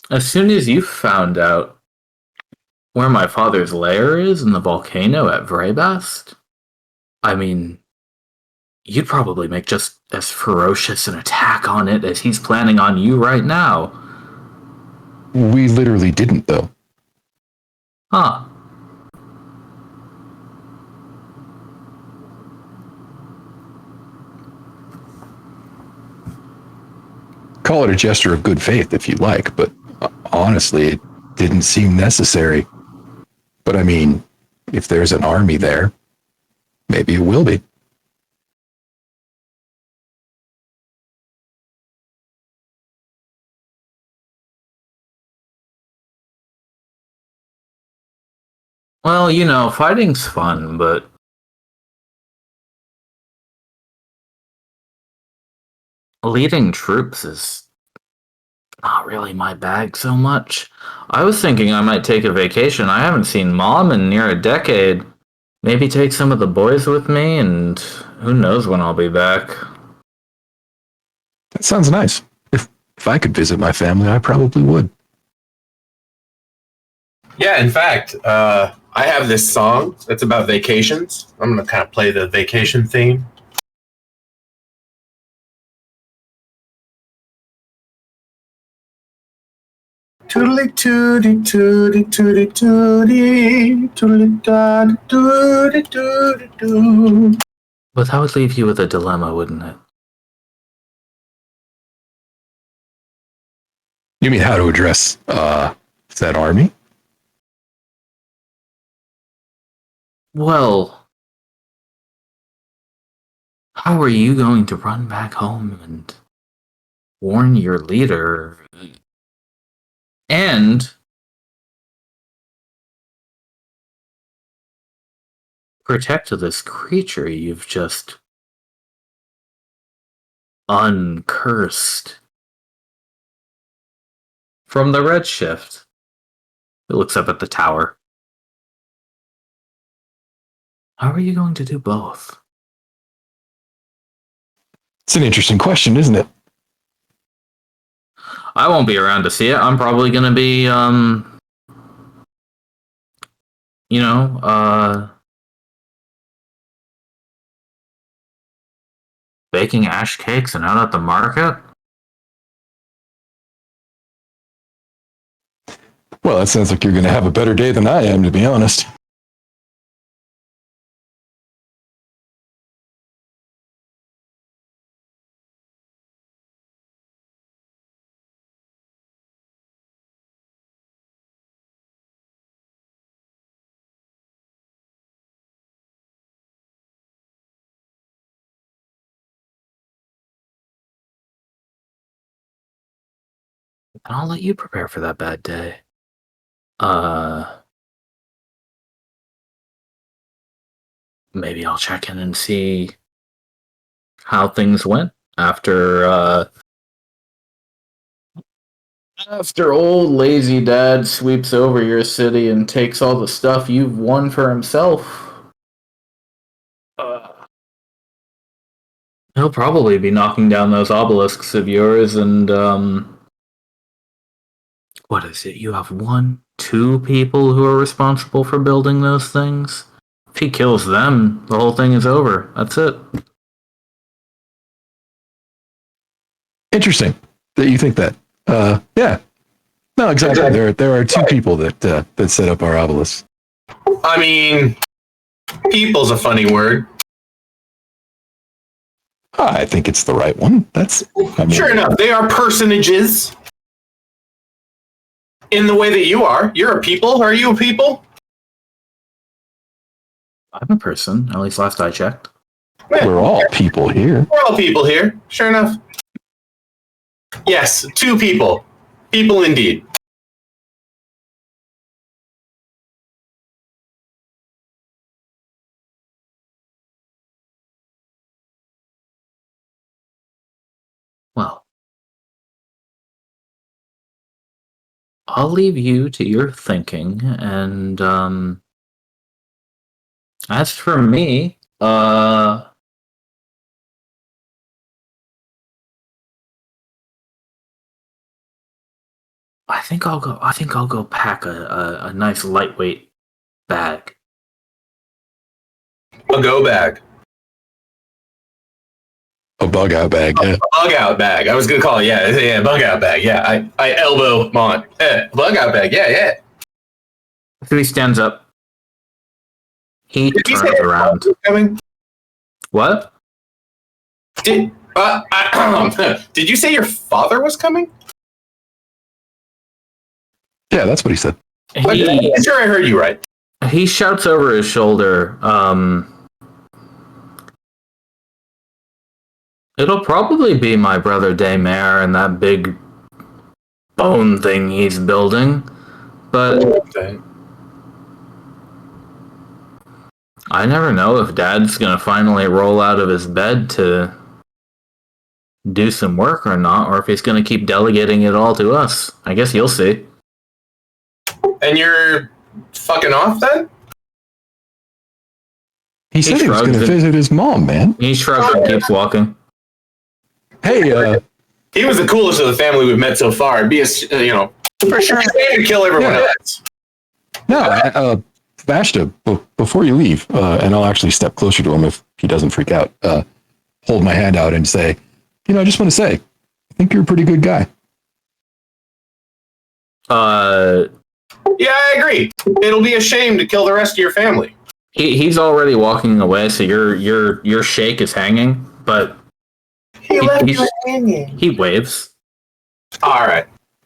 as soon as you found out where my father's lair is in the volcano at Vrabast, I mean, you'd probably make just as ferocious an attack on it as he's planning on you right now. We literally didn't, though. Huh. Call it a gesture of good faith if you like, but honestly, it didn't seem necessary. But I mean, if there's an army there, maybe it will be. Well, fighting's fun, but leading troops is not really my bag so much. I was thinking I might take a vacation. I haven't seen Mom in near a decade. Maybe take some of the boys with me, and who knows when I'll be back. That sounds nice. If I could visit my family, I probably would. Yeah, in fact, I have this song that's about vacations. I'm going to kind of play the vacation theme. Toodly tooty tooty tooty tooty toodly da tooty tooty tooty. But that would leave you with a dilemma, wouldn't it? You mean how to address that army? Well, how are you going to run back home and warn your leader and protect this creature you've just uncursed from the Redshift? It looks up at the tower. How are you going to do both? It's an interesting question, isn't it? I won't be around to see it. I'm probably going to be, baking ash cakes and out at the market. Well, that sounds like you're going to have a better day than I am, to be honest. And I'll let you prepare for that bad day. Maybe I'll check in and see how things went after old lazy dad sweeps over your city and takes all the stuff you've won for himself. He'll probably be knocking down those obelisks of yours and, what is it? You have 2 people who are responsible for building those things? If he kills them, the whole thing is over. That's it. Interesting that you think that. Yeah. No, exactly. There are 2 people that set up our obelisk. I mean, people's a funny word. I think it's the right one. Sure enough, they are personages. In the way that you are. You're a people. Are you a people? I'm a person, at least last I checked. We're all people here. We're all people here. Sure enough. Yes, 2 people. People indeed. Well, I'll leave you to your thinking, and as for me, I think I'll go pack a nice lightweight bag. A go bag. A bug out bag. Yeah. Bug out bag. I was gonna call it. Yeah, bug out bag. Yeah, I elbow on. Bug out bag. Yeah. After he stands up, he Did you say turns your around. father was coming? What? Did you say your father was coming? Yeah, that's what he said. I'm sure I heard you right. He shouts over his shoulder, it'll probably be my brother Daymare and that big bone thing he's building, but I never know if Dad's gonna finally roll out of his bed to do some work or not, or if he's gonna keep delegating it all to us. I guess you'll see. And you're fucking off then? He said he was shrugs going to and- visit his mom, man. He shrugs and keeps walking. Hey, He was the coolest of the family we've met so far. It'd be for sure to kill everyone else. no, Vashta, before you leave, and I'll actually step closer to him if he doesn't freak out, hold my hand out and say, I just want to say, I think you're a pretty good guy. Yeah, I agree. It'll be a shame to kill the rest of your family. He's already walking away, so your shake is hanging, but He left you hanging. he waves. All right.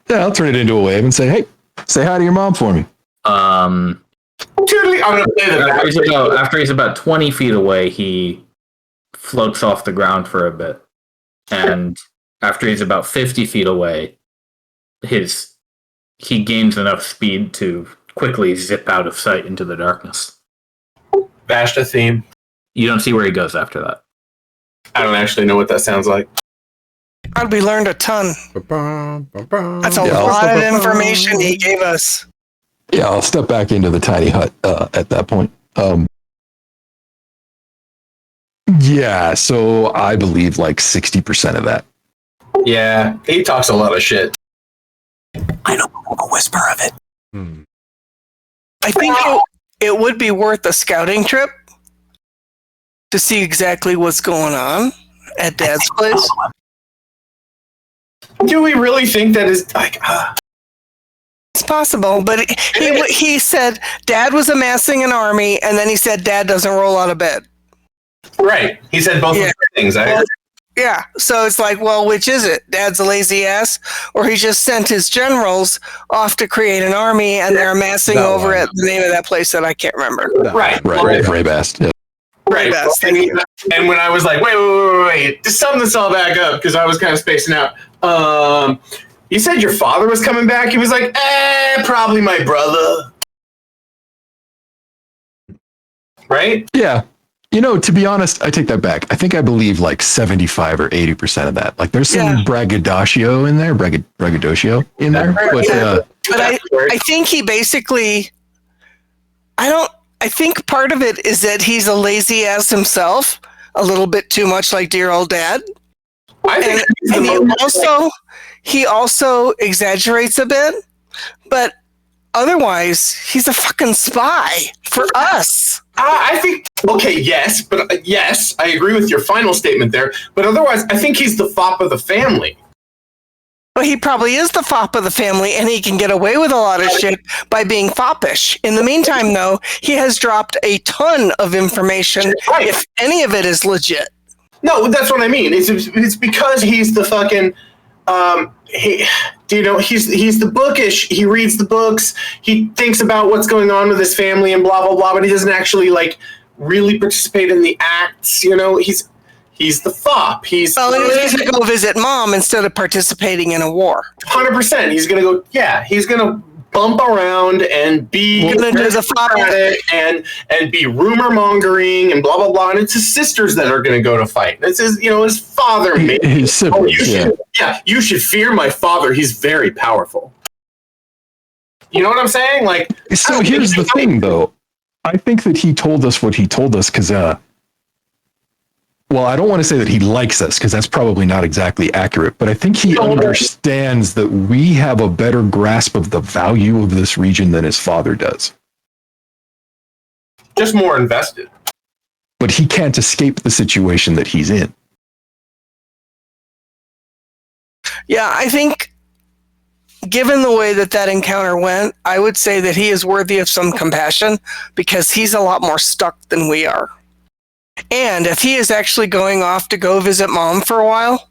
Yeah, I'll turn it into a wave and say, hey, say hi to your mom for me. Totally. I'm gonna play the After he's about 20 feet away, he floats off the ground for a bit, and after he's about 50 feet away, he gains enough speed to quickly zip out of sight into the darkness. Vashta theme. You don't see where he goes after that. I don't actually know what that sounds like. God, we learned a ton. That's a Yeah, lot of information he gave us. Yeah, I'll step back into the tiny hut at that point. Yeah, so I believe like 60% of that. Yeah, he talks a lot of shit. I know a whisper of it. Hmm. I think it would be worth a scouting trip to see exactly what's going on at Dad's place. Do we really think that is like? It's possible, but he said Dad was amassing an army, and then he said Dad doesn't roll out of bed. Right. He said both of those things. Yeah, so it's like, well, which is it? Dad's a lazy ass, or he just sent his generals off to create an army, and they're amassing That over one. at the name of that place that I can't remember. Right. Ray Bast. Yeah. Right. Best, thank you. And when I was like, wait, just sum this all back up, because I was kind of spacing out. You said your father was coming back? He was like, probably my brother. Right? Yeah. You know, to be honest, I take that back. I think I believe like 75 or 80% of that. Like there's some braggadocio in there, braggadocio in there. But I think he basically, I think part of it is that he's a lazy ass himself, a little bit too much like dear old Dad. I think And he also exaggerates a bit, but otherwise, he's a fucking spy for us. I think, okay, yes, but yes, I agree with your final statement there. But otherwise, I think he's the fop of the family. Well, he probably is the fop of the family, and he can get away with a lot of shit by being foppish. In the meantime, though, he has dropped a ton of information, Right. if any of it is legit. No, that's what I mean. It's because he's the fucking he's the bookish. He reads the books. He thinks about what's going on with his family and blah blah blah. But he doesn't actually like really participate in the acts. You know, he's the fop. He's Well, he's going to go visit Mom instead of participating in a war. 100%. He's gonna go. Yeah, he's gonna bump around and be Gonna do the fop. and be rumor mongering and blah blah blah. And it's his sisters that are gonna go to fight. It's his father. Maybe. His siblings, You should fear my father. He's very powerful. You know what I'm saying? Like, So here's the thing, though. I think that he told us what he told us because, well, I don't want to say that he likes us because that's probably not exactly accurate, but I think he understands that we have a better grasp of the value of this region than his father does. just more invested. But he can't escape the situation that he's in. Yeah, I think, given the way that encounter went, I would say that he is worthy of some compassion because he's a lot more stuck than we are. And if he is actually going off to go visit Mom for a while,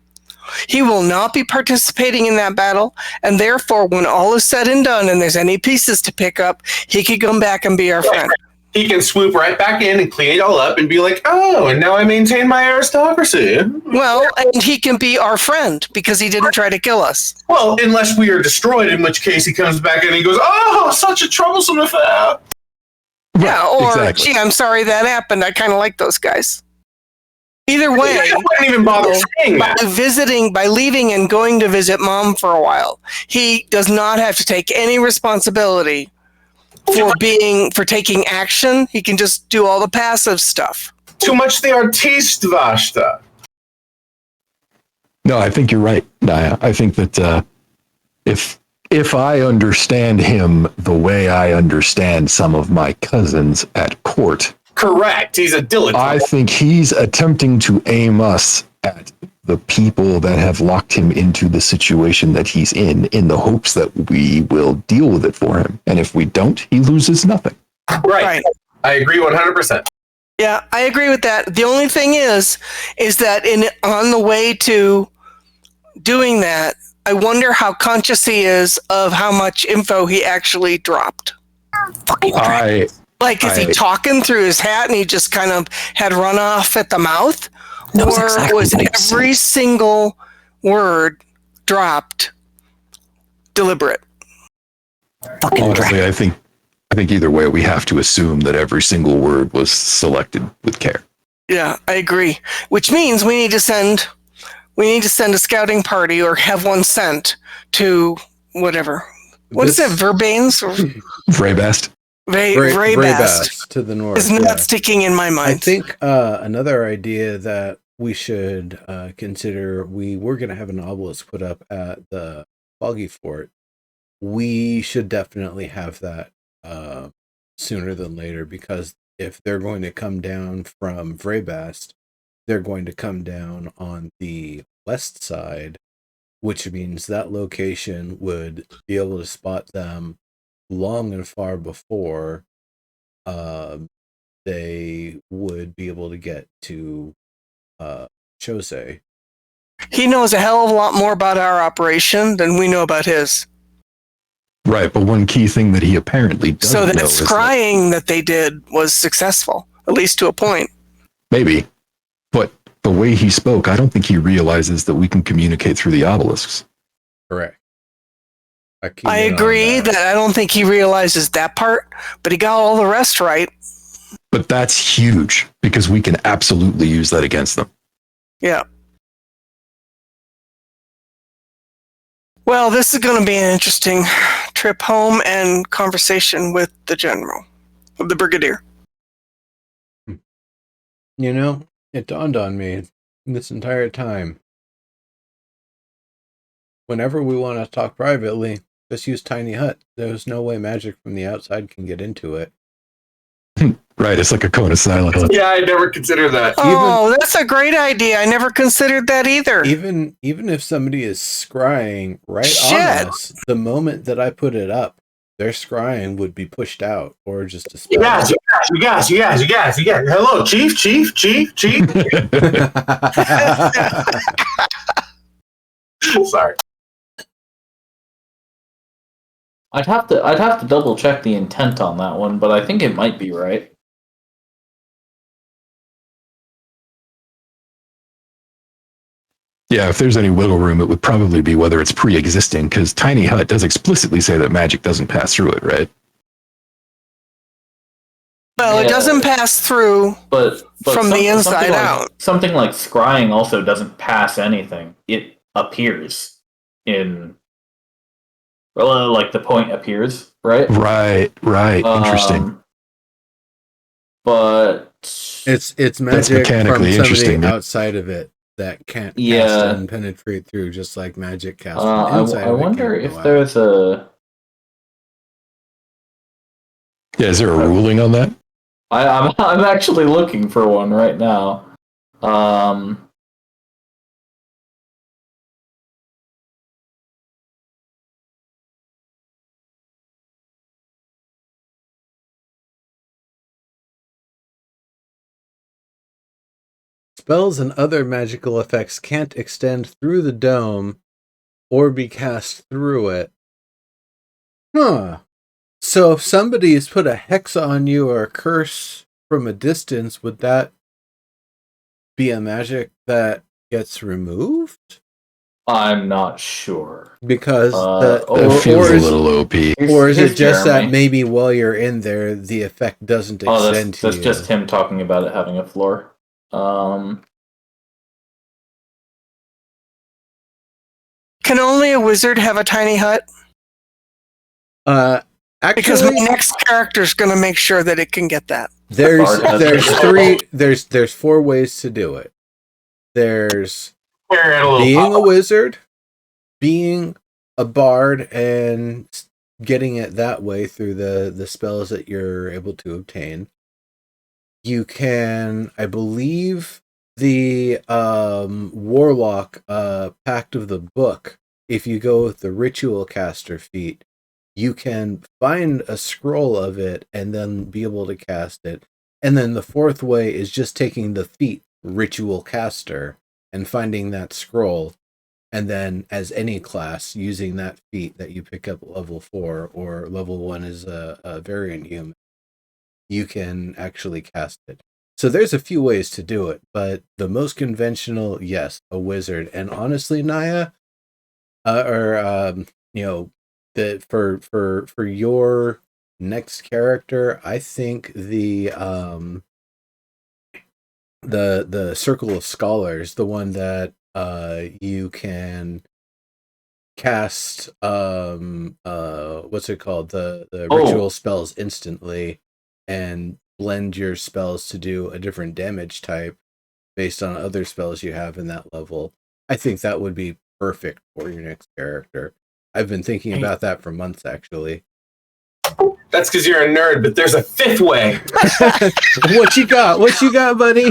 he will not be participating in that battle, and therefore, when all is said and done and there's any pieces to pick up, he could come back and be our friend. He can swoop right back in and clean it all up and be like, oh, and now I maintain my aristocracy. Well, and he can be our friend because he didn't try to kill us. Well, unless we are destroyed, in which case he comes back and he goes, oh, such a troublesome affair. Yeah, or, exactly. gee, I'm sorry that happened. I kind of like those guys. Either way, I wouldn't even bother saying that. by leaving and going to visit Mom for a while, he does not have to take any responsibility for taking action. He can just do all the passive stuff. Too much the artiste, Vashta. No, I think you're right, Naya. I think that if I understand him the way I understand some of my cousins at court, Correct. He's a dilettante. I think he's attempting to aim us at the people that have locked him into the situation that he's in the hopes that we will deal with it for him. And if we don't, he loses nothing. Right. I agree 100%. Yeah, I agree with that. The only thing is that on the way to doing that, I wonder how conscious he is of how much info he actually dropped. Like, is he talking through his hat and he just kind of had run off at the mouth? Or was every single word dropped deliberate? Honestly, I think either way, we have to assume that every single word was selected with care. Yeah, I agree. Which means we need to send a scouting party or have one sent to whatever, What is it? Verbanes? Vraybast. Vraybast to the north. is not sticking in my mind. I think another idea that we should consider, we were going to have an obelisk put up at the Foggy Fort. We should definitely have that sooner than later, because if they're going to come down from Vraybast, they're going to come down on the west side, which means that location would be able to spot them long and far before they would be able to get to Chose. He knows a hell of a lot more about our operation than we know about his. Right, but one key thing that he apparently doesn't So that know is scrying that they did was successful, at least to a point. maybe, but the way he spoke, I don't think he realizes that we can communicate through the obelisks. Correct. I agree that I don't think he realizes that part, but he got all the rest right. But that's huge, because we can absolutely use that against them. Yeah. Well, this is going to be an interesting trip home and conversation with the general, with the brigadier. You know, it dawned on me this entire time. Whenever we want to talk privately, just use Tiny Hut. There's no way magic from the outside can get into it. Right, it's like a cone of silence. Yeah, I never considered that. Oh, that's a great idea. I never considered that either. Even if somebody is scrying right on us, the moment that I put it up, their scrying would be pushed out or just dispelled. You guys. Hello, Chief. Sorry. I'd have to double check the intent on that one, but I think it might be right. Yeah, if there's any wiggle room, it would probably be whether it's pre-existing, because Tiny Hut does explicitly say that magic doesn't pass through it, right? Well, it doesn't pass through but from the inside something out. Something like scrying also doesn't pass anything. It appears in... Well, like the point appears, right? Right. Interesting. But it's magic mechanically from interesting. somebody outside of it that can't cast and penetrate through, just like magic cast from inside. I wonder if there's a... Yeah, is there a ruling on that? I'm actually looking for one right now. Spells and other magical effects can't extend through the dome or be cast through it. Huh. So if somebody has put a hex on you or a curse from a distance, would that be a magic that gets removed? I'm not sure. Because That feels a little OP. Or is it just Jeremy. that maybe while you're in there, the effect doesn't extend to you? That's just him talking about it having a floor. Can only a wizard have a tiny hut? Actually, Because my next character is going to make sure that it can get that. There's four ways to do it. There's being a wizard, being a bard, and getting it that way through the spells that you're able to obtain. You can, I believe, the warlock pact of the book, if you go with the ritual caster feat, you can find a scroll of it and then be able to cast it. And then the fourth way is just taking the feat ritual caster and finding that scroll, and then as any class using that feat that you pick up at level 4 or level 1 is a variant human, you can actually cast it. So there's a few ways to do it, but the most conventional, yes, a wizard. And honestly, Naya, for your next character, I think the Circle of Scholars, the one that you can cast what's it called? The ritual spells instantly and blend your spells to do a different damage type based on other spells you have in that level. I think that would be perfect for your next character. I've been thinking about that for months, actually. That's because you're a nerd, but there's a fifth way. What you got? What you got, buddy?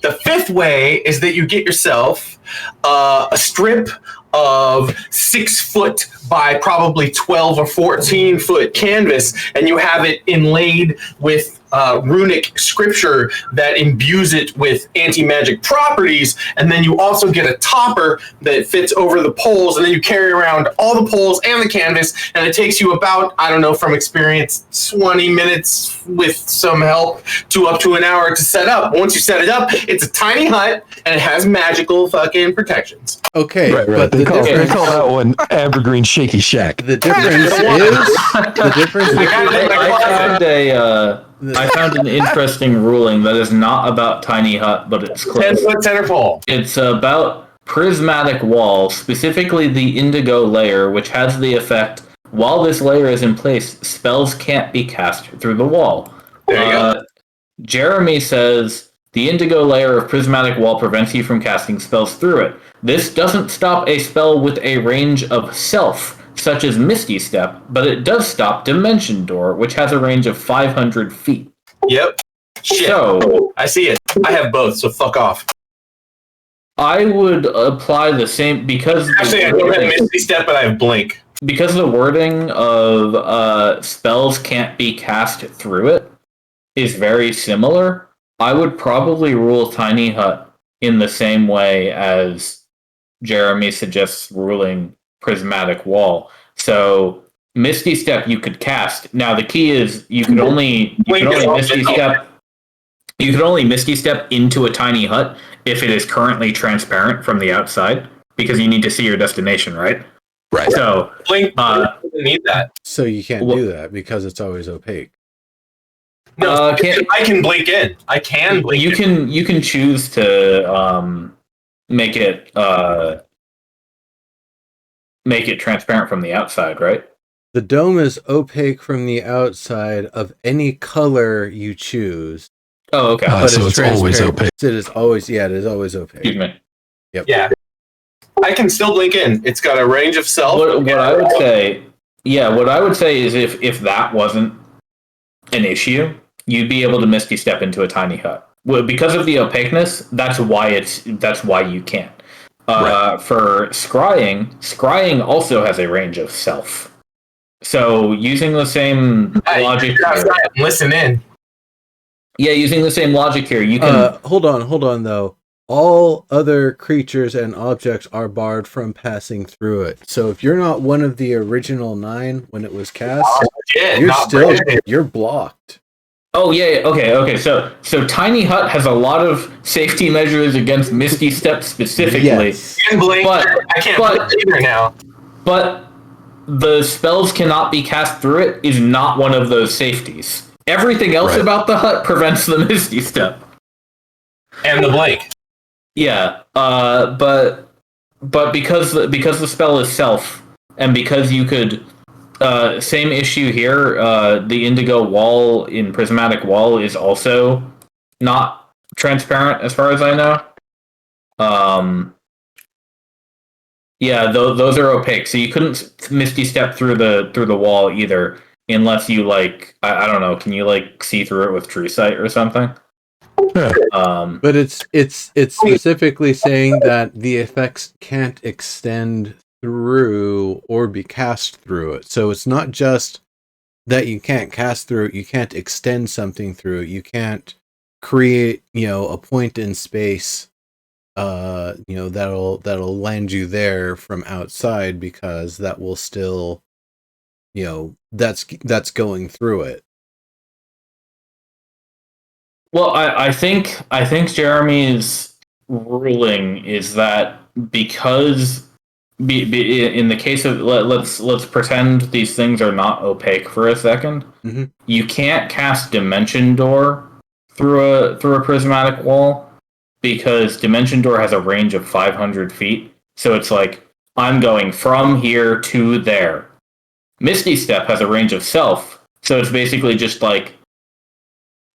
The fifth way is that you get yourself a strip of 6 foot by probably 12 or 14 foot canvas, and you have it inlaid with runic scripture that imbues it with anti-magic properties, and then you also get a topper that fits over the poles, and then you carry around all the poles and the canvas, and it takes you about, I don't know, from experience, 20 minutes with some help to up to an hour to set up. Once you set it up, it's a tiny hut, and it has magical fucking protections. Okay, Right. but They call that one Evergreen Shaky Shack. the difference I found an interesting ruling that is not about tiny hut, but it's close. 10-foot center pole. It's about prismatic wall, specifically the indigo layer, which has the effect, while this layer is in place, spells can't be cast through the wall. There you go. Jeremy says, the indigo layer of prismatic wall prevents you from casting spells through it. This doesn't stop a spell with a range of self, such as Misty Step, but it does stop Dimension Door, which has a range of 500 feet. Yep. Shit. So, I see it. I have both, so fuck off. I would apply the same, because Actually, I don't have Misty Step, but I have Blink. because the wording of spells can't be cast through it is very similar. I would probably rule Tiny Hut in the same way as Jeremy suggests ruling Prismatic Wall. So Misty Step you could cast. Now the key is you could only Misty Step into a tiny hut if it is currently transparent from the outside, because you need to see your destination, right? Right. So Blink doesn't need that. So you can't do that because it's always opaque. No, I can blink in. I can blink. you can choose to make it transparent from the outside, right? The dome is opaque from the outside of any color you choose. Oh, okay. So it's always opaque. It is always opaque. Excuse me. Yep. Yeah. I can still blink in. It's got a range of self. What I would say is if that wasn't an issue, you'd be able to Misty Step into a tiny hut. Well, because of the opaqueness, that's why you can't. For scrying also has a range of self. So using the same logic, Listen in. Yeah, using the same logic here, you can. Hold on though. All other creatures and objects are barred from passing through it. So if you're not one of the original 9 when it was cast, you're blocked. Oh yeah, okay. So Tiny Hut has a lot of safety measures against Misty Step specifically. Yes. I can blink. I can't blink either now. But the spells cannot be cast through it is not one of those safeties. Everything else about the hut prevents the Misty Step. And the blink. Yeah, but because the spell is self, and because you could, same issue here. The indigo wall in prismatic wall is also not transparent, as far as I know. Yeah, those are opaque, so you couldn't Misty Step through the wall either, unless you I don't know. Can you see through it with True Sight or something? But it's specifically saying that the effects can't extend through or be cast through it. So it's not just that you can't cast through it, you can't extend something through it, you can't create, a point in space that'll land you there from outside, because that will still that's going through it. Well, I think Jeremy's ruling is that because in the case of let's pretend these things are not opaque for a second. Mm-hmm. You can't cast Dimension Door through a prismatic wall, because Dimension Door has a range of 500 feet. So it's I'm going from here to there. Misty Step has a range of self, so it's basically just like,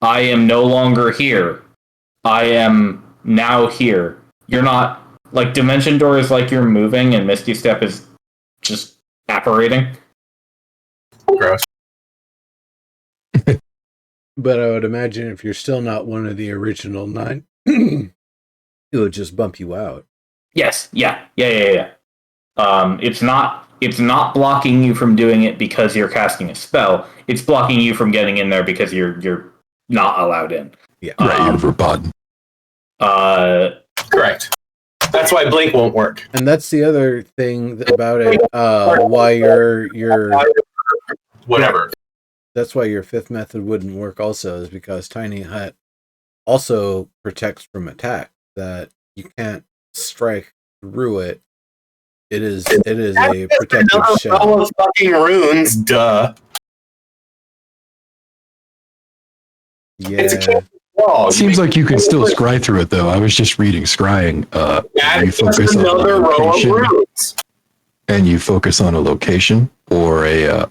I am no longer here. I am now here. You're not, like, Dimension Door is like you're moving, and Misty Step is just apparating. Gross. But I would imagine if you're still not one of the original 9, it would just bump you out. Yes, yeah. It's not blocking you from doing it because you're casting a spell. It's blocking you from getting in there because you're not allowed in. Yeah. Right, you're verboten. Correct. That's why Blink won't work. And that's the other thing about it. Why your Whatever. that's why your fifth method wouldn't work. Also, is because Tiny Hut also protects from attack. That you can't strike through it. It is a protective shell. All of fucking runes. Duh. Yeah. It's a can't wall. Seems like you can still scry through it, though. I was just reading scrying. You That's focus on another a row of location, runes. and you focus on a location or a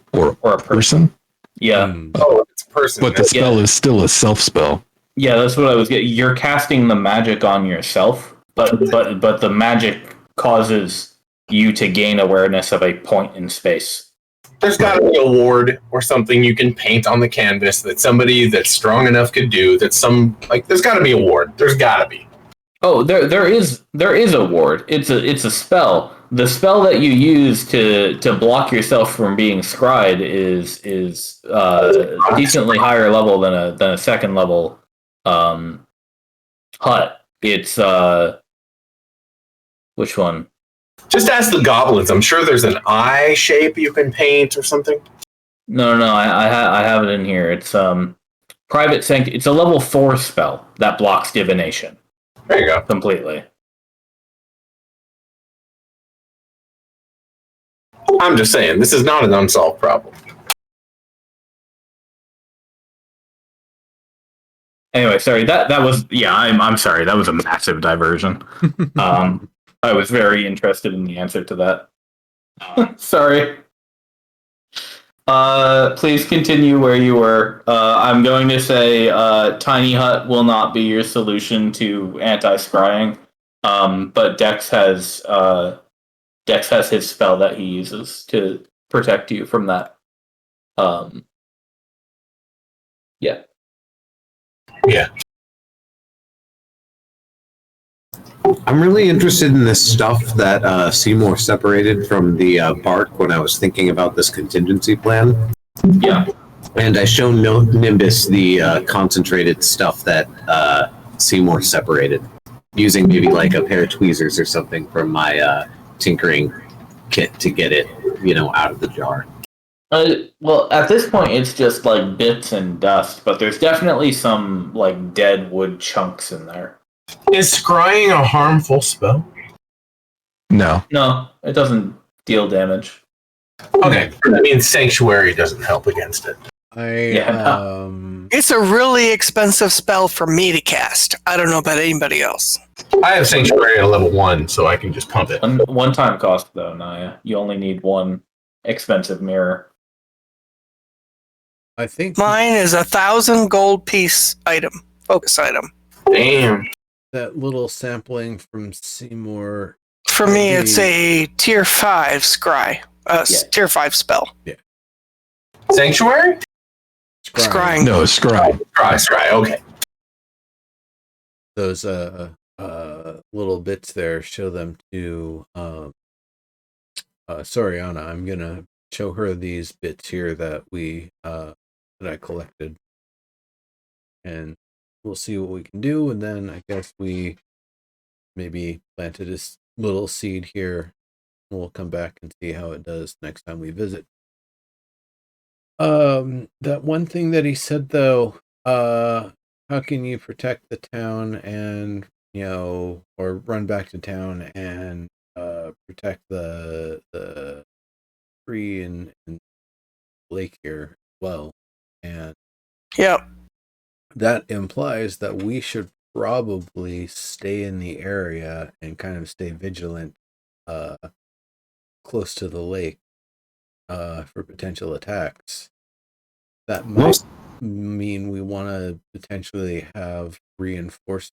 person. Yeah. Oh, it's a person. But the spell is still a self spell. Yeah, that's what I was getting. You're casting the magic on yourself, but the magic causes you to gain awareness of a point in space. There's got to be a ward or something you can paint on the canvas that somebody that's strong enough could do. There's got to be a ward. There's got to be. Oh, there is a ward. It's a spell. The spell that you use to block yourself from being scryed is decently higher level than a second level hut. It's which one? Just ask the goblins. I'm sure there's an eye shape you can paint or something. No. I have it in here. It's private sanctuary. It's a level 4 spell that blocks divination. There you go. Completely. I'm just saying, this is not an unsolved problem. Anyway, sorry. That was I'm sorry. That was a massive diversion. I was very interested in the answer to that. Sorry. Please continue where you were. I'm going to say Tiny Hut will not be your solution to anti-scrying, but Dex has his spell that he uses to protect you from that. Yeah. I'm really interested in this stuff that Seymour separated from the bark when I was thinking about this contingency plan. Yeah. And I show Nimbus the concentrated stuff that Seymour separated, using maybe like a pair of tweezers or something from my tinkering kit to get it, out of the jar. Well, at this point, it's just like bits and dust, but there's definitely some like dead wood chunks in there. Is scrying a harmful spell? No. No, it doesn't deal damage. Okay. I mean, Sanctuary doesn't help against it. It's a really expensive spell for me to cast. I don't know about anybody else. I have Sanctuary at a level 1, so I can just pump it. One-time cost, though, Naya. You only need one expensive mirror. I think Mine is 1,000 gold piece item, focus item. Damn. that little sampling from Seymour. For me, it's a tier 5 scry. Tier 5 spell. Sanctuary? Scrying. No, scry. Scry, okay. Those little bits there, show them to Soriana. I'm gonna show her these bits here that that I collected, and we'll see what we can do. And then I guess we maybe planted this little seed here. We'll come back and see how it does next time we visit. That one thing that he said though, how can you protect the town and or run back to town and protect the tree and lake here as well? And Yep. that implies that we should probably stay in the area and kind of stay vigilant close to the lake for potential attacks. That might mean we want to potentially have reinforcements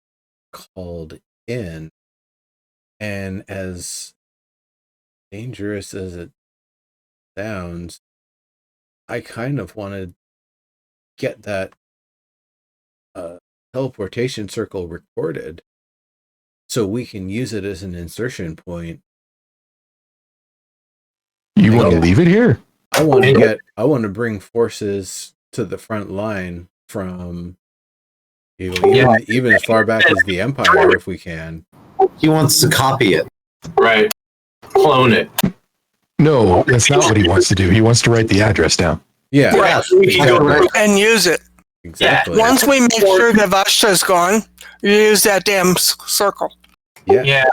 called in. And as dangerous as it sounds, I kind of want to get that teleportation circle recorded so we can use it as an insertion point. You want to leave it here? I want to bring forces to the front line from even as far back as the Empire if we can. He wants to copy it. Right. Clone it. No, that's not what he wants to do. He wants to write the address down. Yeah, Right. And use it. exactly. Once we make sure that Vashta's gone, you use that damn circle. Yeah.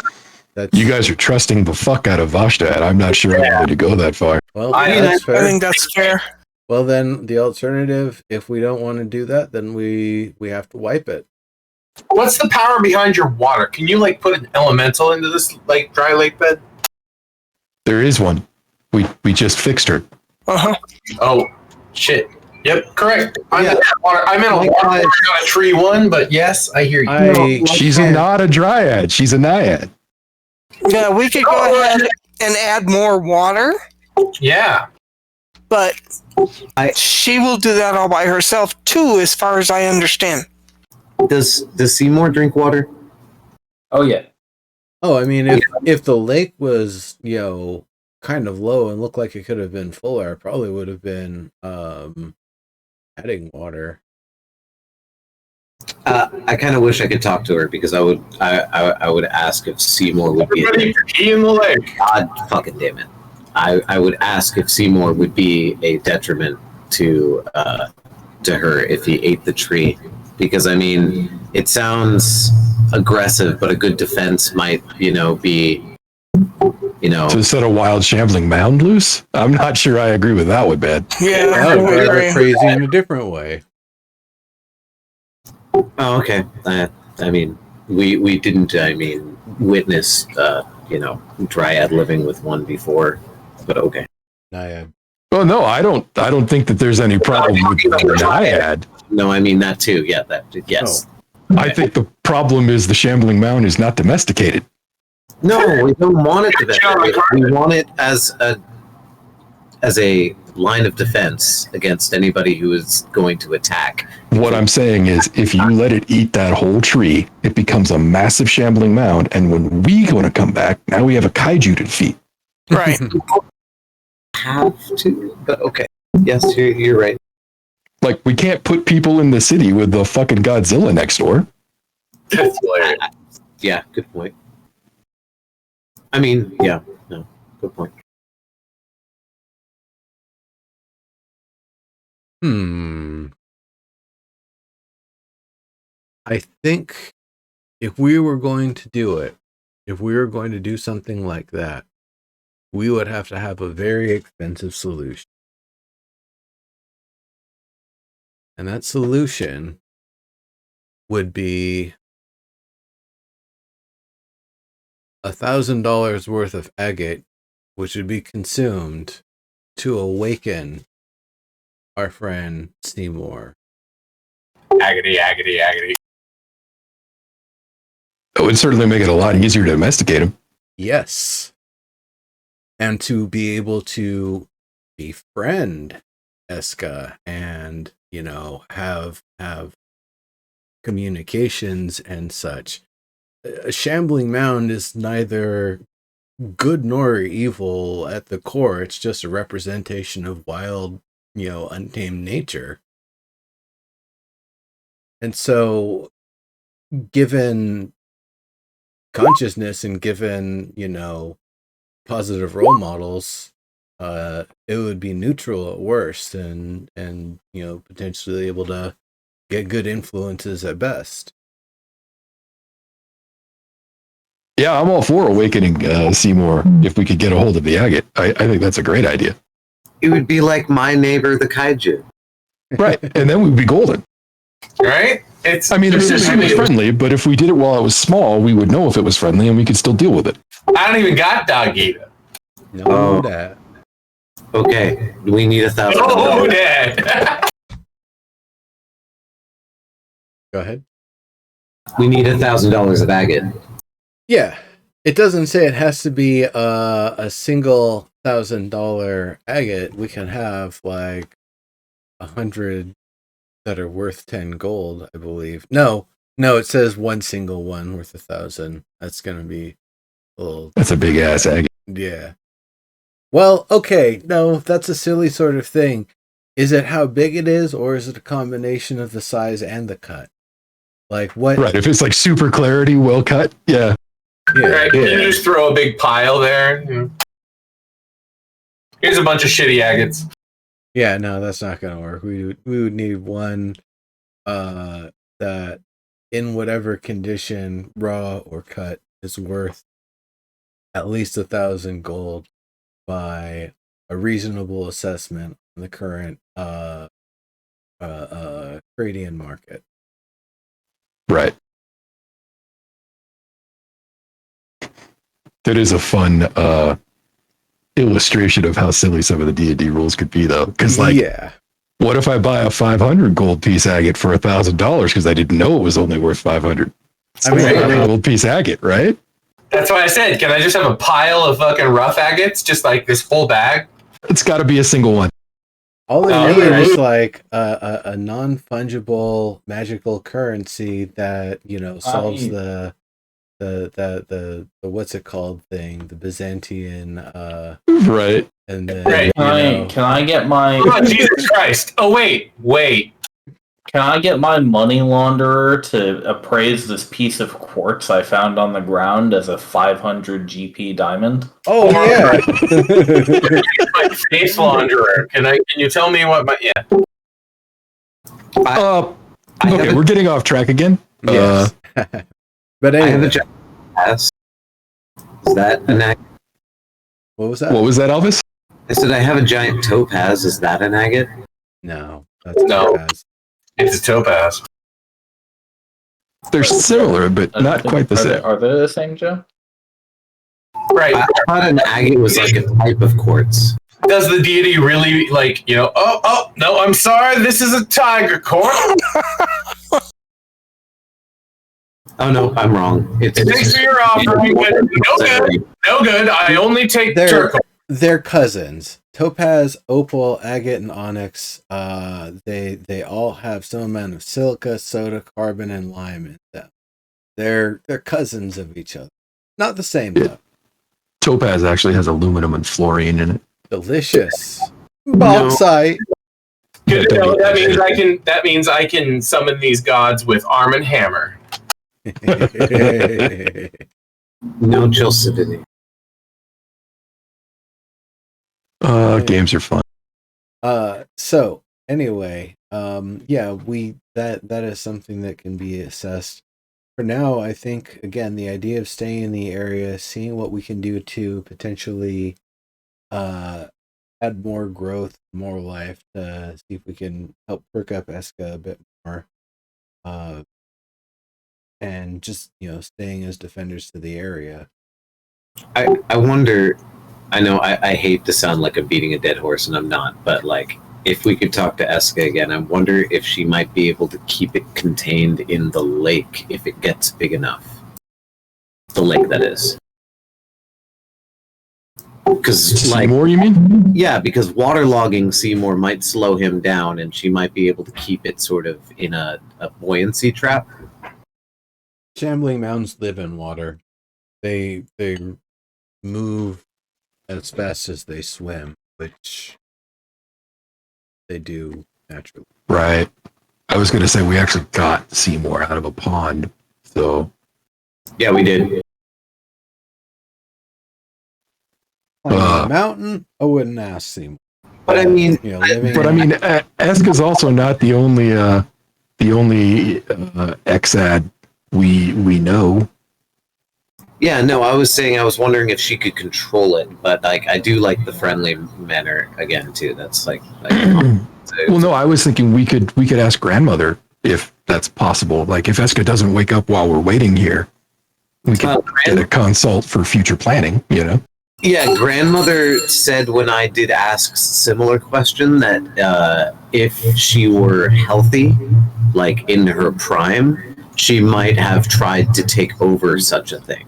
That's, You guys are trusting the fuck out of Vashta, and I'm not sure I'm ready to go that far. well, I that's fair. I think that's fair. Well, then the alternative, if we don't want to do that, then we have to wipe it. What's the power behind your water? Can you like put an elemental into this like dry lake bed? There is one. We just fixed her. Uh-huh. Oh, shit. Yep, correct. I meant a Like, water, not a tree one, but yes, I hear you. She's not a dryad. She's a naiad. Yeah, we could go ahead and add more water, Yeah. but she will do that all by herself too, as far as I understand. Does Seymour drink water? Oh yeah. Oh, I mean, if the lake was, kind of low and looked like it could have been fuller, I probably would have been adding water. I kind of wish I could talk to her because I would ask if Seymour would be. Everybody pee in the lake. God fucking damn it! I would ask if Seymour would be a detriment to her if he ate the tree, because I mean it sounds aggressive, but a good defense might be. To set a wild shambling mound loose? I'm not sure I agree with that one, man. Yeah, I would I rather agree. crazy in a different way. Oh, okay. I mean, we didn't. I mean, witness. Dryad living with one before, but okay. Naiad. Well, no, I don't think that there's any problem with the naiad. No, I mean that too. Yeah, that. Yes. I think the problem is the shambling mound is not domesticated. No, we don't want it to be. We want it as a line of defense against anybody who is going to attack. What I'm saying is, if you let it eat that whole tree, it becomes a massive shambling mound, and when we going to come back, now we have a kaiju to defeat. Right. Have to, but okay. Yes, you're right. Like, we can't put people in the city with the fucking Godzilla next door. That's hilarious. Yeah, good point. I mean, yeah, no, good point. I think if we were going to do it, if we were going to do something like that, we would have to have a very expensive solution. And that solution would be $1,000 worth of agate, which would be consumed to awaken our friend Seymour. Agony. That would certainly make it a lot easier to domesticate him. Yes. And to be able to befriend Eska and, have communications and such. A shambling mound is neither good nor evil at the core. It's just a representation of wild, untamed nature. And so, given consciousness and given, positive role models, it would be neutral at worst and potentially able to get good influences at best. Yeah, I'm all for awakening Seymour if we could get a hold of the agate. I think that's a great idea. It would be like my neighbor, the kaiju. Right, and then we'd be golden. Right? Assuming it was friendly, but if we did it while it was small, we would know if it was friendly and we could still deal with it. I don't even got dog eater. No, that. Okay, we need $1,000. Oh, Dad. Go ahead. We need $1,000 of agate. Yeah, it doesn't say it has to be a single $1,000 agate. We can have like 100 that are worth 10 gold, I believe. No, it says one single one worth 1,000. That's gonna be a little. That's a big ass agate. Yeah. Well, okay. No, that's a silly sort of thing. Is it how big it is, or is it a combination of the size and the cut? Like what? Right. If it's like super clarity, well cut. Yeah. Yeah. Right, can you just throw a big pile there? Here's a bunch of shitty agates. Yeah, no, that's not gonna work. We would need one that in whatever condition, raw or cut, is worth at least 1,000 gold by a reasonable assessment in the current Cradian market. Right. That is a fun illustration of how silly some of the D&D rules could be, though. Because, like, yeah, what if I buy a 500 gold piece agate for $1,000 because I didn't know it was only worth 500? I mean, a gold piece agate, right? That's why I said, can I just have a pile of fucking rough agates? Just like this whole bag? It's got to be a single one. all they Oh, need yeah. is like a non-fungible magical currency that solves the what's it called thing, the Byzantine Right. and then Right. Can I get my Oh, Jesus Christ. Oh, wait. Can I get my money launderer to appraise this piece of quartz I found on the ground as a 500 GP diamond? oh yeah. My face launderer. Can you tell me what my... Yeah. Okay, we're getting off track again. Yes. But I have a anyway, giant topaz. Is that an agate? what was that? What was that, Elvis? I said I have a giant topaz. Is that an agate? No, that's No. topaz. It's a topaz. They're similar, but not quite the same. Are they the same, Joe? Right. I thought an agate was like a type of quartz. Does the deity really, like, oh, no, I'm sorry, this is a tiger core. Oh no, I'm wrong. Thanks for your offering, but no good. I only take turquoise. They're cousins. Topaz, opal, agate, and onyx. They all have some amount of silica, soda, carbon, and lime in them. They're cousins of each other. Not the same though. Topaz actually has aluminum and fluorine in it. Delicious. Bauxite. Good to know. That means I can summon these gods with arm and hammer. No Chalcedony. Games are fun. So anyway, that is something that can be assessed. For now, I think again the idea of staying in the area, seeing what we can do to potentially add more growth, more life, to see if we can help perk up Eska a bit more. And just staying as defenders to the area. I wonder. I know I hate to sound like I'm beating a dead horse, and I'm not. But like, if we could talk to Eska again, I wonder if she might be able to keep it contained in the lake if it gets big enough. The lake, that is. Because Seymour, you mean? Yeah, because waterlogging Seymour might slow him down, and she might be able to keep it sort of in a buoyancy trap. Shambling mounds live in water. They move as fast as they swim, which they do naturally. Right. I was going to say we actually got Seymour out of a pond, so Yeah, we did. Climbing a mountain, I wouldn't ask Seymour. But I mean, Eska's also not the only Exad we know. yeah, no, I was wondering if she could control it, but like I do like the friendly manner again too. That's like Well, no, I was thinking we could ask grandmother if that's possible. Like if Eska doesn't wake up while we're waiting here, we could get a consult for future planning, Yeah, grandmother said when I did ask similar question that if she were healthy, like in her prime, she might have tried to take over such a thing.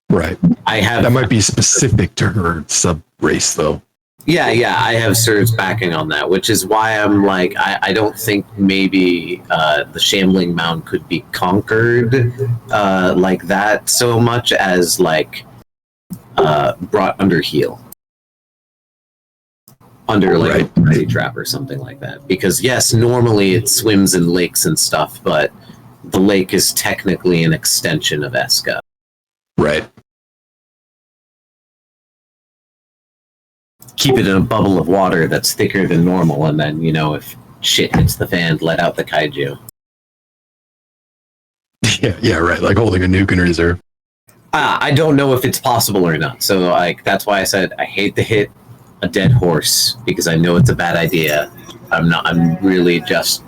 Right. I have That might be specific to her sub race, though. Yeah, I have Sir's backing on that, which is why I'm like, I don't think maybe the Shambling Mound could be conquered like that so much as like brought under heel. Under like a party trap or something like that. Because yes, normally it swims in lakes and stuff, but the lake is technically an extension of Eska. Right. Keep it in a bubble of water that's thicker than normal, and then, you know, if shit hits the fan, let out the kaiju. Yeah, right. Like holding a nuke in reserve. I don't know if it's possible or not. So, like, that's why I said I hate to hit a dead horse because I know it's a bad idea. I'm really just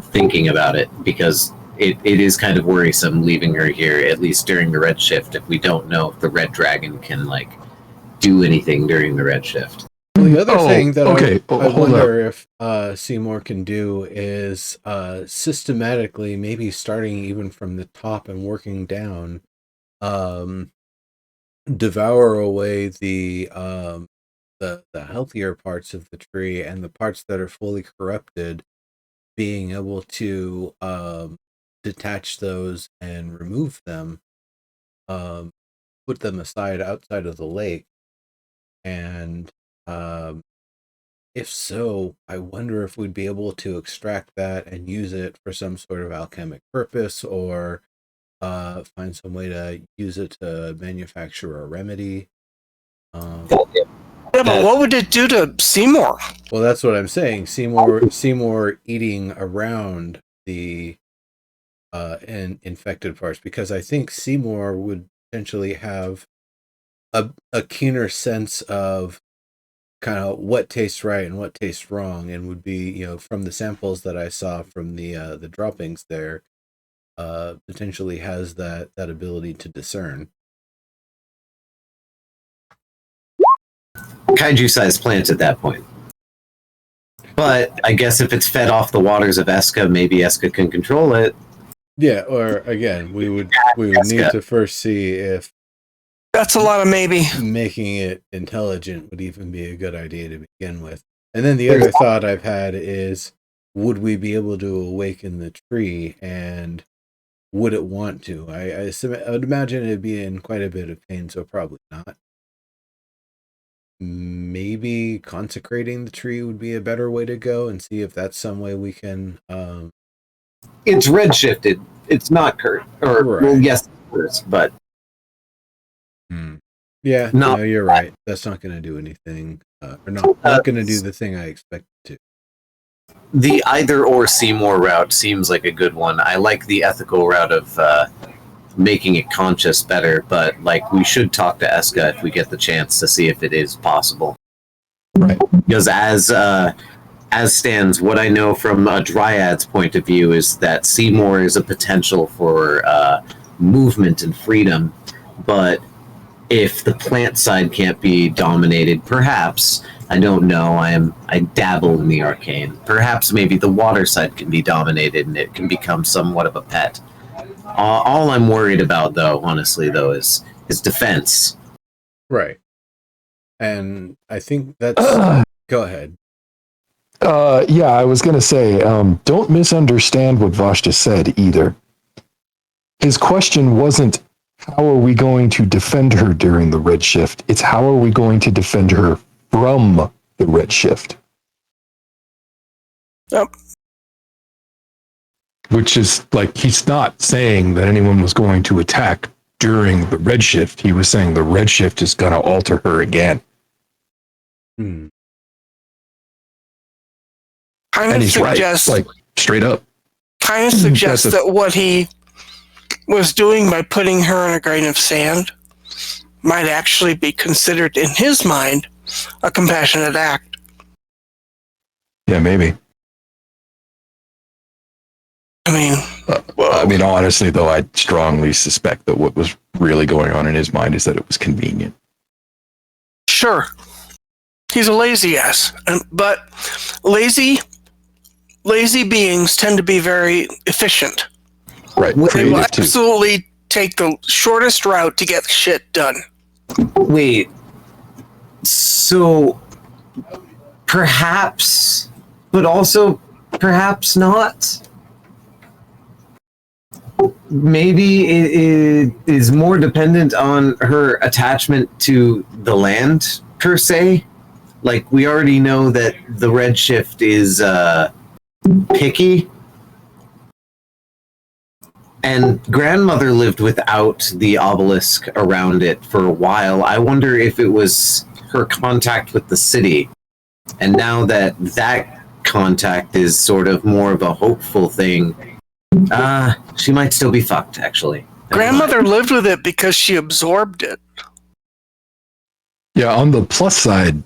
thinking about it because it is kind of worrisome leaving her here, at least during the Redshift, if we don't know if the Red Dragon can, like, do anything during the Redshift. Well, the other thing that I hold wonder if Seymour can do is systematically, maybe starting even from the top and working down, devour away the healthier parts of the tree and the parts that are fully corrupted, being able to detach those and remove them, put them aside outside of the lake, and if so, I wonder if we'd be able to extract that and use it for some sort of alchemic purpose, or find some way to use it to manufacture a remedy. Yeah, but what would it do to Seymour? Well, that's what I'm saying. Seymour eating around the infected parts, because I think Seymour would potentially have a keener sense of kind of what tastes right and what tastes wrong, and would be, you know, from the samples that I saw from the droppings there, potentially has that ability to discern. Kaiju-sized plants at that point. But I guess if it's fed off the waters of Eska, maybe Eska can control it. Yeah, or again, we would need to first see if That's a lot of maybe. making it intelligent would even be a good idea to begin with. And then the other thought I've had is, would we be able to awaken the tree, and would it want to? I would imagine it'd be in quite a bit of pain, so probably not. Maybe consecrating the tree would be a better way to go, and see if that's some way we can. It's redshifted. It's not cursed. Or, Right. well, yes, it's cursed, but Yeah, No. no, you're right. That's not going to do anything, or not going to do the thing I expect it to. the either or Seymour route seems like a good one. I like the ethical route of making it conscious better, but like we should talk to Eska if we get the chance to see if it is possible. Right. Because as stands, what I know from a Dryad's point of view is that Seymour is a potential for movement and freedom, but if the plant side can't be dominated, perhaps, I don't know, I dabble in the arcane. Perhaps maybe the water side can be dominated and it can become somewhat of a pet. All I'm worried about, though, honestly, though, is defense. Right. And I think that's... Go ahead. Yeah, I was going to say, don't misunderstand what Vosh just said either. His question wasn't, how are we going to defend her during the Redshift? It's how are we going to defend her from the Redshift? Yep. Which is like, he's not saying that anyone was going to attack during the Redshift. He was saying the Redshift is going to alter her again. Hmm. Kind And of he's suggests, right, like straight up. kind of suggests that what he was doing by putting her in a grain of sand might actually be considered, in his mind, a compassionate act. Yeah, maybe. I mean, Honestly, though, I strongly suspect that what was really going on in his mind is that it was convenient. Sure. He's a lazy ass. But lazy beings tend to be very efficient. Right. They will Creative too. absolutely take the shortest route to get shit done. Wait. So perhaps, but also perhaps not. Maybe it is more dependent on her attachment to the land, per se. Like, we already know that the Redshift is picky. And grandmother lived without the obelisk around it for a while. I wonder if it was her contact with the city. And now that contact is sort of more of a hopeful thing, she might still be fucked, actually. Grandmother lived with it because she absorbed it. Yeah, on the plus side,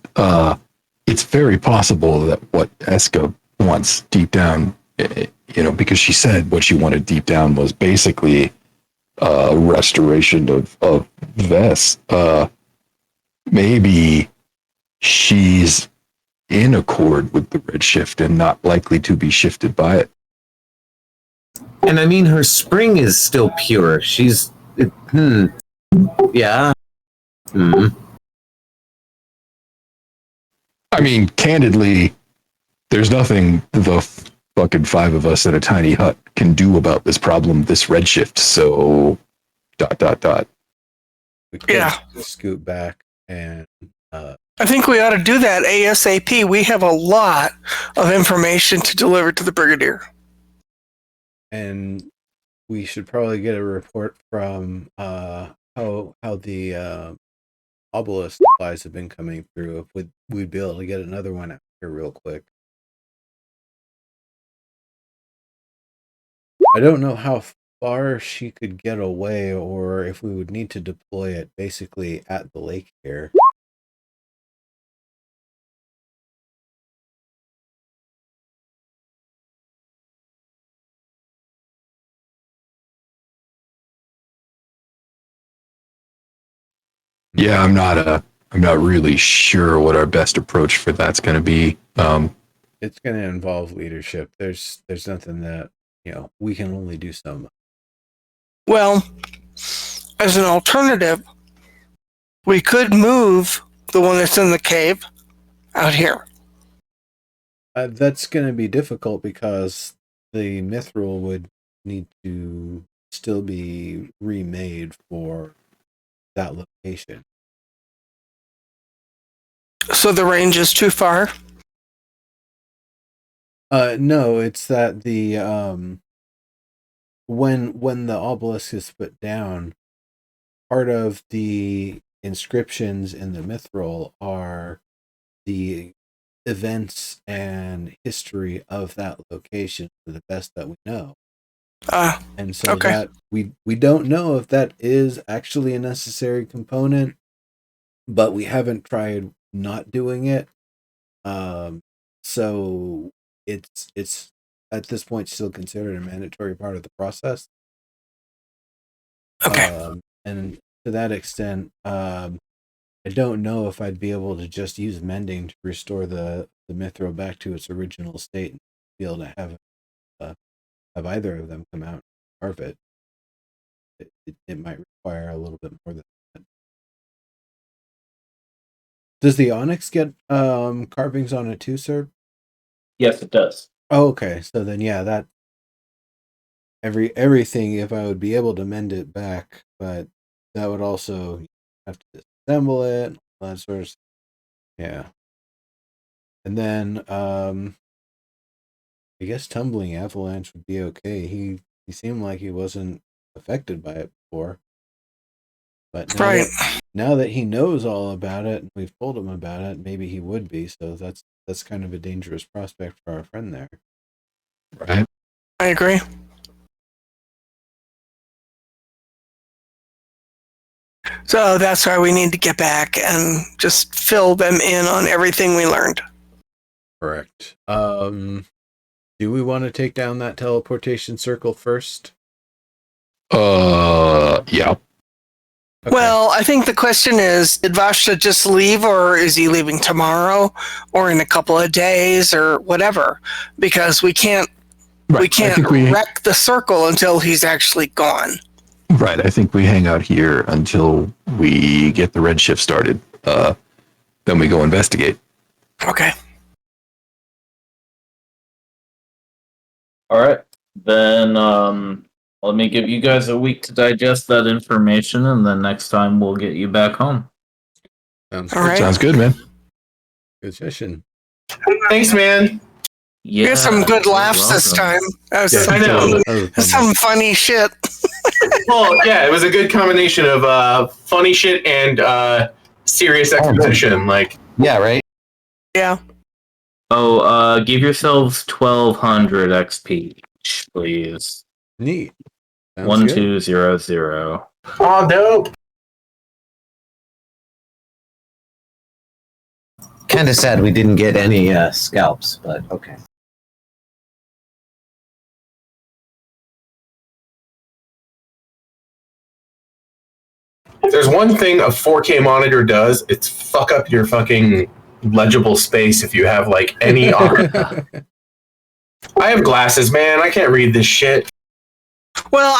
it's very possible that what Eska wants deep down, because she said what she wanted deep down was basically restoration of Vess. Maybe she's in accord with the Redshift and not likely to be shifted by it. And I mean, her spring is still pure. She's... Yeah. I mean, candidly, there's nothing the fucking five of us in a tiny hut can do about this problem, this Redshift, so... ... We could Yeah. scoot back and I think we ought to do that ASAP. We have a lot of information to deliver to the Brigadier. and we should probably get a report from how the obelisk supplies have been coming through. If we'd be able to get another one out here real quick. I don't know how far she could get away, or if we would need to deploy it basically at the lake here. Yeah, I'm not really sure what our best approach for that's going to be. It's going to involve leadership. There's nothing that, we can only do so much. Well, as an alternative, we could move the one that's in the cave out here. That's going to be difficult because the mithril would need to still be remade for that location. So the range is too far? No, it's that the when the obelisk is put down, part of the inscriptions in the mithril are the events and history of that location to the best that we know. And so okay. that we don't know if that is actually a necessary component, but we haven't tried not doing it. So it's at this point still considered a mandatory part of the process. Okay. And to that extent, I don't know if I'd be able to just use mending to restore the mithril back to its original state and be able to have either of them come out and carve it. It might require a little bit more than that. Does the onyx get carvings on it too, sir? Yes, it does. Oh, okay. So then, yeah, that everything. If I would be able to mend it back, but that would also have to disassemble it. All that sort of. Yeah. And then, I guess tumbling avalanche would be okay. He seemed like he wasn't affected by it before, but now that he knows all about it and we've told him about it, maybe he would be. So that's kind of a dangerous prospect for our friend there. Right. I agree. So that's why we need to get back and just fill them in on everything we learned. Correct. Do we want to take down that teleportation circle first? Yeah. Okay. Well, I think the question is, did Vashta just leave, or is he leaving tomorrow, or in a couple of days, or whatever? Because we can't Right. we can't wreck the circle until he's actually gone. Right. I think we hang out here until we get the Redshift started. Then we go investigate. Okay. All right. Then let me give you guys a week to digest that information, and then next time we'll get you back home. Sounds All good. right. Sounds good, man. Good session. Thanks, man. You Yeah, had some good you're laughs this welcome. time. That was I know. That was a fun some funny shit. Well, yeah, it was a good combination of funny shit and serious exposition. Like, Yeah, right. Yeah. Oh, give yourselves 1,200 XP, each, please. one. Neat. Sounds good. 1200. oh, dope. Kind of sad we didn't get any scalps, but okay. If there's one thing a 4K monitor does, it's fuck up your fucking legible space if you have like any. I have glasses, man. I can't read this shit. Well,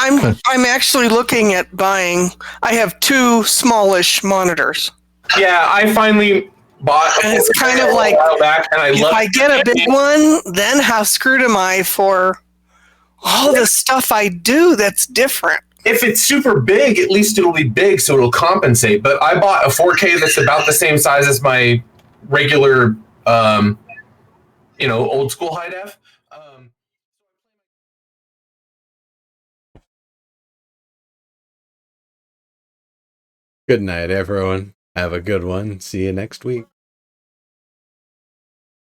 I'm actually looking at buying. I have 2 smallish monitors. Yeah, I finally bought. And it's kind of a like, while back, and I if love. I get a big one, then how screwed am I for all the stuff I do that's different? If it's super big, at least it'll be big, so it'll compensate. But I bought a 4K that's about the same size as my regular, old school high def. Good night, everyone. Have a good one. See you next week.